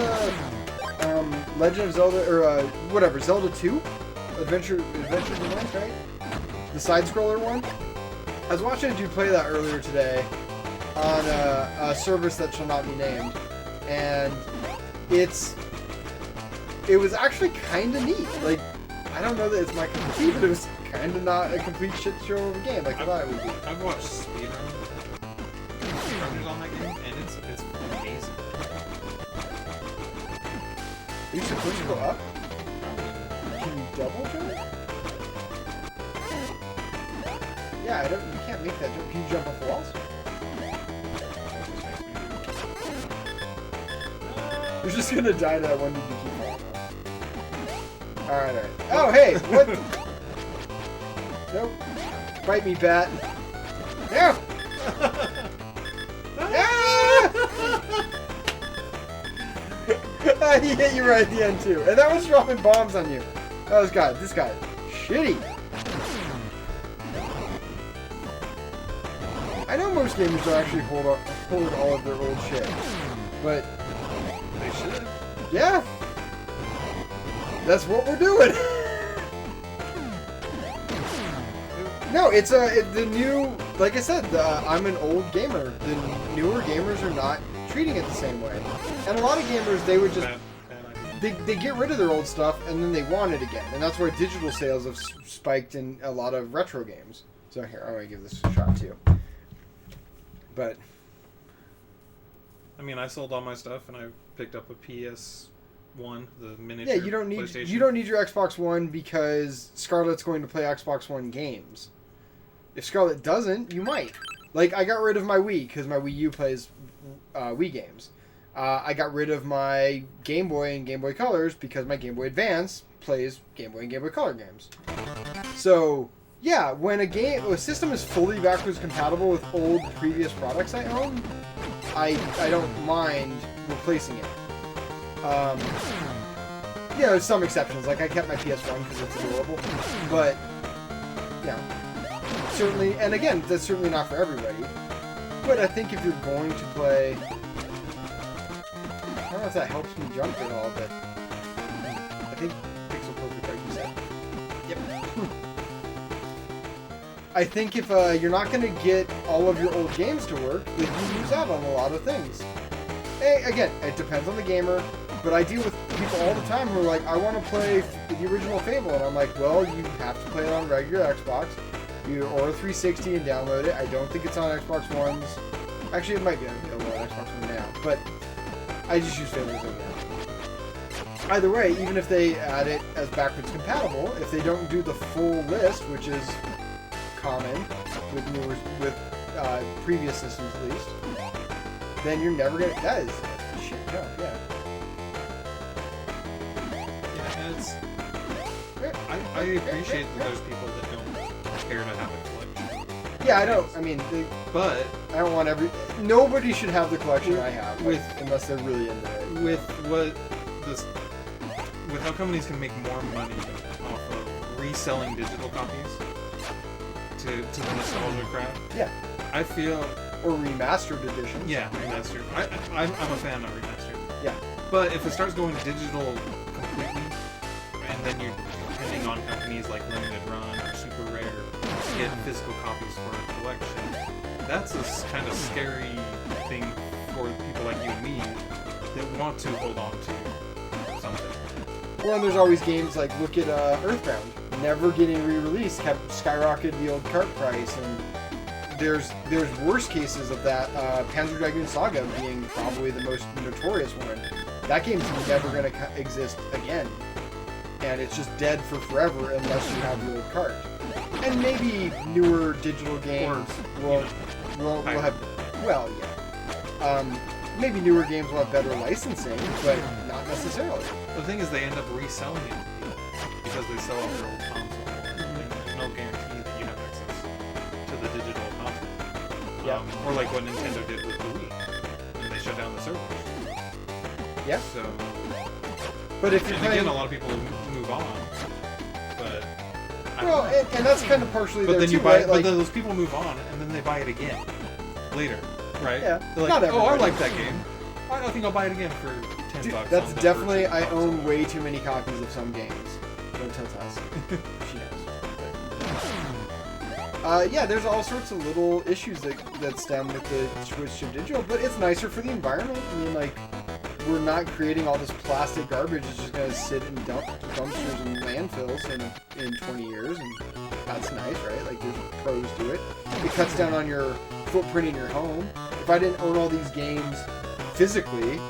Legend of Zelda, or whatever, Zelda 2? Adventures in Life, right? The side-scroller one? I was watching a dude play that earlier today on a service that shall not be named. And it was actually kind of neat. Like, I don't know that it's my cup of tea, but it was kind of not a complete shit show of a game like I thought it would be. I've watched speedrunners on that game, and it's amazing. Are you supposed to go up? Can you double jump? Yeah, you can't make that jump. Can you jump off walls? You're just gonna die to that one dude you keep falling off. Alright. Oh, hey! What? Nope. Bite me, bat. No! He hit you right at the end, too. And that was dropping bombs on you. That was this guy. Shitty. I know most gamers don't actually hold all of their old shit. But They should. yeah. That's what we're doing. No, it's the new, like I said, I'm an old gamer. The newer gamers are not treating it the same way. And a lot of gamers, they would just, they get rid of their old stuff and then they want it again. And that's why digital sales have spiked in a lot of retro games. So here, I'm going to give this a shot too. But I mean, I sold all my stuff and I picked up a PS1, the miniature. yeah, you don't need your Xbox One because Scarlett's going to play Xbox One games. If Scarlett doesn't, you might. Like, I got rid of my Wii because my Wii U plays Wii games. I got rid of my Game Boy and Game Boy Colors because my Game Boy Advance plays Game Boy and Game Boy Color games. So, yeah, when a system is fully backwards compatible with old previous products I own, I don't mind replacing it. Yeah, there's some exceptions. Like, I kept my PS1 because it's adorable. But, yeah. Certainly, and again, that's certainly not for everybody. But I think if you're going to play... I don't know if that helps me jump at all, but... I think Pixel Perfect, like you said. Yep. I think if you're not going to get all of your old games to work, then you lose out on a lot of things. Hey, again, it depends on the gamer, but I deal with people all the time who are like, I want to play the original Fable, and I'm like, well, you have to play it on regular Xbox, or 360 and download it. I don't think it's on Xbox Ones. Actually, it might be available on Xbox One now, but I just use Fable as a game. Either way, even if they add it as backwards compatible, if they don't do the full list, which is common with previous systems at least, then you're never gonna. That is shit. No, yeah. Yeah, it's. I appreciate that there's people that don't care to have a collection. Yeah, I don't. I mean, but I don't want nobody should have the collection I have, unless they're really into it. With how companies can make more money off of reselling digital copies to the nostalgia crowd. Yeah. I feel. Or remastered editions. Yeah, remastered. I'm a fan of remastered. Yeah. But if it starts going digital completely, and then you're depending on companies like Limited Run or Super Rare to get physical copies for a collection, that's a kind of scary thing for people like you and me that want to hold on to something. Well, there's always games like, look at Earthbound. Never getting re-released, kept skyrocketed the old cart price, and there's worse cases of that. Panzer Dragoon Saga being probably the most notorious one. That game's never going to exist again, and it's just dead for forever unless you have the old cart. And maybe newer digital games will have, well, yeah. Maybe newer games will have better licensing, but not necessarily. The thing is, they end up reselling it because they sell off their old console. There's no guarantee that you have access to the digital content. Yeah. Or like what Nintendo did with the Wii, when they shut down the servers. Yeah. So. But if you're again, a lot of people move on. But. Well, and that's kind of partially but there then too, you buy, right? but then those people move on, and then they buy it again later. Right? Yeah. They're like, not everybody. I like that game. I think I'll buy it again for $10. Dude, that's definitely. I own way too many copies of some games. Don't tell Tess. She knows. Yeah, there's all sorts of little issues that stem with the switch to digital, but it's nicer for the environment. I mean, like, we're not creating all this plastic garbage. It's just gonna sit in dumpsters and landfills in 20 years, and that's nice, right? Like, there's pros to it. It cuts down on your footprint in your home. If I didn't own all these games physically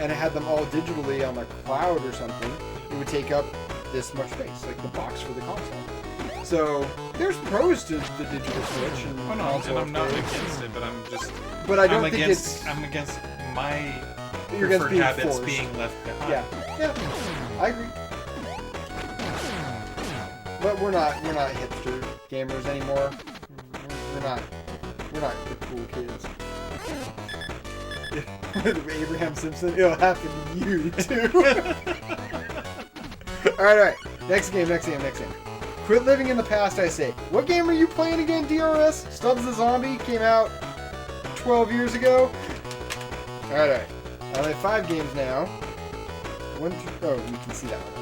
and I had them all digitally on the cloud or something, it would take up this much space, like the box for the console. So there's pros to the digital Switch and console. And I'm not against it, but I'm just. But I don't I'm think against, I'm against my you're preferred being habits forced. being left behind. Yeah, I agree. But we're not hipster gamers anymore. We're not the cool kids. Abraham Simpson, it'll happen to you too. Alright. Next game. Quit living in the past, I say. What game are you playing again, DRS? Stubbs the Zombie came out 12 years ago. Alright. I have 5 games now. Oh, you can see that one.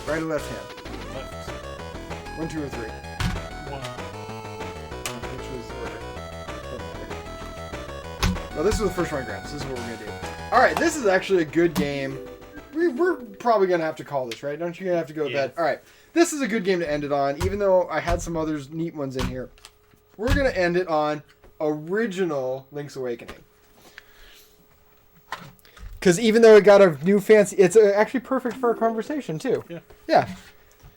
Okay. Right or left hand? Left. 1, 2, or 3? 1. Which was order? Well, this is the first one, Gramps. This is what we're gonna do. All right, this is actually a good game. We're probably gonna have to call this, right? Don't you gonna have to go to bed? All right, this is a good game to end it on. Even though I had some others neat ones in here, we're gonna end it on original Link's Awakening. Because even though it got a new fancy, it's actually perfect for a conversation too. Yeah.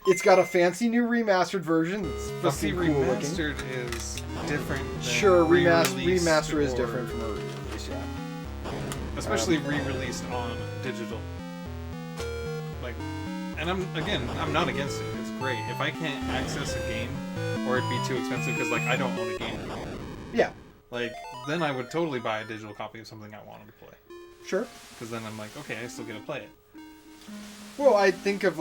It's got a fancy new remastered version. It's fucking cool remastered looking. Is different. Than Sure, remaster is different from a re-release, yeah. Especially re-released on digital. Like, and I'm not against it. It's great. If I can't access a game, or it'd be too expensive because I don't own a game anymore. Yeah. Then I would totally buy a digital copy of something I wanted to play. Sure. Because then I'm like, okay, I still get to play it. Well, I think of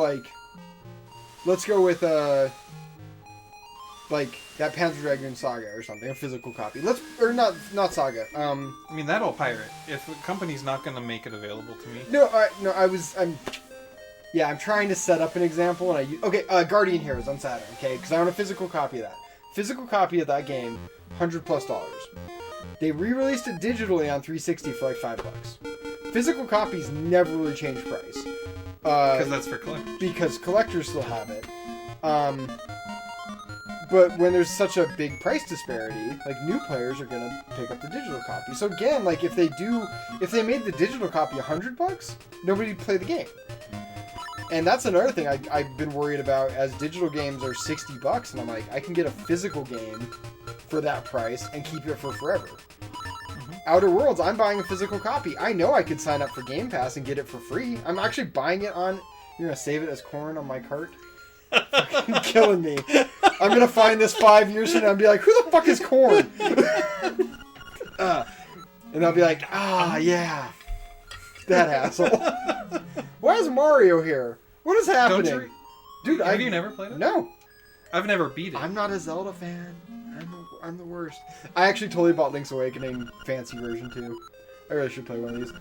let's go with that Panzer Dragoon Saga or something, a physical copy. Not Saga. I mean, that'll pirate. If a company's not going to make it available to me. I'm trying to set up an example, and Guardian Heroes on Saturn, okay? Because I own a physical copy of that. Physical copy of that game, $100+. They re-released it digitally on 360 for $5. Physical copies never really change price. Because that's for collectors. Because collectors still have it. But when there's such a big price disparity, like new players are gonna pick up the digital copy. So again, like if they made the digital copy $100, nobody'd play the game. And that's another thing I've been worried about, as digital games are $60, and I'm like, I can get a physical game for that price and keep it for forever. Outer Worlds, I'm buying a physical copy. I know I could sign up for Game Pass and get it for free. I'm actually buying it on... You're going to save it as corn on my cart? Fucking killing me. I'm going to find this 5 years from now and be like, who the fuck is corn? And I'll be like, yeah. That asshole. Why is Mario here? What is happening? Dude, have you never played it? No. I've never beat it. I'm not a Zelda fan. I'm the worst. I actually totally bought Link's Awakening fancy version too. I really should play one of these.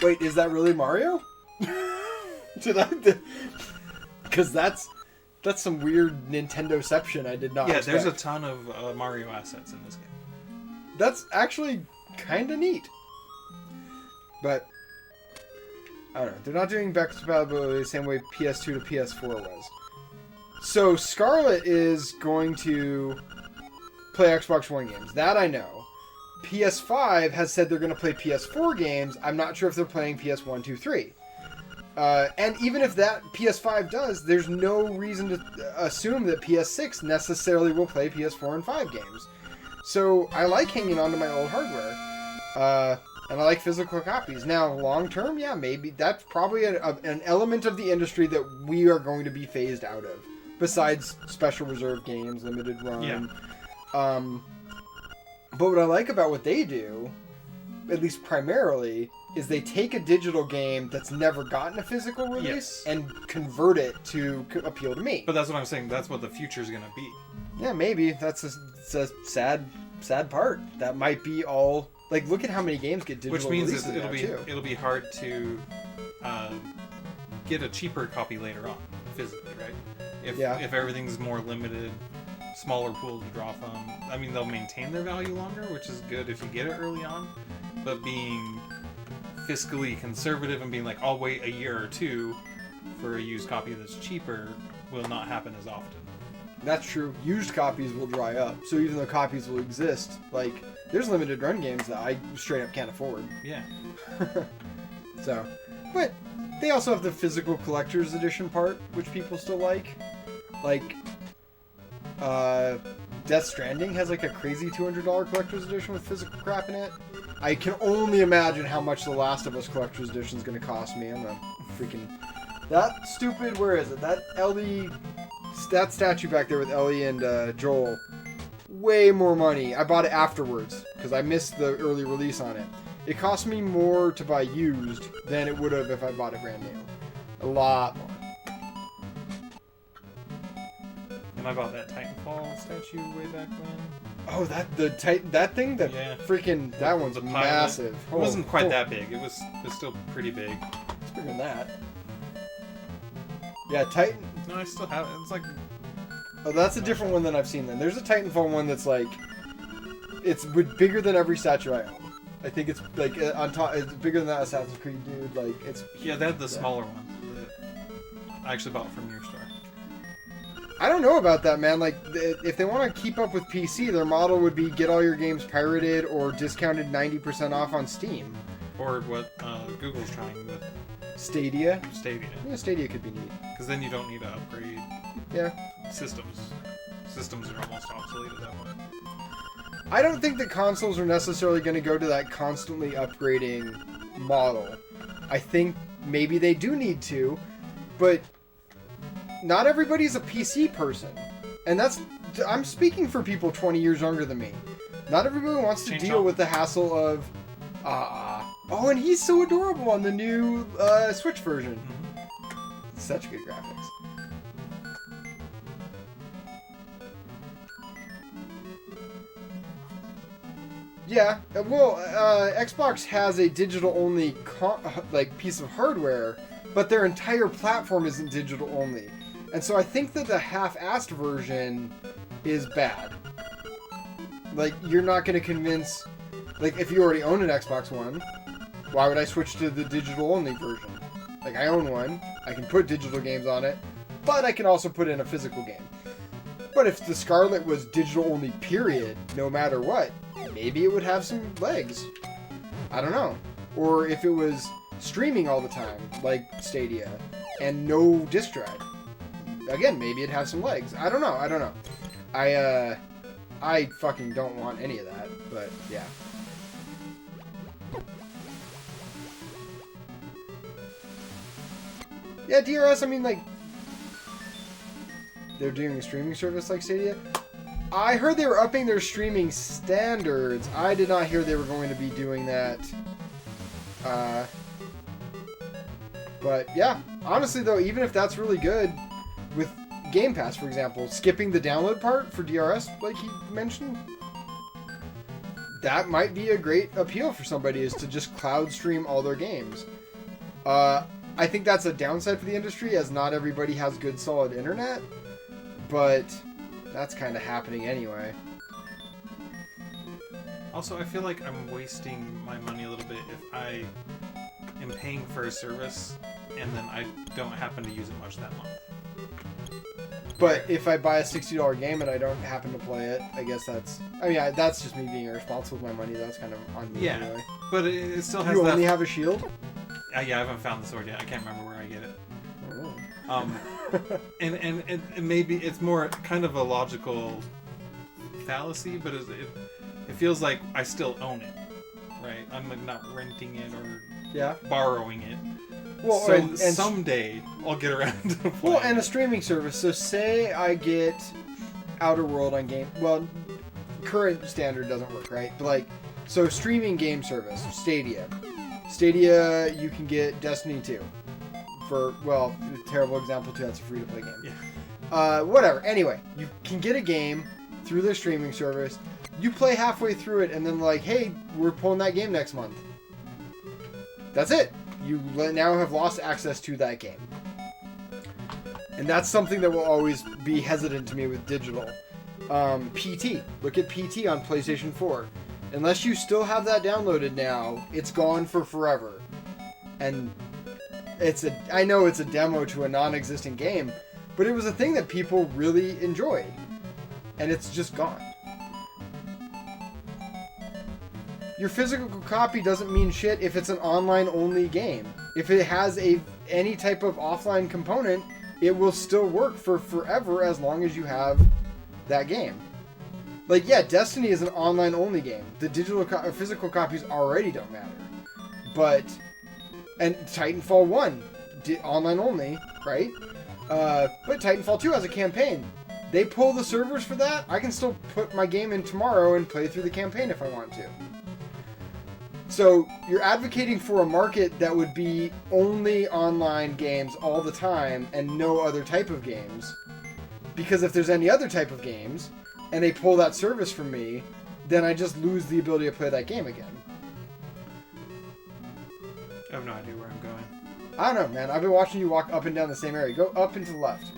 Wait, is that really Mario? Because that's some weird Nintendo-ception I did not expect. There's a ton of Mario assets in this game. That's actually kind of neat. But I don't know. They're not doing backwards compatibility the same way PS2 to PS4 was. So Scarlet is going to play Xbox One games. That I know. PS5 has said they're going to play PS4 games. I'm not sure if they're playing PS1, 2, 3. And even if that PS5 does, there's no reason to assume that PS6 necessarily will play PS4 and 5 games. So I like hanging on to my old hardware. And I like physical copies. Now, long term, yeah, maybe. That's probably an element of the industry that we are going to be phased out of. Besides special reserve games, limited run. Yeah. But what I like about what they do, at least primarily, is they take a digital game that's never gotten a physical release and convert it to appeal to me. But that's what I'm saying. That's what the future's going to be. Yeah, maybe. That's a sad part. That might be all... Like, look at how many games get digital releases. Which means it'll be hard to get a cheaper copy later on, physically, right? If everything's more limited, smaller pool to draw from. I mean, they'll maintain their value longer, which is good if you get it early on. But being fiscally conservative and being like, I'll wait a year or two for a used copy that's cheaper will not happen as often. That's true. Used copies will dry up. So even though copies will exist, like, there's limited run games that I straight up can't afford. Yeah. So, but they also have the physical collector's edition part, which people still like. Like, Death Stranding has like a crazy $200 collector's edition with physical crap in it. I can only imagine how much the Last of Us collector's edition is going to cost me. I'm a freaking... That stupid... Where is it? That Ellie... That statue back there with Ellie and Joel... Way more money. I bought it afterwards because I missed the early release on it. It cost me more to buy used than it would have if I bought it brand new. A lot more. And I bought that Titanfall statue way back when. Oh, that thing? Freaking... That one's massive. It wasn't quite that big. It was still pretty big. It's bigger than that. Yeah, Titan... No, I still have it. It's like... Oh, that's a different one than I've seen then. There's a Titanfall one that's like... It's bigger than every statue I own. I think it's like on top... It's bigger than that Assassin's Creed dude. Like, it's... Yeah, they had the smaller one that I actually bought from your store. I don't know about that, man. Like, if they want to keep up with PC, their model would be get all your games pirated or discounted 90% off on Steam. Or what Google's trying with... Stadia? Stadia. Yeah, Stadia could be neat. Because then you don't need to upgrade systems. Systems are almost obsolete at that point. I don't think that consoles are necessarily going to go to that constantly upgrading model. I think maybe they do need to, but not everybody's a PC person. And I'm speaking for people 20 years younger than me. Not everybody wants to deal with the hassle of... Oh, and he's so adorable on the new Switch version. Mm-hmm. Such good graphics. Yeah, well, Xbox has a digital-only piece of hardware, but their entire platform isn't digital-only. And so I think that the half-assed version is bad. Like, you're not going to convince... Like, if you already own an Xbox One, why would I switch to the digital-only version? Like, I own one. I can put digital games on it. but I can also put in a physical game. But if the Scarlet was digital only, period, no matter what, maybe it would have some legs. I don't know. Or if it was streaming all the time, like Stadia, and no disc drive. Again, maybe it'd have some legs. I don't know. I fucking don't want any of that, but yeah. Yeah, DRS, I mean, like, they're doing a streaming service like Stadia. I heard they were upping their streaming standards. I did not hear they were going to be doing that. But yeah, honestly though, even if that's really good, with Game Pass, for example, skipping the download part for DRS, like he mentioned, that might be a great appeal for somebody, is to just cloud stream all their games. I think that's a downside for the industry, as not everybody has good solid internet, but that's kind of happening anyway. Also, I feel like I'm wasting my money a little bit if I am paying for a service and then I don't happen to use it much that month. But if I buy a $60 game and I don't happen to play it, I guess that's... I mean, that's just me being irresponsible with my money. That's kind of on me anyway. But it still has You only have a shield? Yeah, I haven't found the sword yet. I can't remember where I get it. Oh. And maybe it's more kind of a logical fallacy, but it feels like I still own it, right? I'm like not renting it or borrowing it. Well, so and someday I'll get around to playing. Well, and a streaming service. So say I get Outer World on game. Well, current standard doesn't work, right? But like, so streaming game service, Stadia. Stadia, you can get Destiny 2. For, well, terrible example too, that's a free-to-play game. Yeah. Whatever. Anyway, you can get a game through their streaming service. You play halfway through it, and then like, hey, we're pulling that game next month. That's it. You now have lost access to that game. And that's something that will always be hesitant to me with digital. PT. Look at PT on PlayStation 4. Unless you still have that downloaded now, it's gone for forever. And I know it's a demo to a non-existent game, but it was a thing that people really enjoyed. And it's just gone. Your physical copy doesn't mean shit if it's an online-only game. If it has any type of offline component, it will still work for forever as long as you have that game. Like, yeah, Destiny is an online-only game. The physical copies already don't matter. And Titanfall 1, online-only, right? But Titanfall 2 has a campaign. They pull the servers for that. I can still put my game in tomorrow and play through the campaign if I want to. So you're advocating for a market that would be only online games all the time and no other type of games. Because if there's any other type of games, and they pull that service from me, then I just lose the ability to play that game again. I have no idea where I'm going. I don't know, man. I've been watching you walk up and down the same area. Go up and to the left.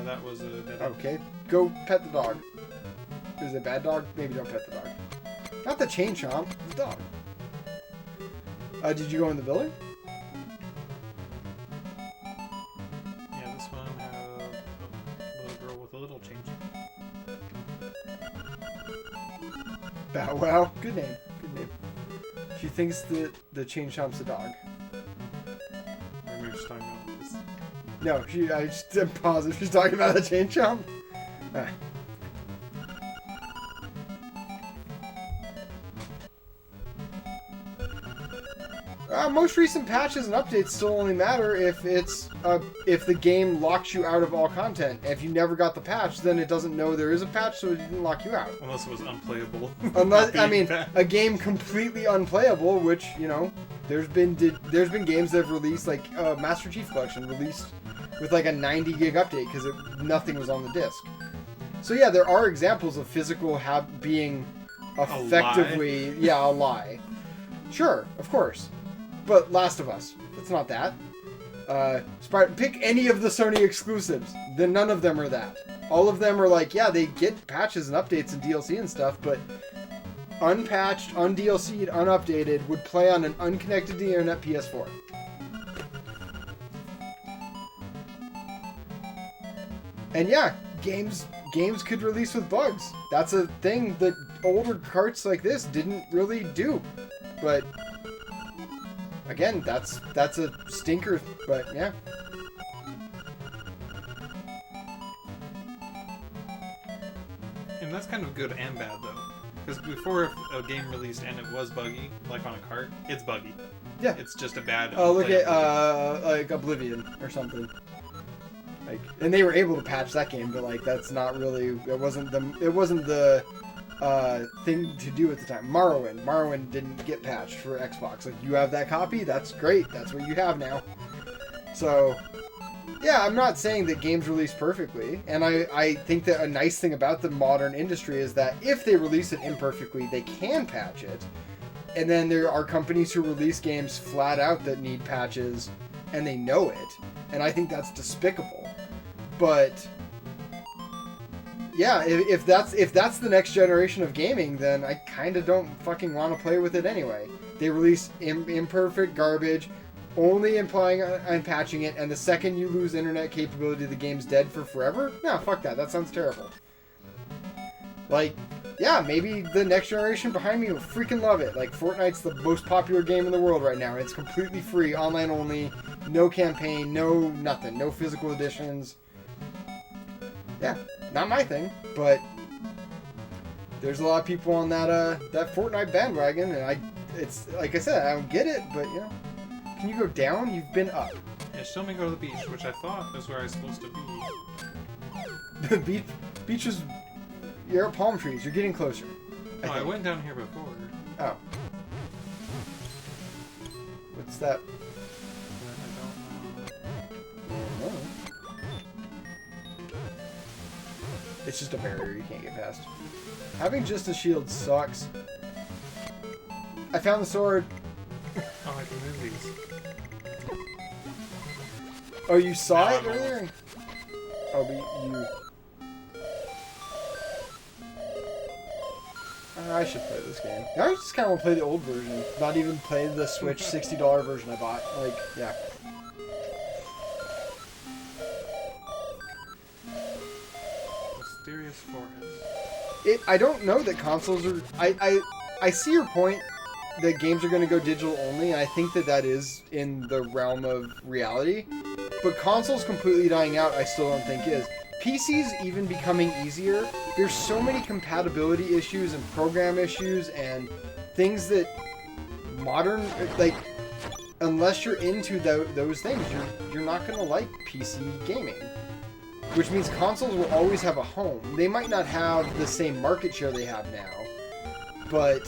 That was a dead end. Okay. Go pet the dog. Is it a bad dog? Maybe don't pet the dog. Not the chain chomp. The dog. Did you go in the building? Yeah, this one had a little girl with a little change. Bow Wow. Good name. Good name. She thinks that the chain chomp's a dog. Or maybe she's talking about this. No, I just didn't pause if she's talking about the chain chomp. Most recent patches and updates still only matter if the game locks you out of all content. If you never got the patch, then it doesn't know there is a patch, so it didn't lock you out. Unless it was unplayable. A game completely unplayable, which, you know, there's been games that have released, like Master Chief Collection released with like a 90 gig update because nothing was on the disc. So yeah, there are examples of physical being effectively a lie. Sure, of course. But Last of Us, it's not that. Pick any of the Sony exclusives. Then none of them are that. All of them are like, yeah, they get patches and updates and DLC and stuff, but unpatched, undLC'd, unupdated would play on an unconnected to the internet PS4. And yeah, games could release with bugs. That's a thing that older carts like this didn't really do. But again, that's a stinker. But yeah. And that's kind of good and bad though, because before if a game released and it was buggy, like on a cart, it's buggy. Yeah. It's just a bad. Oh, look at like Oblivion or something. Like, and they were able to patch that game, but like that's not really. It wasn't the thing to do at the time. Morrowind didn't get patched for Xbox. Like, you have that copy, that's great. That's what you have now. So, yeah, I'm not saying that games release perfectly, and I think that a nice thing about the modern industry is that if they release it imperfectly, they can patch it. And then there are companies who release games flat out that need patches, and they know it. And I think that's despicable. But yeah, if that's the next generation of gaming, then I kind of don't fucking want to play with it anyway. They release imperfect garbage, only implying on patching it, and the second you lose internet capability, the game's dead for forever? No, fuck that. That sounds terrible. Like, yeah, maybe the next generation behind me will freaking love it. Like, Fortnite's the most popular game in the world right now. It's completely free, online only, no campaign, no nothing, no physical editions. Yeah, not my thing, but there's a lot of people on that Fortnite bandwagon, and it's like I said, I don't get it, but you know, can you go down? You've been up. Yeah, show me go to the beach, which I thought is where I was supposed to be. The beach is. You're at palm trees. You're getting closer. No, I went down here before. Oh. What's that? I don't know. It's just a barrier you can't get past. Having just a shield sucks. I found the sword. Oh, I can move these. Oh, you saw No, it earlier? Oh, but you... I should play this game. I just kind of want to play the old version. Not even play the Switch $60 version I bought. Like, yeah. Mysterious forest. I don't know that consoles are... I see your point that games are going to go digital only, and I think that is in the realm of reality. But consoles completely dying out, I still don't think is. PCs even becoming easier. There's so many compatibility issues and program issues and things that modern, like, unless you're into those things, you're not going to like PC gaming. Which means consoles will always have a home. They might not have the same market share they have now, but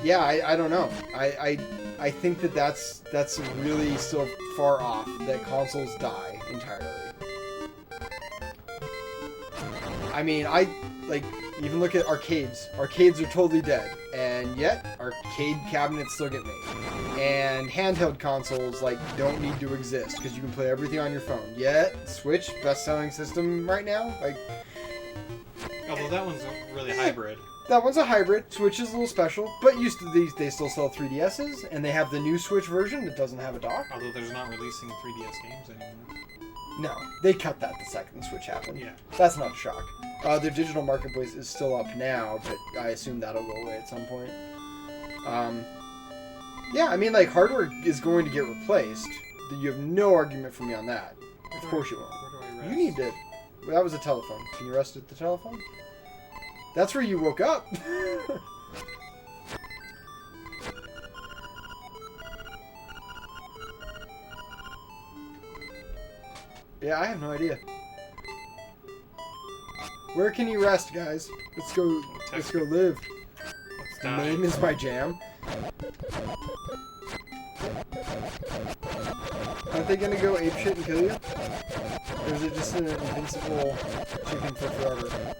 yeah, I don't know. I think that's really still far off, that consoles die entirely. I mean, even look at arcades. Arcades are totally dead, and yet arcade cabinets still get made. And handheld consoles, like, don't need to exist because you can play everything on your phone. Yet, Switch, best-selling system right now. Like, although that one's really hybrid. That one's a hybrid. Switch is a little special, but they still sell 3DSs, and they have the new Switch version that doesn't have a dock. Although there's not releasing 3DS games anymore. No, they cut that the second the Switch happened. Yeah. That's not a shock. Their digital marketplace is still up now, but I assume that'll go away at some point. Yeah, I mean, like, hardware is going to get replaced. You have no argument for me on that. Of course you won't. Where do I rest? You need to... Well, that was a telephone. Can you rest at the telephone? That's where you woke up. Yeah, I have no idea. Where can you rest, guys? Let's go live. Let's die. Name is my jam. Aren't they gonna go apeshit and kill you? Or is it just an invincible chicken for forever?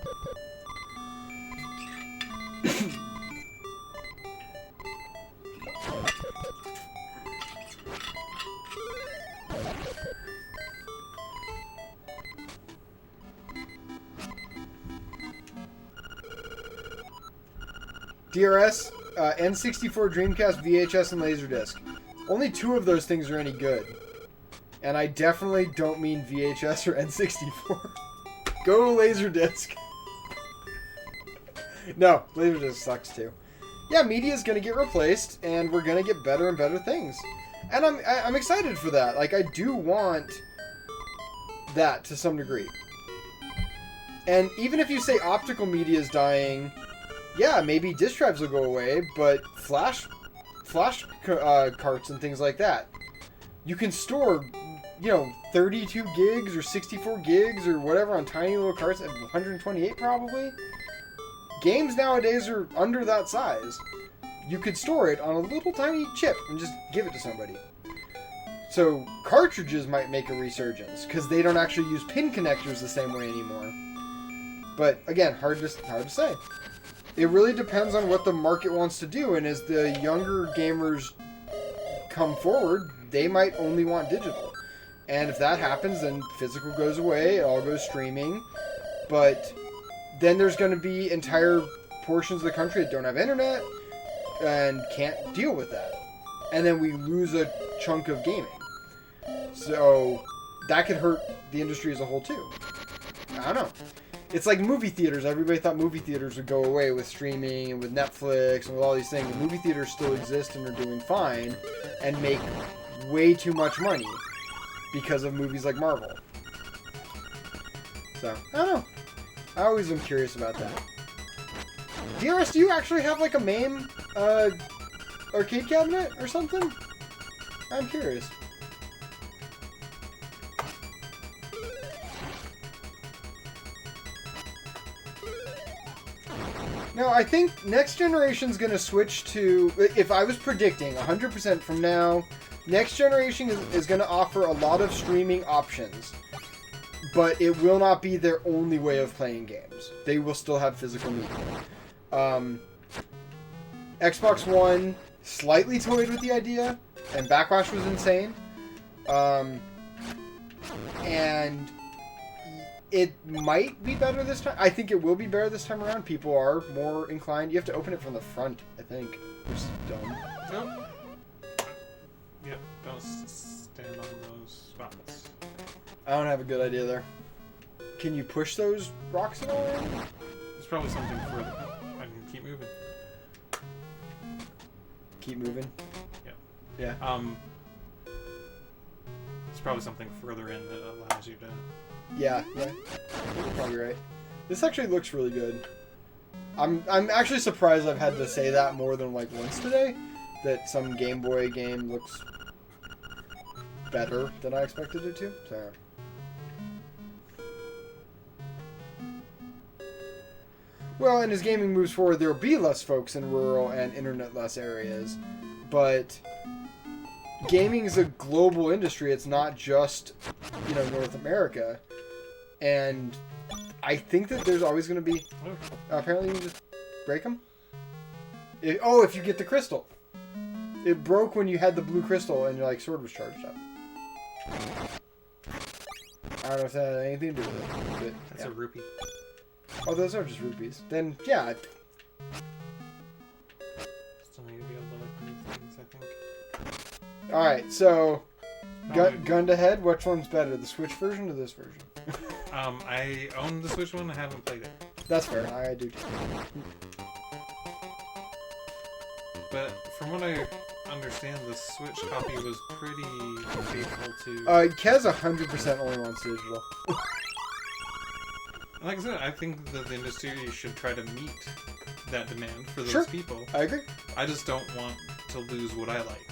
DRS, N64, Dreamcast, VHS, and Laserdisc. Only 2 of those things are any good. And I definitely don't mean VHS or N64. Go Laserdisc. No, Laserdisc sucks too. Yeah, media is going to get replaced, and we're going to get better and better things. And I'm excited for that. Like, I do want that to some degree. And even if you say optical media is dying, yeah, maybe disk drives will go away, but flash carts and things like that. You can store, 32 gigs or 64 gigs or whatever on tiny little carts at 128 probably. Games nowadays are under that size. You could store it on a little tiny chip and just give it to somebody. So cartridges might make a resurgence because they don't actually use pin connectors the same way anymore. But again, hard to say. It really depends on what the market wants to do, and as the younger gamers come forward, they might only want digital. And if that happens, then physical goes away, it all goes streaming. But then there's going to be entire portions of the country that don't have internet and can't deal with that. And then we lose a chunk of gaming. So that could hurt the industry as a whole too. I don't know. It's like movie theaters. Everybody thought movie theaters would go away with streaming and with Netflix and with all these things. The movie theaters still exist and are doing fine and make way too much money because of movies like Marvel. So, I don't know. I always am curious about that. DRS, do you actually have like a MAME arcade cabinet or something? I'm curious. No, I think next generation's going to switch to, if I was predicting 100% from now, next generation is going to offer a lot of streaming options. But it will not be their only way of playing games. They will still have physical media. Xbox One slightly toyed with the idea, and Backlash was insane. And it might be better this time. I think it will be better this time around. People are more inclined. You have to open it from the front, I think. Which is dumb. Nope. Yep, don't stand on those spots. I don't have a good idea there. Can you push those rocks at all? There's probably something further. I can keep moving. Keep moving? Yeah. Yeah. It's probably something further in that allows you to... Yeah. You're probably right. This actually looks really good. I'm actually surprised I've had to say that more than like once today. That some Game Boy game looks better than I expected it to. So. Well, and as gaming moves forward, there will be less folks in rural and internet-less areas. But gaming is a global industry. It's not just, North America. And I think that there's always going to be... apparently you can just break them? If you get the crystal. It broke when you had the blue crystal and your sword was charged up. I don't know if that had anything to do with it. But, That's a rupee. Oh, those are just rupees. Then, yeah. Still need to be able to move things, I think. Alright, so... Gun to head, which one's better? The Switch version or this version? I own the Switch one. I haven't played it. That's fair. I do too. But from what I understand, the Switch copy was pretty faithful to... Kez 100% only wants digital. Like I said, I think that the industry should try to meet that demand for those people. I agree. I just don't want to lose what I like.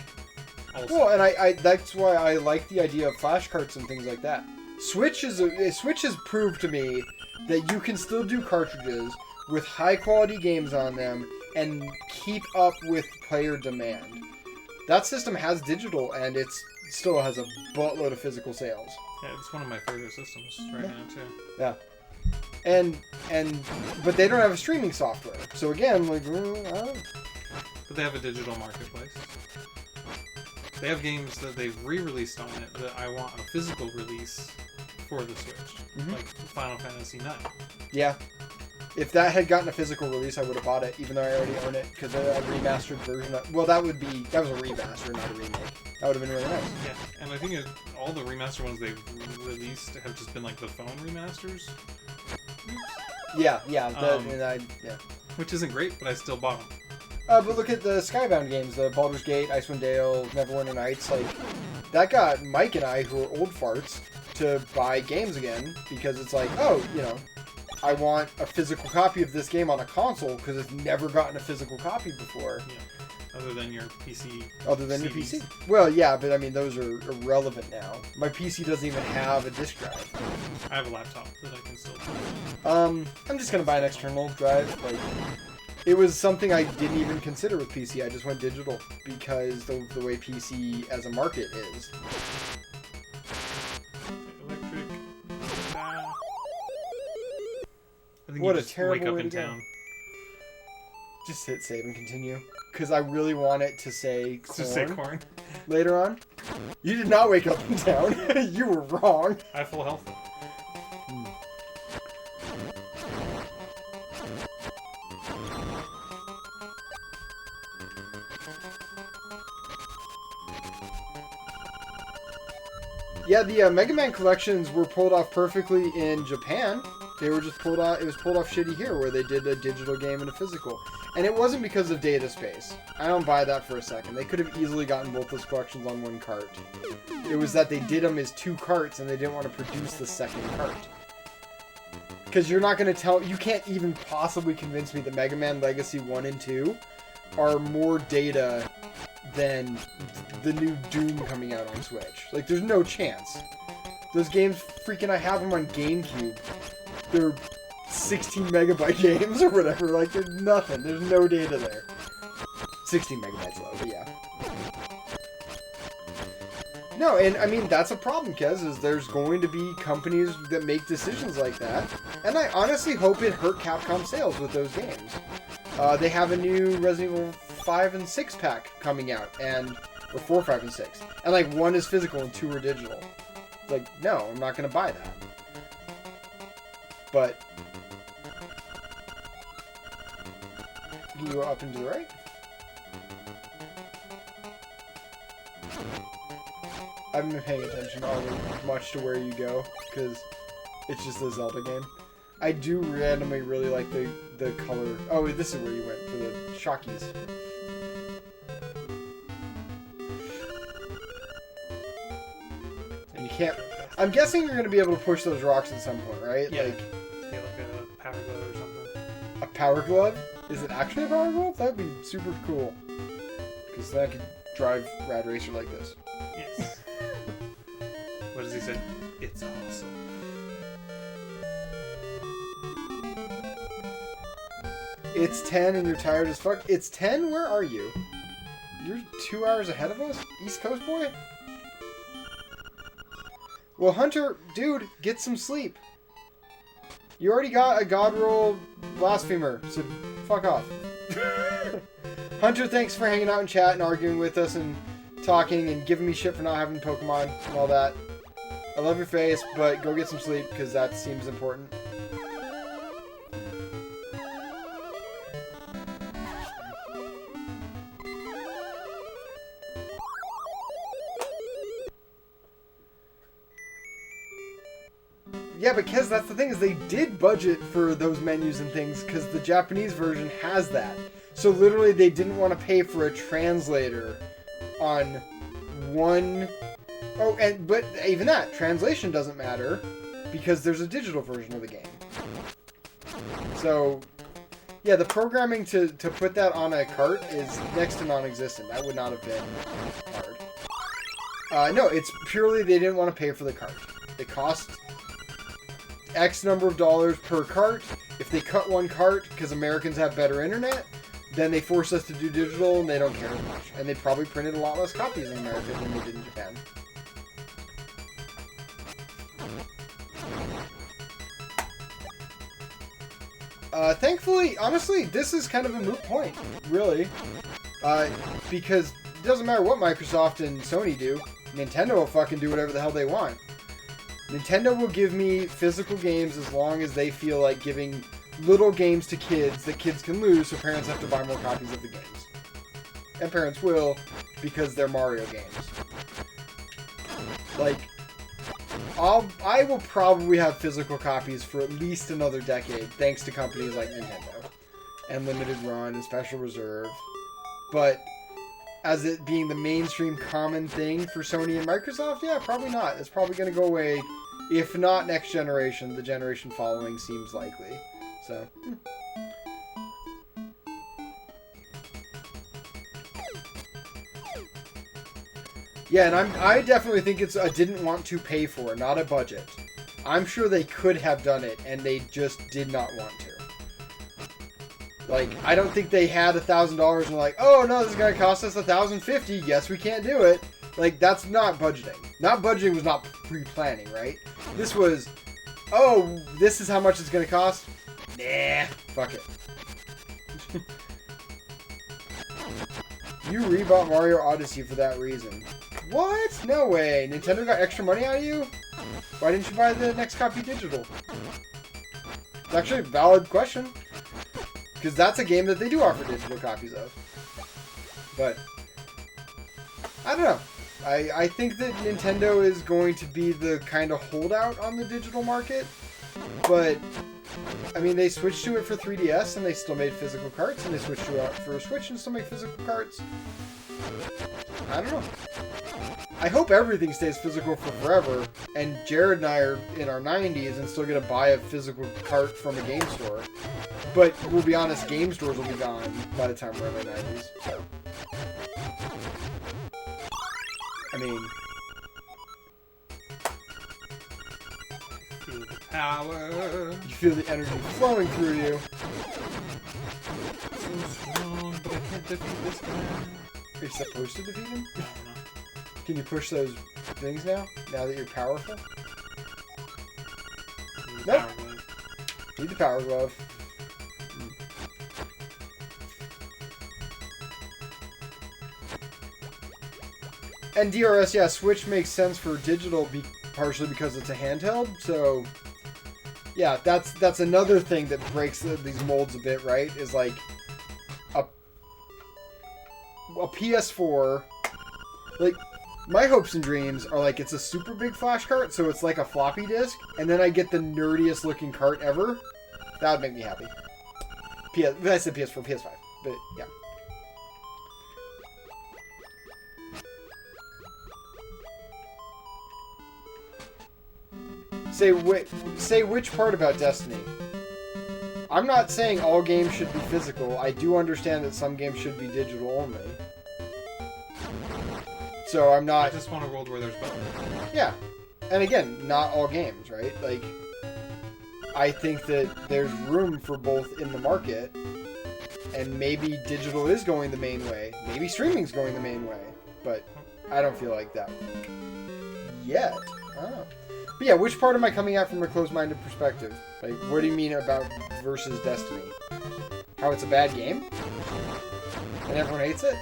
Also. Well, and I that's why I like the idea of flash carts and things like that. Switch has proved to me that you can still do cartridges with high quality games on them and keep up with player demand. That system has digital and it still has a buttload of physical sales. Yeah, it's one of my favorite systems right now too. Yeah. But they don't have a streaming software. So again, I don't know. But they have a digital marketplace. They have games that they've re-released on it that I want a physical release for the Switch. Mm-hmm. Like Final Fantasy IX. Yeah. If that had gotten a physical release, I would have bought it, even though I already own it, because a remastered version of... Well, that was a remaster, not a remake. That would have been really nice. Yeah, and I think all the remaster ones they've released have just been like the phone remasters. Yeah. Which isn't great, but I still bought them. But look at the Skybound games, the Baldur's Gate, Icewind Dale, Neverwinter Nights. Like, that got Mike and I, who are old farts, to buy games again because it's like, oh, you know, I want a physical copy of this game on a console because it's never gotten a physical copy before. Yeah. Other than your PC. Other than your PC. Well, yeah, but I mean, those are irrelevant now. My PC doesn't even have a disk drive. I have a laptop that I can still do. I'm just gonna buy an external drive. Like, it was something I didn't even consider with PC. I just went digital because the way PC as a market is. Electric. I think What you a just terrible wake up way in to go. town. Just hit save and continue. Because I really want it to say corn. Just say corn. Later on. You did not wake up in town. You were wrong. I have full health. Yeah, the Mega Man collections were pulled off perfectly in Japan. They were just pulled off. It was pulled off shitty here, where they did a digital game and a physical, and it wasn't because of data space. I don't buy that for a second. They could have easily gotten both those collections on one cart. It was that they did them as two carts, and they didn't want to produce the second cart. Because you're not going to tell. You can't even possibly convince me that Mega Man Legacy 1 and 2 are more data than the new Doom coming out on Switch. Like, there's no chance. Those games, freaking, I have them on GameCube. They're 16 megabyte games or whatever. Like, there's nothing. There's no data there. 16 megabytes low, but yeah. No, and I mean, that's a problem, Kez, is there's going to be companies that make decisions like that. And I honestly hope it hurt Capcom sales with those games. They have a new Resident Evil 5 and 6 pack coming out, or 4, 5, and 6. And like 1 is physical and 2 are digital. Like, no, I'm not going to buy that. But you go up and to the right? I haven't been paying attention all much to where you go, because it's just a Zelda game. I do randomly really like the color. Oh, this is where you went for the Shockies. And you can't. I'm guessing you're going to be able to push those rocks at some point, right? Yeah. Like a power glove or something. a power glove? Is it actually a power glove? That'd be super cool. Because then I could drive Rad Racer like this. Yes. What does he say? It's awesome. It's 10 and you're tired as fuck. It's 10? Where are you? You're 2 hours ahead of us? East Coast boy? Well, Hunter, dude, get some sleep. You already got a God Roll Blasphemer, so fuck off. Hunter, thanks for hanging out in chat and arguing with us and talking and giving me shit for not having Pokemon and all that. I love your face, but go get some sleep because that seems important. Yeah, but Kez, that's the thing, is they did budget for those menus and things because the Japanese version has that. So literally they didn't want to pay for a translator on one... Oh, but even that, translation doesn't matter because there's a digital version of the game. So, yeah, the programming to put that on a cart is next to non-existent. That would not have been hard. No, it's purely they didn't want to pay for the cart. It cost X number of dollars per cart. If they cut one cart because Americans have better internet, then they force us to do digital and they don't care as much. And they probably printed a lot less copies in America than they did in Japan. Thankfully, honestly, this is kind of a moot point, really. Because it doesn't matter what Microsoft and Sony do, Nintendo will fucking do whatever the hell they want. Nintendo will give me physical games as long as they feel like giving little games to kids that kids can lose, so parents have to buy more copies of the games. And parents will, because they're Mario games. Like, I will probably have physical copies for at least another decade, thanks to companies like Nintendo and Limited Run and Special Reserve. But as it being the mainstream common thing for Sony and Microsoft, yeah, probably not. It's probably going to go away. If not next generation, the generation following seems likely. So, yeah, and I definitely think it's a didn't want to pay for, not a budget. I'm sure they could have done it, and they just did not want to. Like, I don't think they had $1,000 and like, oh no, this is gonna cost us $1,050. Yes, we can't do it. Like, that's not budgeting. Not budgeting was not pre-planning, right? This was, oh, this is how much it's gonna cost. Nah, fuck it. You rebought Mario Odyssey for that reason. What? No way. Nintendo got extra money out of you? Why didn't you buy the next copy digital? It's actually a valid question. Because that's a game that they do offer digital copies of. But, I don't know. I think that Nintendo is going to be the kind of holdout on the digital market. But, I mean, they switched to it for 3DS and they still made physical carts. And they switched to it for Switch and still make physical carts. I don't know. I hope everything stays physical for forever. And Jared and I are in our 90s and still get to buy a physical cart from a game store. But we'll be honest, game stores will be gone by the time we're in our 90s. So. I mean... Feel the power. You feel the energy flowing through you. So strong, but I can't defeat this guy. Are you supposed to defeat him? I don't know. Can you push those things now? Now that you're powerful? Nope. Power glove. Need the power glove. And DRS, yeah, Switch makes sense for digital partially because it's a handheld, so yeah, that's another thing that breaks these molds a bit, right? Is like a PS4, like my hopes and dreams are like it's a super big flash cart, so it's like a floppy disk, and then I get the nerdiest looking cart ever. That would make me happy. I said PS4, PS5, but yeah. Say which part about Destiny? I'm not saying all games should be physical. I do understand that some games should be digital only. So I'm not... I just want a world where there's both. Yeah. And again, not all games, right? Like, I think that there's room for both in the market. And maybe digital is going the main way. Maybe streaming's going the main way. But I don't feel like that yet. I don't know. But yeah, which part am I coming at from a closed-minded perspective? Like, what do you mean about versus Destiny? How it's a bad game? And everyone hates it?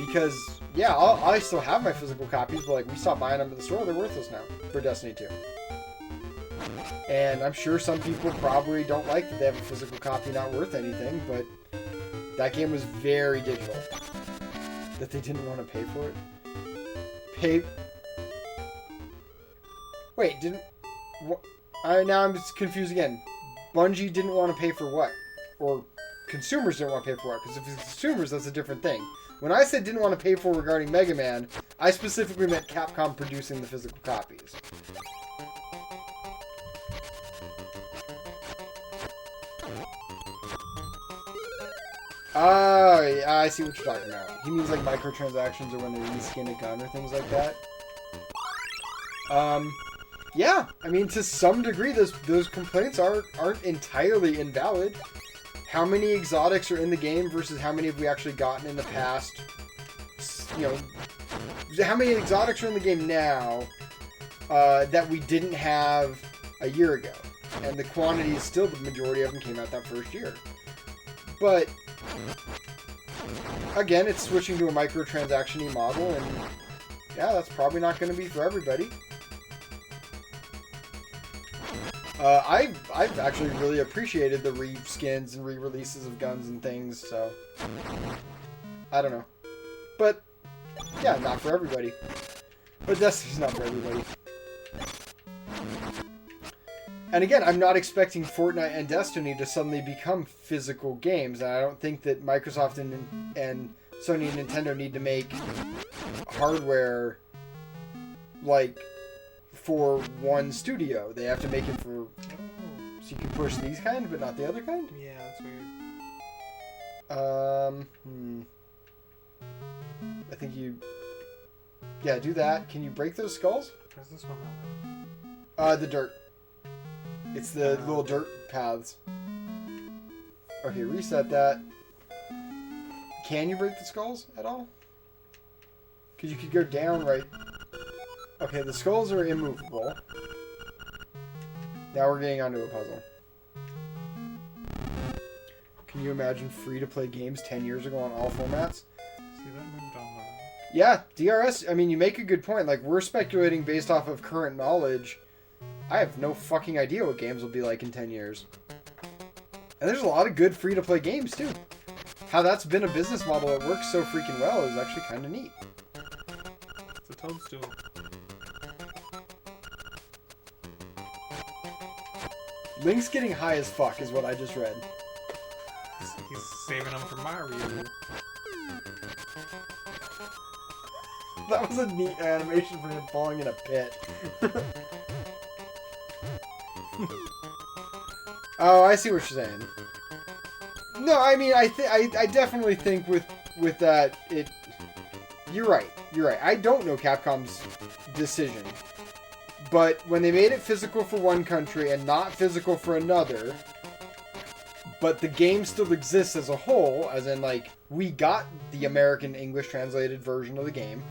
Because, yeah, I still have my physical copies, but like, we stopped buying them at the store. They're worthless now for Destiny 2. And I'm sure some people probably don't like that they have a physical copy not worth anything, but that game was very digital. That they didn't want to pay for it. Wait, didn't... now I'm just confused again. Bungie didn't want to pay for what? Or consumers didn't want to pay for what? Because if it's consumers, that's a different thing. When I said didn't want to pay for regarding Mega Man, I specifically meant Capcom producing the physical copies. Oh, yeah, I see what you're talking about. He means like microtransactions or when they reskin a gun or things like that. Yeah, I mean, to some degree, those complaints aren't entirely invalid. How many exotics are in the game versus how many have we actually gotten in the past? You know, how many exotics are in the game now that we didn't have a year ago? And the quantity is still the majority of them came out that first year. But again, it's switching to a microtransaction-y model, and yeah, that's probably not going to be for everybody. I've actually really appreciated the re-skins and re-releases of guns and things, so I don't know. But Yeah, not for everybody. But Destiny's not for everybody. And again, I'm not expecting Fortnite and Destiny to suddenly become physical games. And I don't think that Microsoft and Sony and Nintendo need to make hardware like for one studio. They have to make it for... So you can push these kind, but not the other kind? Yeah, that's weird. I think you... Yeah, do that. Can you break those skulls? Where's this one? The dirt. It's the little dirt paths. Okay, reset that. Can you break the skulls at all? Because you could go down right... Okay, the skulls are immovable. Now we're getting onto a puzzle. Can you imagine free-to-play games 10 years ago on all formats? See, that moved on. Yeah, DRS, I mean, you make a good point. Like, we're speculating based off of current knowledge. I have no fucking idea what games will be like in 10 years. And there's a lot of good free-to-play games, too. How that's been a business model that works so freaking well is actually kind of neat. It's a toadstool. Link's getting high as fuck is what I just read. He's saving them for Mario. That was a neat animation for him falling in a pit. Oh, I see what you're saying. No, I mean, I definitely think with that, you're right. You're right. I don't know Capcom's decision. But when they made it physical for one country and not physical for another, but the game still exists as a whole, as in, like, we got the American English translated version of the game,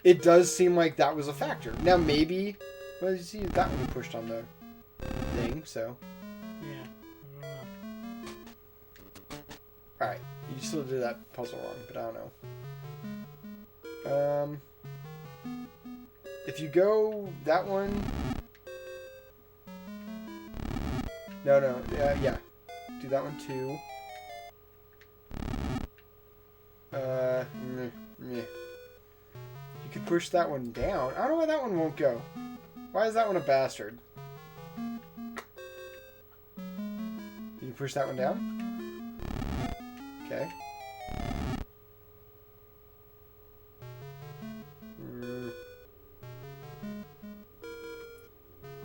it does seem like that was a factor. Now, maybe... Well, you see, that one you pushed on the thing, so... Yeah, I don't know. Alright, you still did that puzzle wrong, but I don't know. If you go that one... No, yeah. Do that one too. You could push that one down. I don't know why that one won't go. Why is that one a bastard? Can you push that one down? Okay.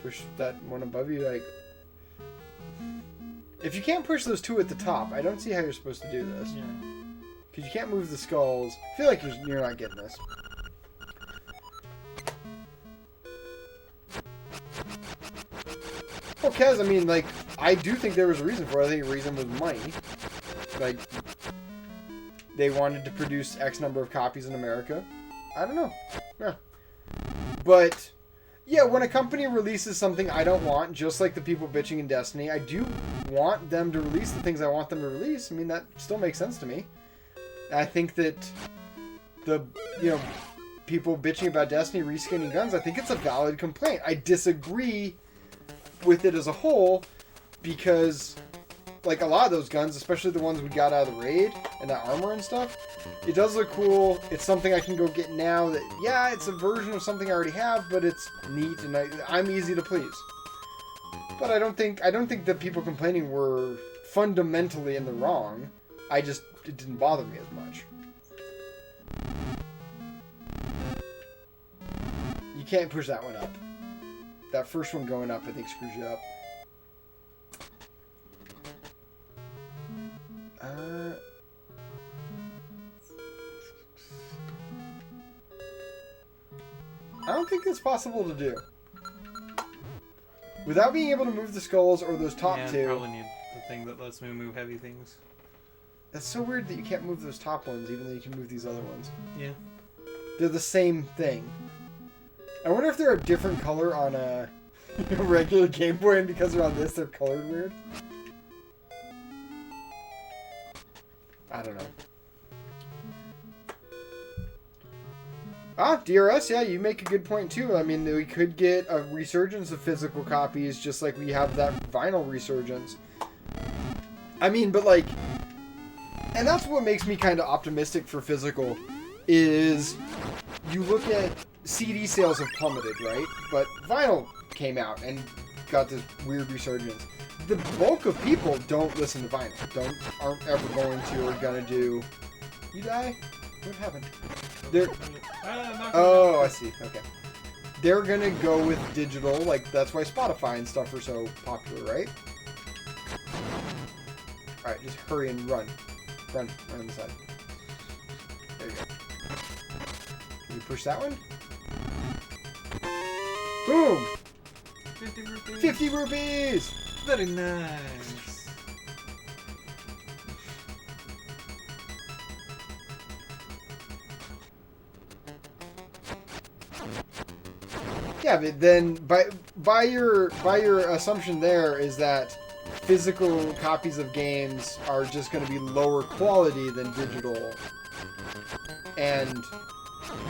Push that one above you, like... If you can't push those two at the top, I don't see how you're supposed to do this. Yeah. Because you can't move the skulls. I feel like you're not getting this. Well, Kez, I mean, like, I do think there was a reason for it. I think the reason was money. Like, they wanted to produce X number of copies in America. I don't know. Yeah. But... Yeah, when a company releases something I don't want, just like the people bitching in Destiny, I do want them to release the things I want them to release. I mean, that still makes sense to me. I think that the, people bitching about Destiny reskinning guns, I think it's a valid complaint. I disagree with it as a whole because, like, a lot of those guns, especially the ones we got out of the raid and that armor and stuff, it does look cool. It's something I can go get now that, yeah, it's a version of something I already have, but it's neat and I'm easy to please. But I don't think the people complaining were fundamentally in the wrong. It didn't bother me as much. You can't push that one up. That first one going up, I think, screws you up. I don't think it's possible to do. Without being able to move the skulls or those top two. Yeah, probably need the thing that lets me move heavy things. That's so weird that you can't move those top ones, even though you can move these other ones. Yeah. They're the same thing. I wonder if they're a different color on a regular Game Boy, and because they're on this, they're colored weird. I don't know. DRS, yeah, you make a good point too. I mean, we could get a resurgence of physical copies just like we have that vinyl resurgence. I mean, but like... And that's what makes me kind of optimistic for physical, is you look at CD sales have plummeted, right? But vinyl came out and got this weird resurgence. The bulk of people don't listen to vinyl. Aren't ever going to or gonna do. You die? What happened? Oh, I see. Okay. They're gonna go with digital, like that's why Spotify and stuff are so popular, right? Alright, just hurry and run. Run on the side. There you go. Can you push that one? Boom! 50 rupees. 50 rupees! Very nice. Yeah, but then by your assumption there is that physical copies of games are just going to be lower quality than digital. And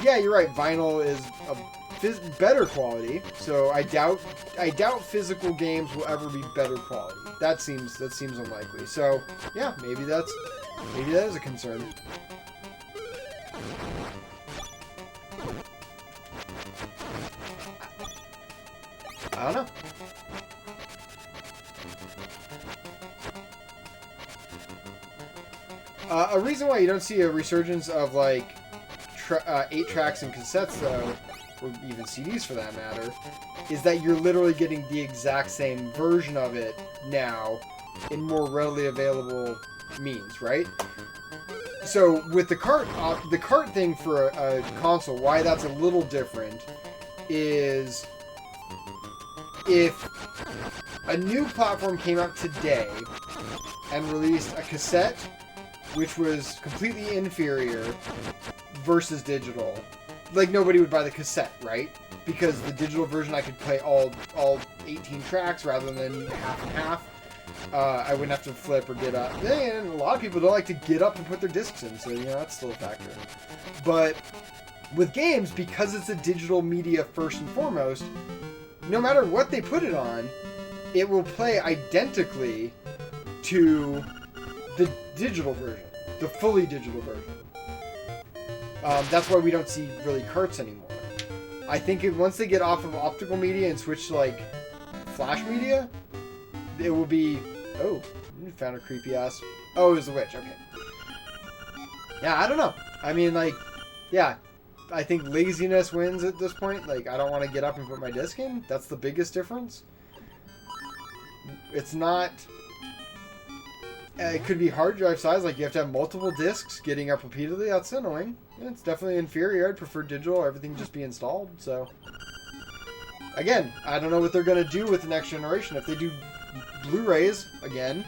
yeah, you're right. Vinyl is a better quality, so I doubt physical games will ever be better quality. That seems unlikely. So yeah, maybe that is a concern. I don't know. A reason why you don't see a resurgence of like 8 tracks and cassettes though, or even CDs for that matter, is that you're literally getting the exact same version of it now in more readily available means, right? So with the cart thing for a console, why that's a little different is if a new platform came out today and released a cassette which was completely inferior versus digital, like nobody would buy the cassette, right? Because the digital version I could play all 18 tracks rather than half and half. I wouldn't have to flip or get up. And a lot of people don't like to get up and put their discs in, so that's still a factor. But with games, because it's a digital media first and foremost, no matter what they put it on, it will play identically to the digital version, the fully digital version. That's why we don't see really carts anymore. I think once they get off of optical media and switch to like flash media, it will be. Oh, you found a creepy ass. Oh, it was a witch. Okay. Yeah, I don't know. I mean, like, yeah. I think laziness wins at this point. Like, I don't want to get up and put my disc in. That's the biggest difference. It's not... It could be hard drive size. Like, you have to have multiple discs getting up repeatedly. That's annoying. It's definitely inferior. I'd prefer digital. Everything just be installed. So, again, I don't know what they're going to do with the next generation. If they do Blu-rays, again,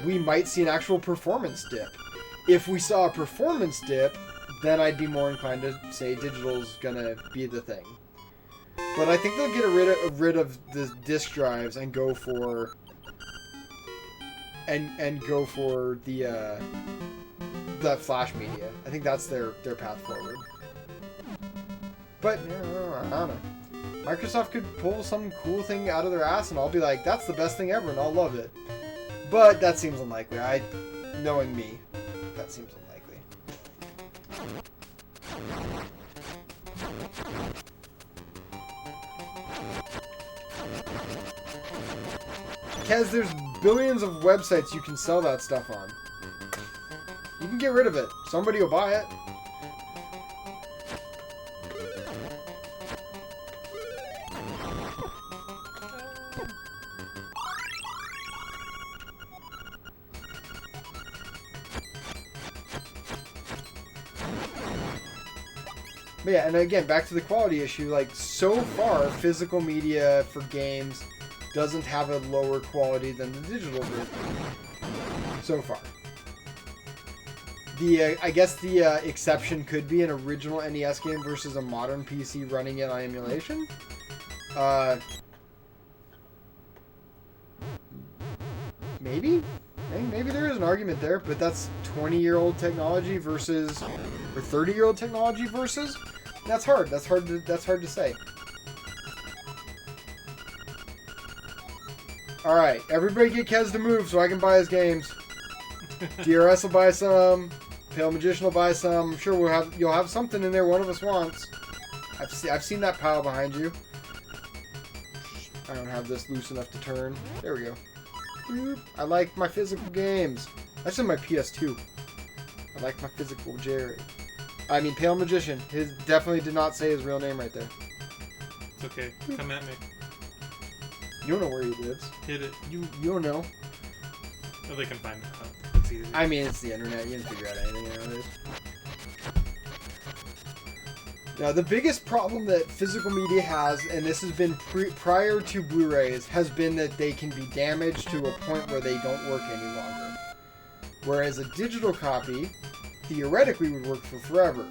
we might see an actual performance dip. If we saw a performance dip, then I'd be more inclined to say digital's gonna be the thing. But I think they'll get rid of the disc drives and go for the flash media. I think that's their path forward. But I don't know. Microsoft could pull some cool thing out of their ass, and I'll be like, "That's the best thing ever," and I'll love it. But that seems unlikely. Knowing me, that seems unlikely. Kez, there's billions of websites you can sell that stuff on. You can get rid of it. Somebody will buy it. But yeah, and again, back to the quality issue, like, so far, physical media for games doesn't have a lower quality than the digital version. So far. I guess the exception could be an original NES game versus a modern PC running it on emulation. Maybe? Maybe there is an argument there, but that's 20-year-old technology versus, or 30-year-old technology versus. That's hard. That's hard to say. All right, everybody get Kez to move so I can buy his games. DRS will buy some. Pale Magician will buy some. I'm sure you'll have something in there one of us wants. I've seen that pile behind you. I don't have this loose enough to turn. There we go. Boop. I like my physical games. That's in my PS2. I like my physical Jerry. I mean, Pale Magician. His definitely did not say his real name right there. It's okay. Come at me. You don't know where he lives. Hit it. You don't know. Oh, they can find it out. It's easy. I mean, it's the internet. You can figure out anything nowadays. Now, the biggest problem that physical media has, and this has been prior to Blu-rays, has been that they can be damaged to a point where they don't work any longer. Whereas a digital copy, theoretically, would work for forever.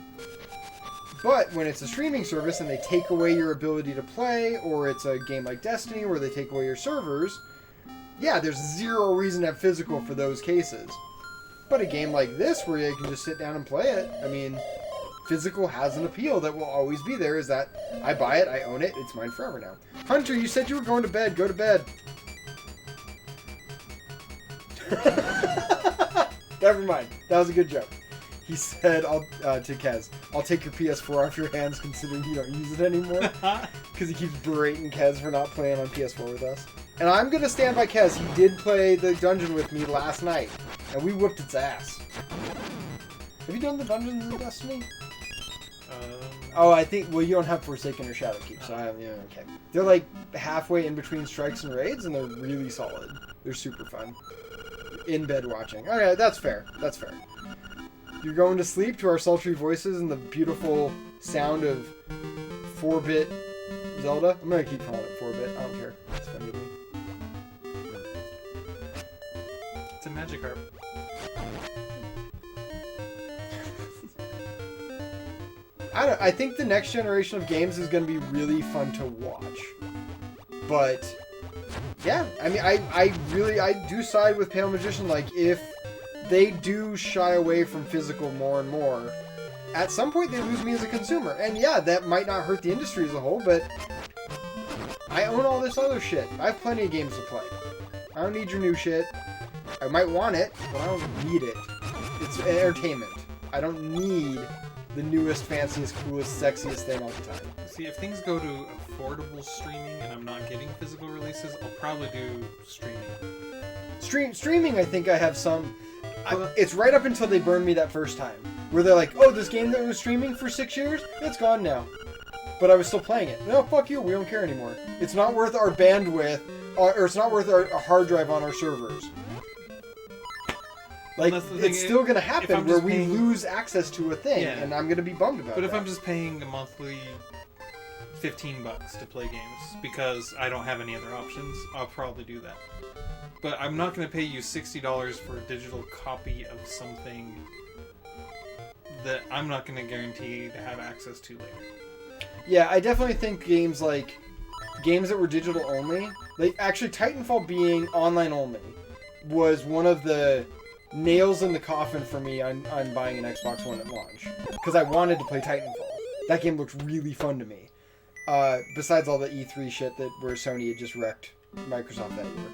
But when it's a streaming service and they take away your ability to play, or it's a game like Destiny where they take away your servers, yeah, there's zero reason to have physical for those cases. But a game like this where you can just sit down and play it, I mean, physical has an appeal that will always be there, is that I buy it, I own it, it's mine forever now. Hunter, you said you were going to bed. Go to bed. Never mind. That was a good joke. He said to Kez, I'll take your PS4 off your hands considering you don't use it anymore. Because he keeps berating Kez for not playing on PS4 with us. And I'm going to stand by Kez. He did play the dungeon with me last night. And we whooped its ass. Have you done the dungeons in Destiny? Oh, I think, well, you don't have Forsaken or Shadowkeep, so I have, yeah, okay. They're like halfway in between strikes and raids, and they're really solid. They're super fun. In bed watching. Okay, that's fair. That's fair. You're going to sleep to our sultry voices and the beautiful sound of 4-bit Zelda. I'm going to keep calling it 4-bit. I don't care. It's funny to me. It's a magic harp. I think the next generation of games is going to be really fun to watch. But, yeah. I mean, I do side with Pale Magician. Like, if they do shy away from physical more and more, at some point they lose me as a consumer. And yeah, that might not hurt the industry as a whole, but I own all this other shit. I have plenty of games to play. I don't need your new shit. I might want it, but I don't need it. It's entertainment. I don't need the newest, fanciest, coolest, sexiest thing all the time. See, if things go to affordable streaming and I'm not getting physical releases, I'll probably do streaming. Streaming, I think I have some. It's right up until they burn me that first time. Where they're like, oh, this game that was streaming for 6 years, it's gone now. But I was still playing it. No, fuck you, we don't care anymore. It's not worth our bandwidth, or it's not worth our hard drive on our servers. Like, it's still going to happen where we lose access to a thing, and I'm going to be bummed about it. But if I'm just paying a monthly $15 to play games because I don't have any other options, I'll probably do that. But I'm not going to pay you $60 for a digital copy of something that I'm not going to guarantee to have access to later. Yeah, I definitely think games that were digital only, like actually Titanfall being online only, was one of the nails in the coffin for me on buying an Xbox One at launch. Because I wanted to play Titanfall. That game looked really fun to me. Besides all the E3 shit where Sony had just wrecked Microsoft that year.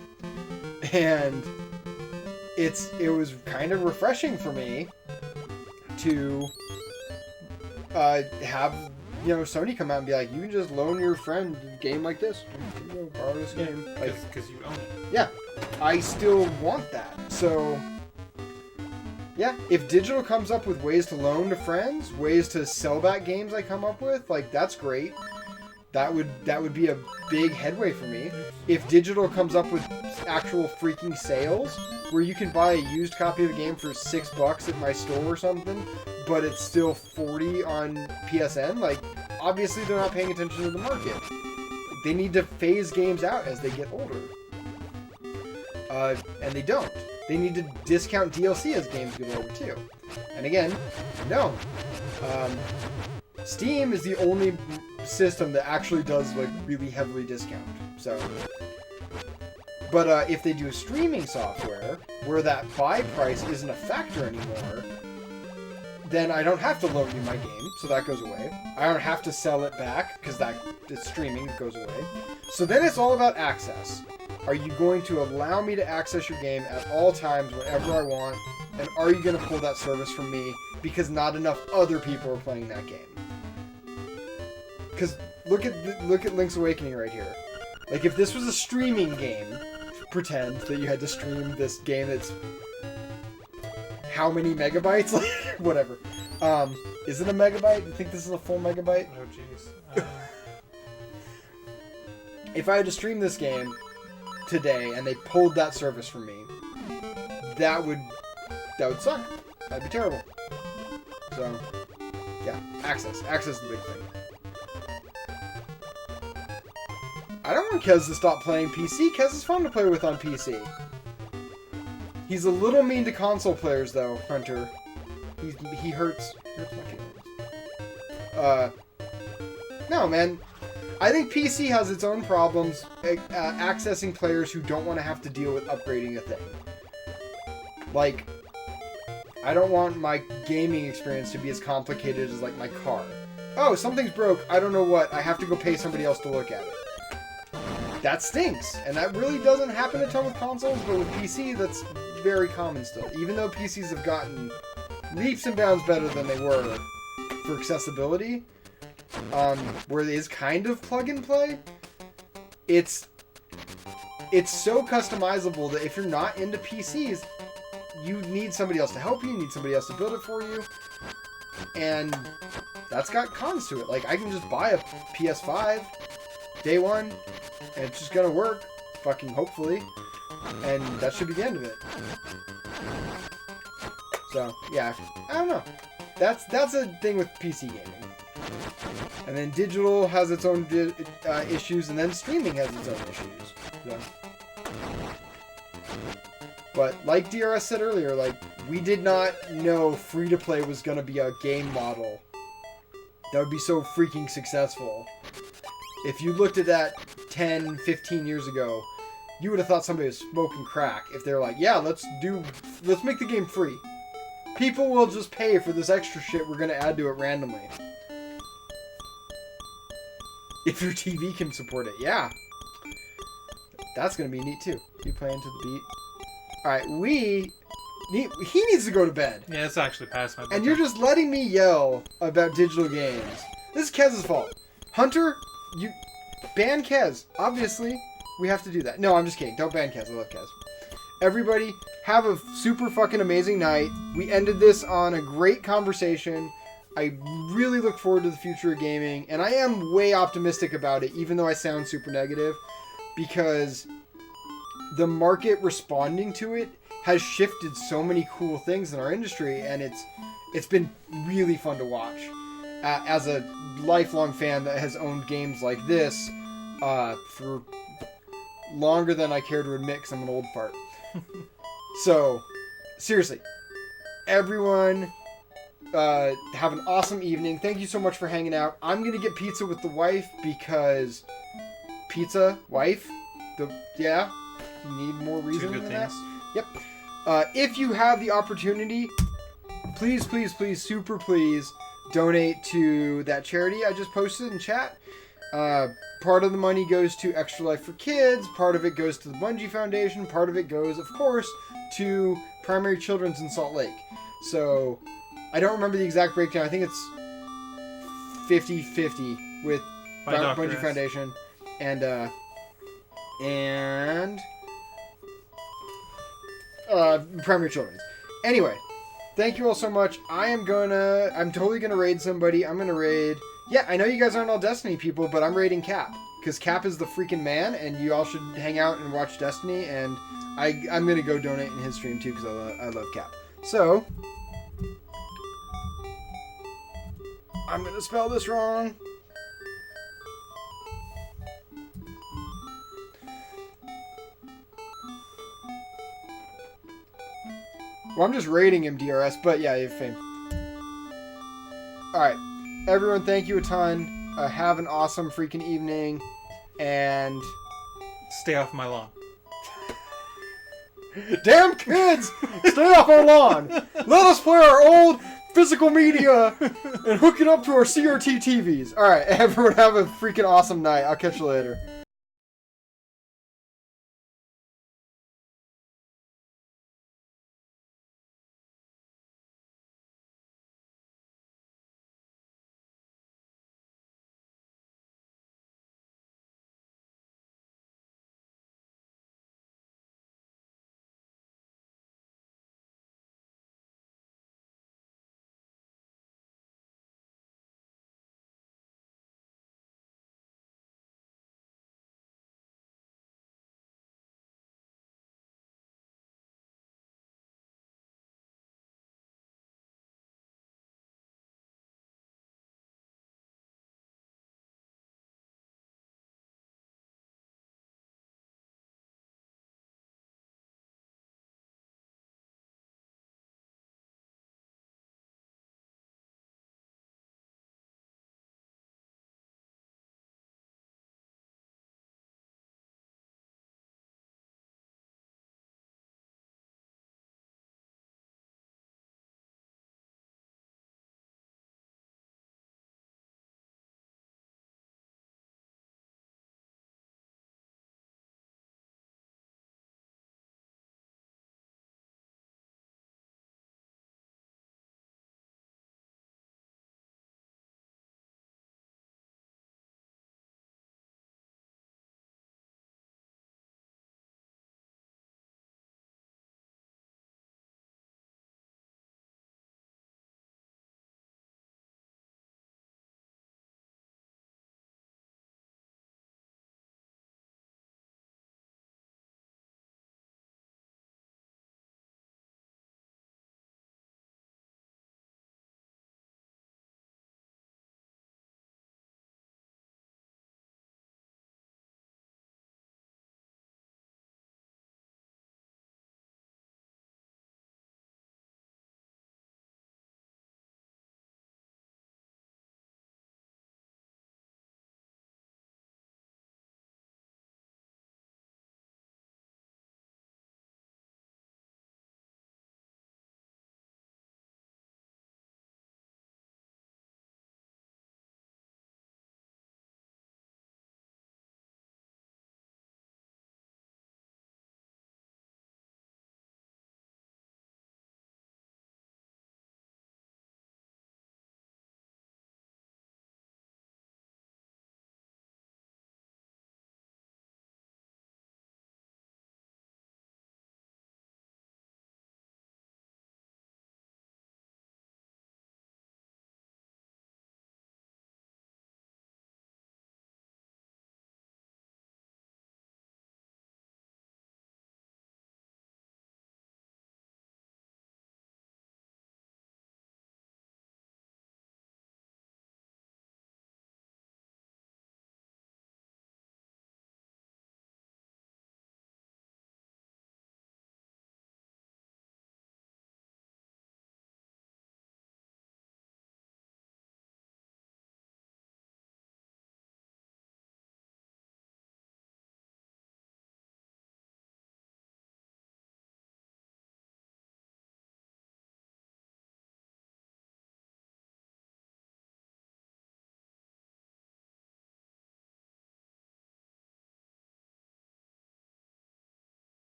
And it was kind of refreshing for me to have Sony come out and be like, you can just loan your friend a game like this. You can borrow this game. Because you own it. Yeah. I still want that. So, yeah, if digital comes up with ways to loan to friends, ways to sell back games I come up with, like, that's great. That would be a big headway for me. If digital comes up with actual freaking sales, where you can buy a used copy of the game for $6 at my store or something, but it's still $40 on PSN, like, obviously they're not paying attention to the market. They need to phase games out as they get older. And they don't. They need to discount DLC as games get older too. And again, no. Steam is the only system that actually does like really heavily discount. So, but if they do streaming software where that buy price isn't a factor anymore, then I don't have to loan you my game, so that goes away. I don't have to sell it back because it's streaming, it goes away. So then it's all about access. Are you going to allow me to access your game at all times, whenever I want, And are you going to pull that service from me because not enough other people are playing that game? Because look at Link's Awakening right here. Like, if this was a streaming game, pretend that you had to stream this game that's how many megabytes? Like, whatever. Is it a megabyte? You think this is a full megabyte? Oh, jeez. If I had to stream this game today and they pulled that service from me, that would suck. That'd be terrible. So, yeah, access. Access is the big thing. I don't want Kez to stop playing PC. Kez is fun to play with on PC. He's a little mean to console players, though, Hunter. He hurts my feelings. No, man. I think PC has its own problems accessing players who don't want to have to deal with upgrading a thing. Like, I don't want my gaming experience to be as complicated as, like, my car. Oh, something's broke. I don't know what. I have to go pay somebody else to look at it. That stinks. And that really doesn't happen a ton with consoles, but with PC, that's very common still. Even though PCs have gotten leaps and bounds better than they were for accessibility, where it is kind of plug and play, it's so customizable that if you're not into PCs, you need somebody else to help you need somebody else to build it for you, and that's got cons to it. Like, I can just buy a PS5 day one, and it's just gonna work, fucking hopefully, and that should be the end of it. So, yeah, I don't know. That's a thing with PC gaming. And then digital has its own issues, and then streaming has its own issues. So. But like DRS said earlier, like, we did not know free-to-play was going to be a game model that would be so freaking successful. If you looked at that 10, 15 years ago, you would have thought somebody was smoking crack if they're like, yeah, let's make the game free. People will just pay for this extra shit we're going to add to it randomly. If your TV can support it, yeah. That's going to be neat, too. You playing to the beat. Alright, he needs to go to bed. Yeah, it's actually past my bedtime. And you're just letting me yell about digital games. This is Kez's fault. Hunter, you ban Kez. Obviously, we have to do that. No, I'm just kidding. Don't ban Kez. I love Kez. Everybody, have a super fucking amazing night. We ended this on a great conversation. I really look forward to the future of gaming, and I am way optimistic about it, even though I sound super negative, because the market responding to it has shifted so many cool things in our industry, and it's been really fun to watch. As a lifelong fan that has owned games like this for longer than I care to admit, because I'm an old fart. So, seriously, everyone, have an awesome evening. Thank you so much for hanging out. I'm going to get pizza with the wife because pizza, wife, you need more reason than that. Yep. If you have the opportunity, please, please, please, super please, donate to that charity I just posted in chat. Part of the money goes to Extra Life for Kids, part of it goes to the Bungie Foundation, part of it goes, of course, to Primary Children's in Salt Lake. So, I don't remember the exact breakdown. I think it's 50-50 with Bungie Foundation and Primary Children's. Anyway, thank you all so much. I'm totally gonna raid somebody. I'm gonna raid... Yeah, I know you guys aren't all Destiny people, but I'm raiding Cap. Because Cap is the freaking man, and you all should hang out and watch Destiny, and I'm gonna go donate in his stream too, because I love Cap. So... I'm gonna spell this wrong. Well, I'm just rating him, DRS, but yeah, you have fame. Alright. Everyone, thank you a ton. Have an awesome freaking evening. And... Stay off my lawn. Damn kids! Stay off our lawn! Let us play our old physical media and hook it up to our CRT TVs. Alright, everyone have a freaking awesome night. I'll catch you later.